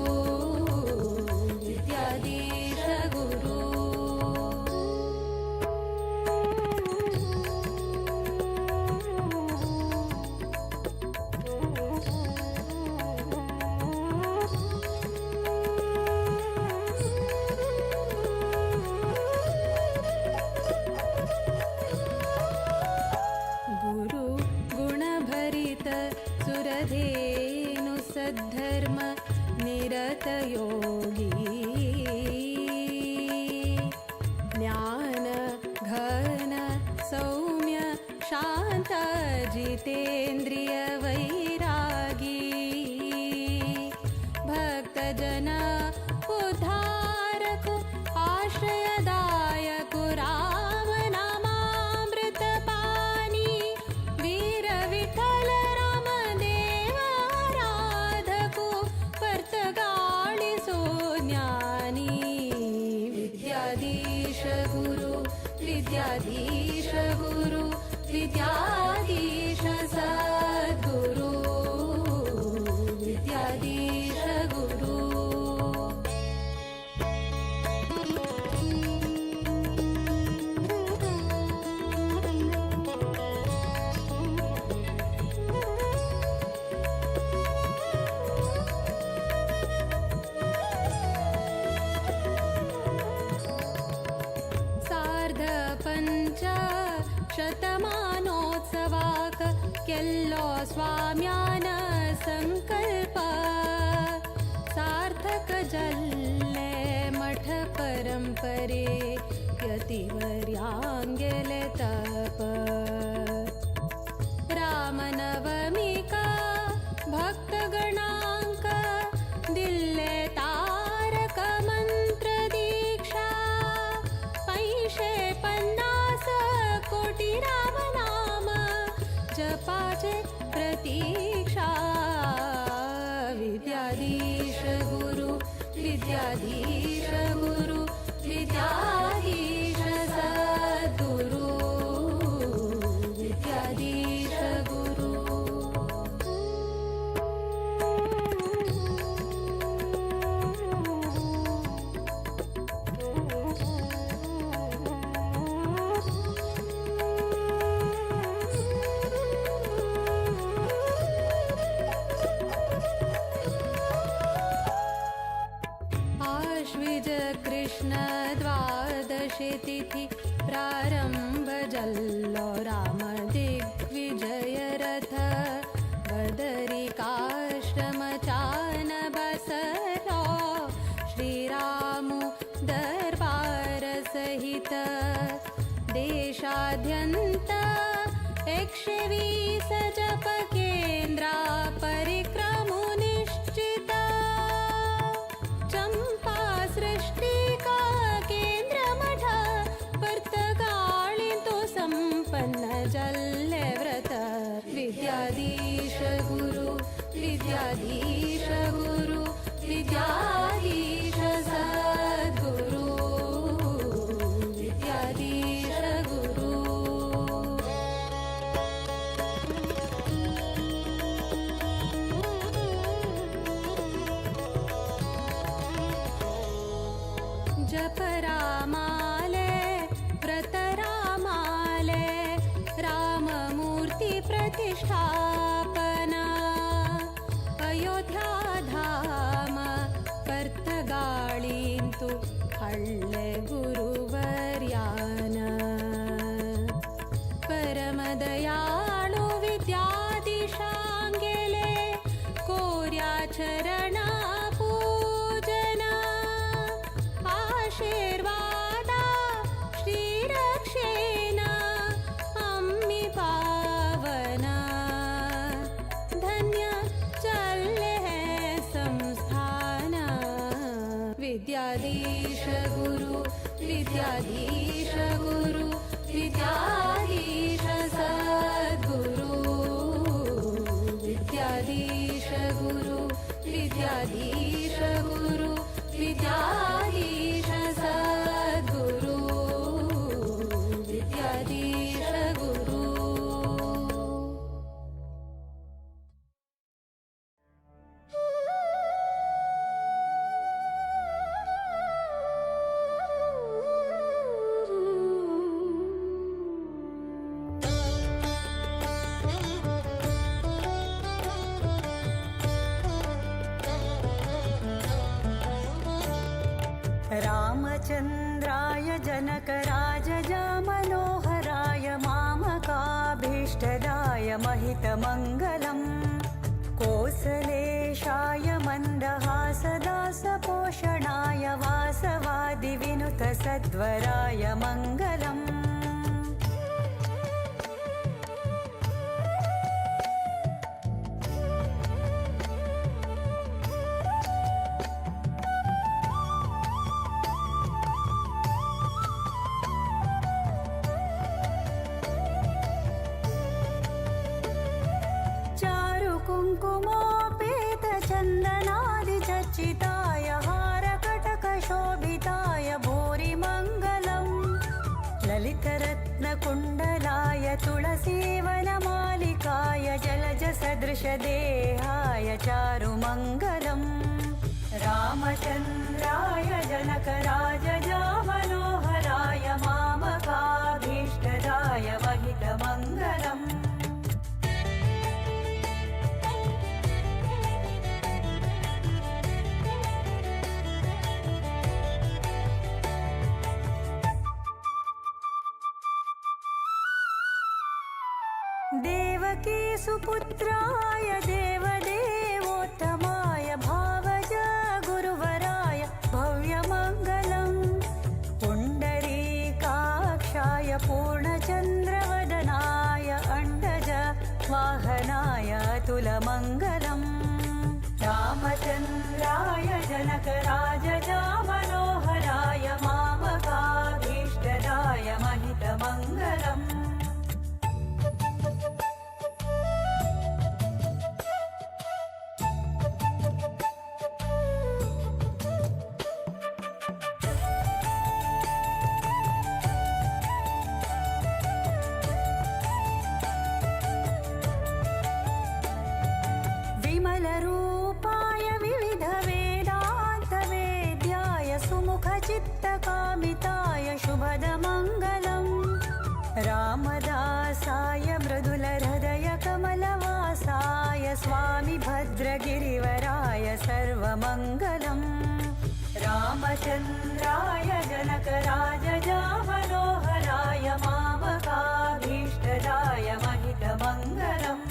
विद्याधीश गुरु सुरधेनु सद्धर्म निरत योगी ज्ञान घन सौम्य शांत जितेन्द्रिय वैरागी भक्त जन उद्धारक आश्रयदायक राम नामामृत पानी वीर विठल विद्याधीश गुरु विद्याधीश सद्गुरु विद्याधीश गुरु शतमानोत्सवाक केल्लो स्वाम्यान संकल्प सार्थक जल्ले मठ परंपरे यतिवर्यांगेले तप रामनवमिका भक्तगणांक वाचे प्रतीक्षा विद्याधीश गुरु विद्याधीश गुरु विद्याधीश सद्गुरु विद्याधीश गुरु आश्विज कृष्ण द्वादशी तिथि प्रारंभ जल्लो राम दिग्विजय रथ बदरिकाश्रम चान बसरो श्रीरामु दरबार सहित देशाद्यंत 120 जप केंद्रा परिक्रमु निश्चिता चंपा सृष्टि का केंद्र मठ पर्तगाळी तो संपन्न जल्ले व्रत विद्याधीश गुरु विद्याधीश गुरु विद्याधीश सद्गुरु विद्याधीश गुरु जप रामाले व्रत रामाले राममूर्ति प्रतिष्ठापना अयोध्या धाम पर्तगाळीन्तु हಳ್ಳೆ गुरुवर्यान परमदयाळु विद्याधीशांगेले कोर्या चरण पूजना आशीर्वादा श्रीरक्षेण अम्मि पावना धन्य चले संस्थान विद्याधीश गुरु विद्याधीश गुरु विद्याधीश सद्गुरु विद्याधीश गुरु विद्याधीश गुरु विद्याधीश सद्गुरु विद्याधीश गुरु रामचन्द्राय जनकराजजा मनोहराय मामकाभीष्टदाय महितमङ्गलम् कोसलेशाय मन्दहासदासपोषणाय वासवादिविनुतसद्वराय मङ्गलम् कुङ्कुमोपेतचन्दनादिचर्चिताय हारकटकशोभिताय भूरिमङ्गलम् ललितरत्नकुण्डलाय तुलसीवनमालिकाय जलजसदृशदेहाय चारुमङ्गलम् रामचन्द्राय जनकराजजा मनोहराय मामकाभीष्टदाय महितमङ्गलम् देवकी सुपुत्राय देवदेवोत्तमाय भावज गुरुवराय भव्यमङ्गलम् पुण्डरीकाक्षाय पूर्णचन्द्रवदनाय अण्डज वाहनाय अतुलमङ्गलम् रामचन्द्राय जनकराजजा मनोहराय मामकाभीष्टदाय महितमङ्गलम् सर्वमङ्गलम् रामचन्द्राय जनकराजजा मनोहराय मामकाभीष्टदाय महितमङ्गलम्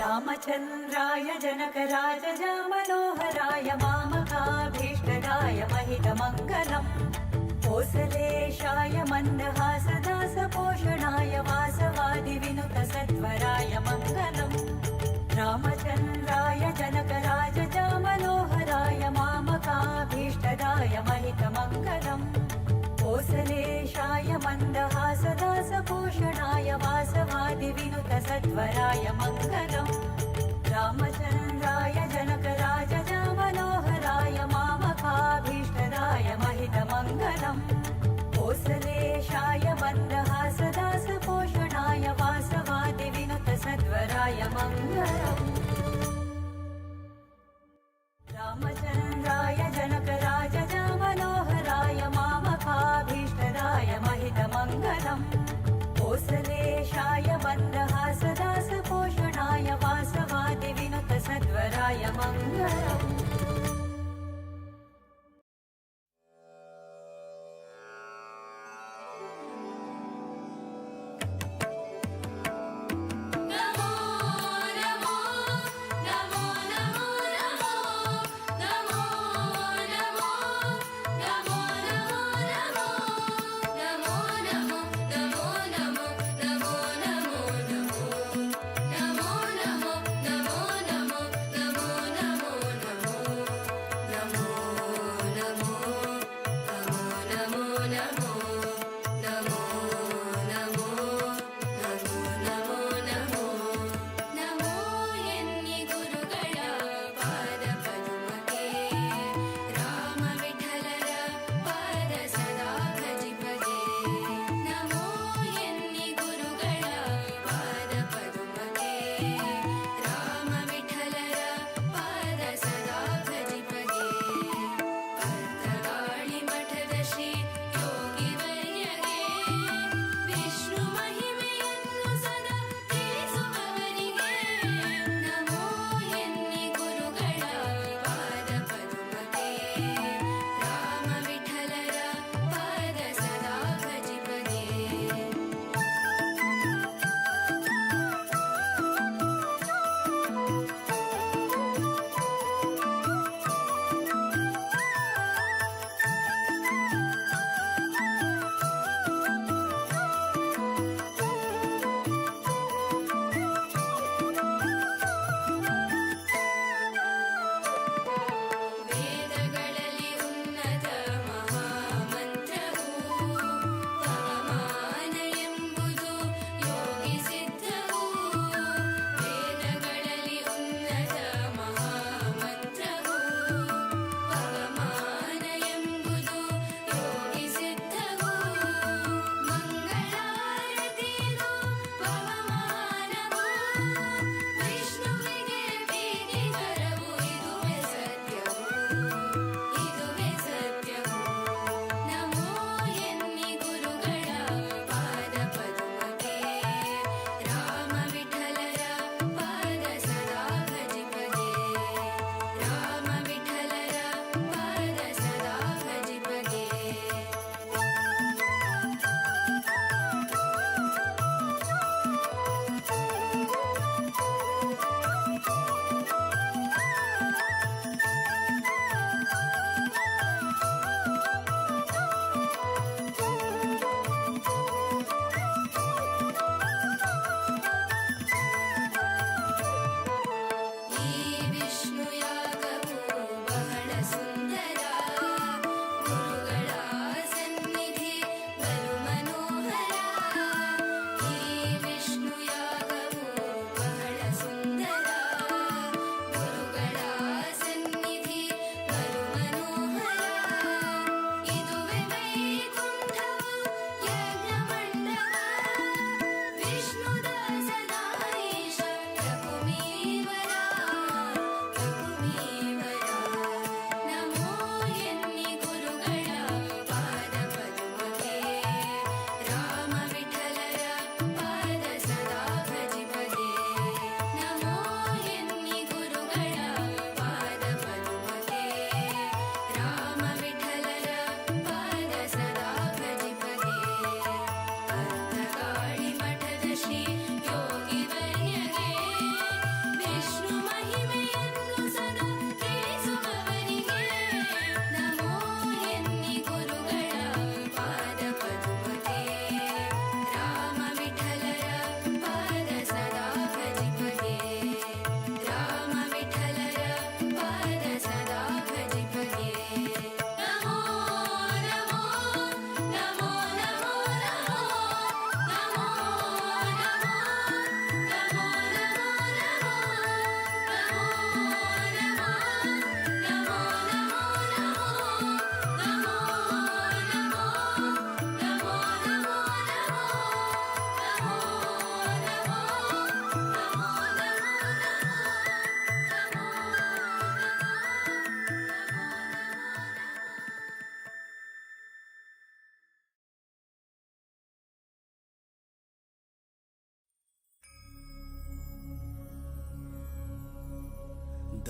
रामचन्द्राय जनकराजजा मनोहराय मामकाभीष्टदाय महितमङ्गलम् कोसलेशाय मन्दहासदासपोषणाय वासवादिविनुतसत्वराय मङ्गलम् रामचन्द्राय जनकराजजा मनोहराय मामकाभीष्टदाय महितमङ्गलम् कोसलेशाय मन्दहासदासपोषणाय वासवादिविनुतसत्वराय मङ्गलम् रामचन्द्राय जनकराजजा मनोहराय मामकाभीष्टदाय महितमङ्गलम् कोसलेशाय मन्दहासदासपोषणाय वासवादिविनुतसत्वराय मङ्गलम् रामचन्द्राय जनकराजजा मनोहराय मामकाभीष्टदाय महितमङ्गलम् कोसलेशाय मन्दहासदासपोषणाय वासवादिविनुतसत्वराय मङ्गलम् नमो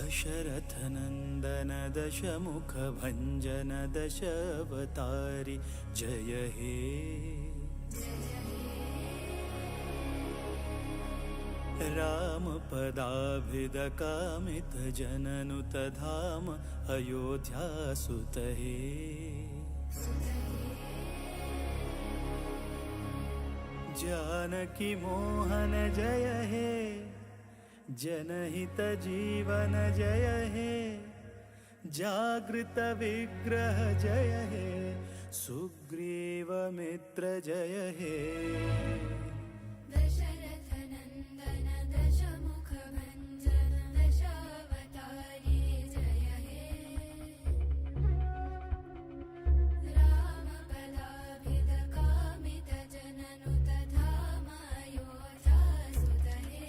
दशरथनन्दन दशमुखभञ्जन दशावतारि जय हे रामपदाभिदकामितजननुतधाम अयोध्यासुत हे जानकी मोहन जय हे जनहित जीवन जय हे जागृत विग्रह जय हे सुग्रीव मित्र जय हे दशरथनन्दन दशमुखभञ्जन दशावतारि जय हे रामपदाभिदकामितजननुतधाम अयोध्यासुत हे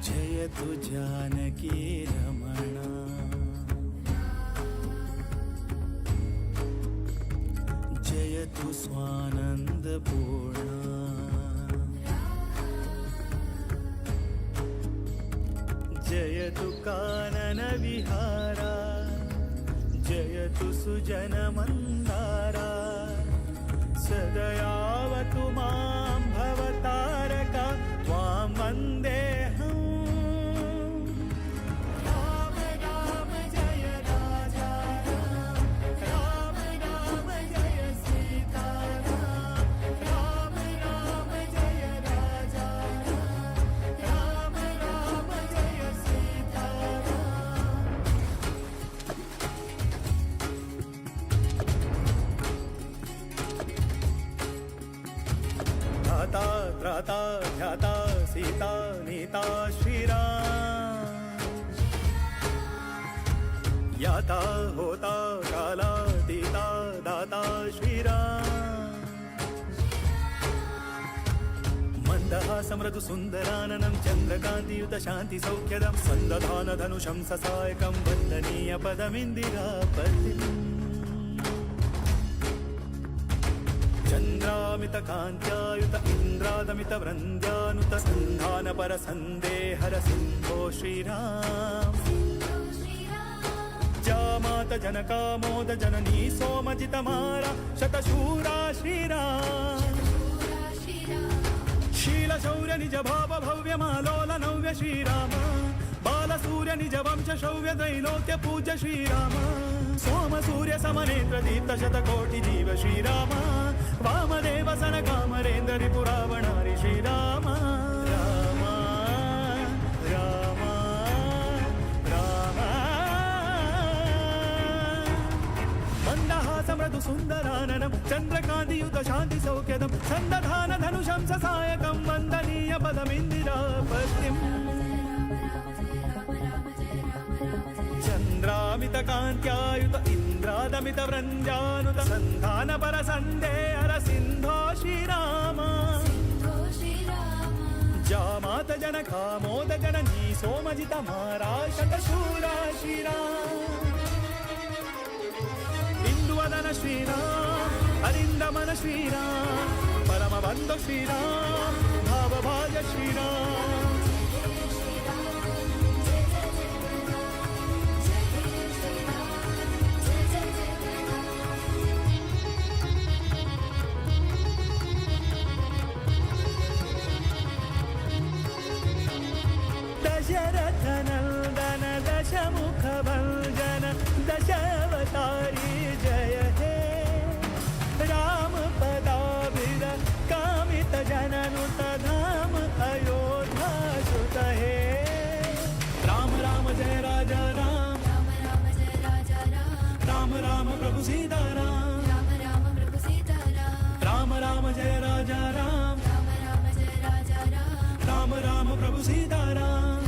जयतु जानकी रमणा जयतु स्वानन्दपूर्णा जयतु काननविहारा जयतु सुजनमन्दारा सदयावतु मां भवतारका त्वां वन्देऽहम् राम राम जय राजा राम राम जय सीताराम राम राम जय राजा राम राम जय सीताराम धाता त्राता ध्याता सीता नीता श्रीराम याता होता कालातीता दाता श्रीराम मन्दहासमृदु सुन्दराननं चन्द्रकान्तियुत शान्ति सौख्यदं सन्दधान धनुषं ससायकं वन्दनीय पदमिन्दिरापतिम् चन्द्रामितकान्त्यायुत इन्द्रादमितवृन्द्यानुत सन्धानपर सन्देहर सिन्धो श्रीराम जामात जनकामोद जननी सोमजितमारा शतशूरा श्रीराम शीलशौर्य निज भाव भव्य मालोल नव्य श्रीराम बालसूर्य निज वंश शौर्य त्रैलोक्य पूज्य श्रीराम सोम सूर्य समनेत्र दीप्त शतकोटि जीव श्रीराम वामदेव सन कामरेन्द्र रिपुरावणारि श्रीराम राम राम राम मन्दहासमृदु सुन्दराननं चन्द्रकान्तियुत शान्ति सौख्यदं सन्दधान धनुषं ससायकं वन्दनीय पदमिन्दिरापतिम् चन्द्रामितकान्त्यायुत इन्द्रादमितवृन्द्यानुत सन्धानपर सन्देहर सिन्धो श्रीराम जामात जनकामोद जननी सोमजितमारा शतशूरा श्रीराम इंदुवदन श्रीराम अरिन्दमन श्रीराम परमबन्धु श्रीराम भावभाज श्रीराम दशरथनन्दन दशमुखभञ्जन दशावतारि जय हे रामपदाभिद कामितजननुतधाम अयोध्यासुत हे राम राम जय राजा राम राम राम प्रभु सीताराम राम राम जय राजा राम राम राम प्रभु सीताराम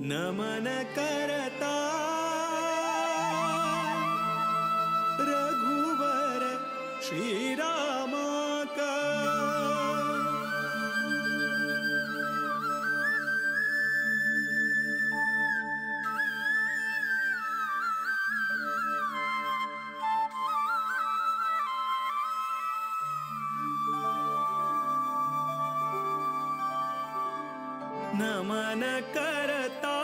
नमन करता रघुवर श्रीरामा का नमन करता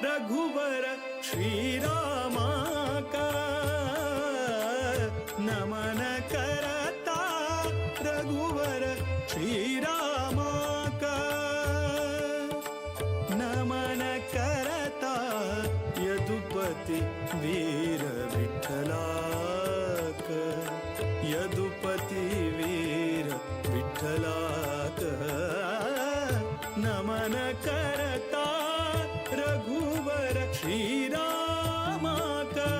रघुवर श्रीरामा का नमन करता रघुवर श्रीरामा का नमन करता यदुपति वीर विठ्ठला का यदुपति वीर विठ्ठला का नमन करता रघुवर श्रीरामा का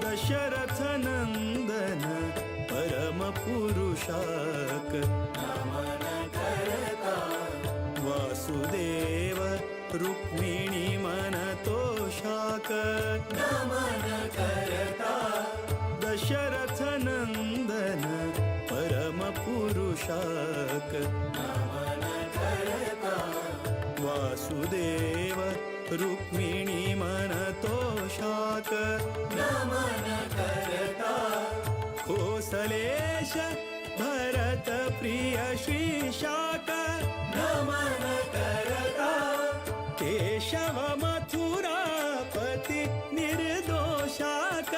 दशरथ नंदन परम पुरुषाक नमन करता वासुदेव रुक्मिणी मन तोषाक नमन करता दशरथ नंदन परम पुरुषाक नमन करता वासुदेव रुक्मिणी मन तोषाक नमन करता कोसलेश भरत प्रिय श्रीशाक नमन करता केशव मथुरापति निर्दोषाक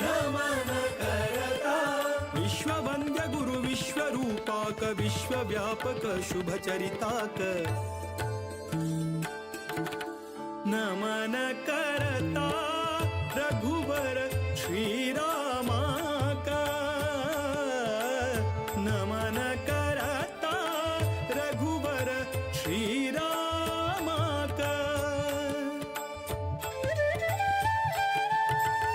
नमन करता विश्ववन्द्य गुरु विश्वरूपाक विश्वव्यापक शुभचरिताक नमन कर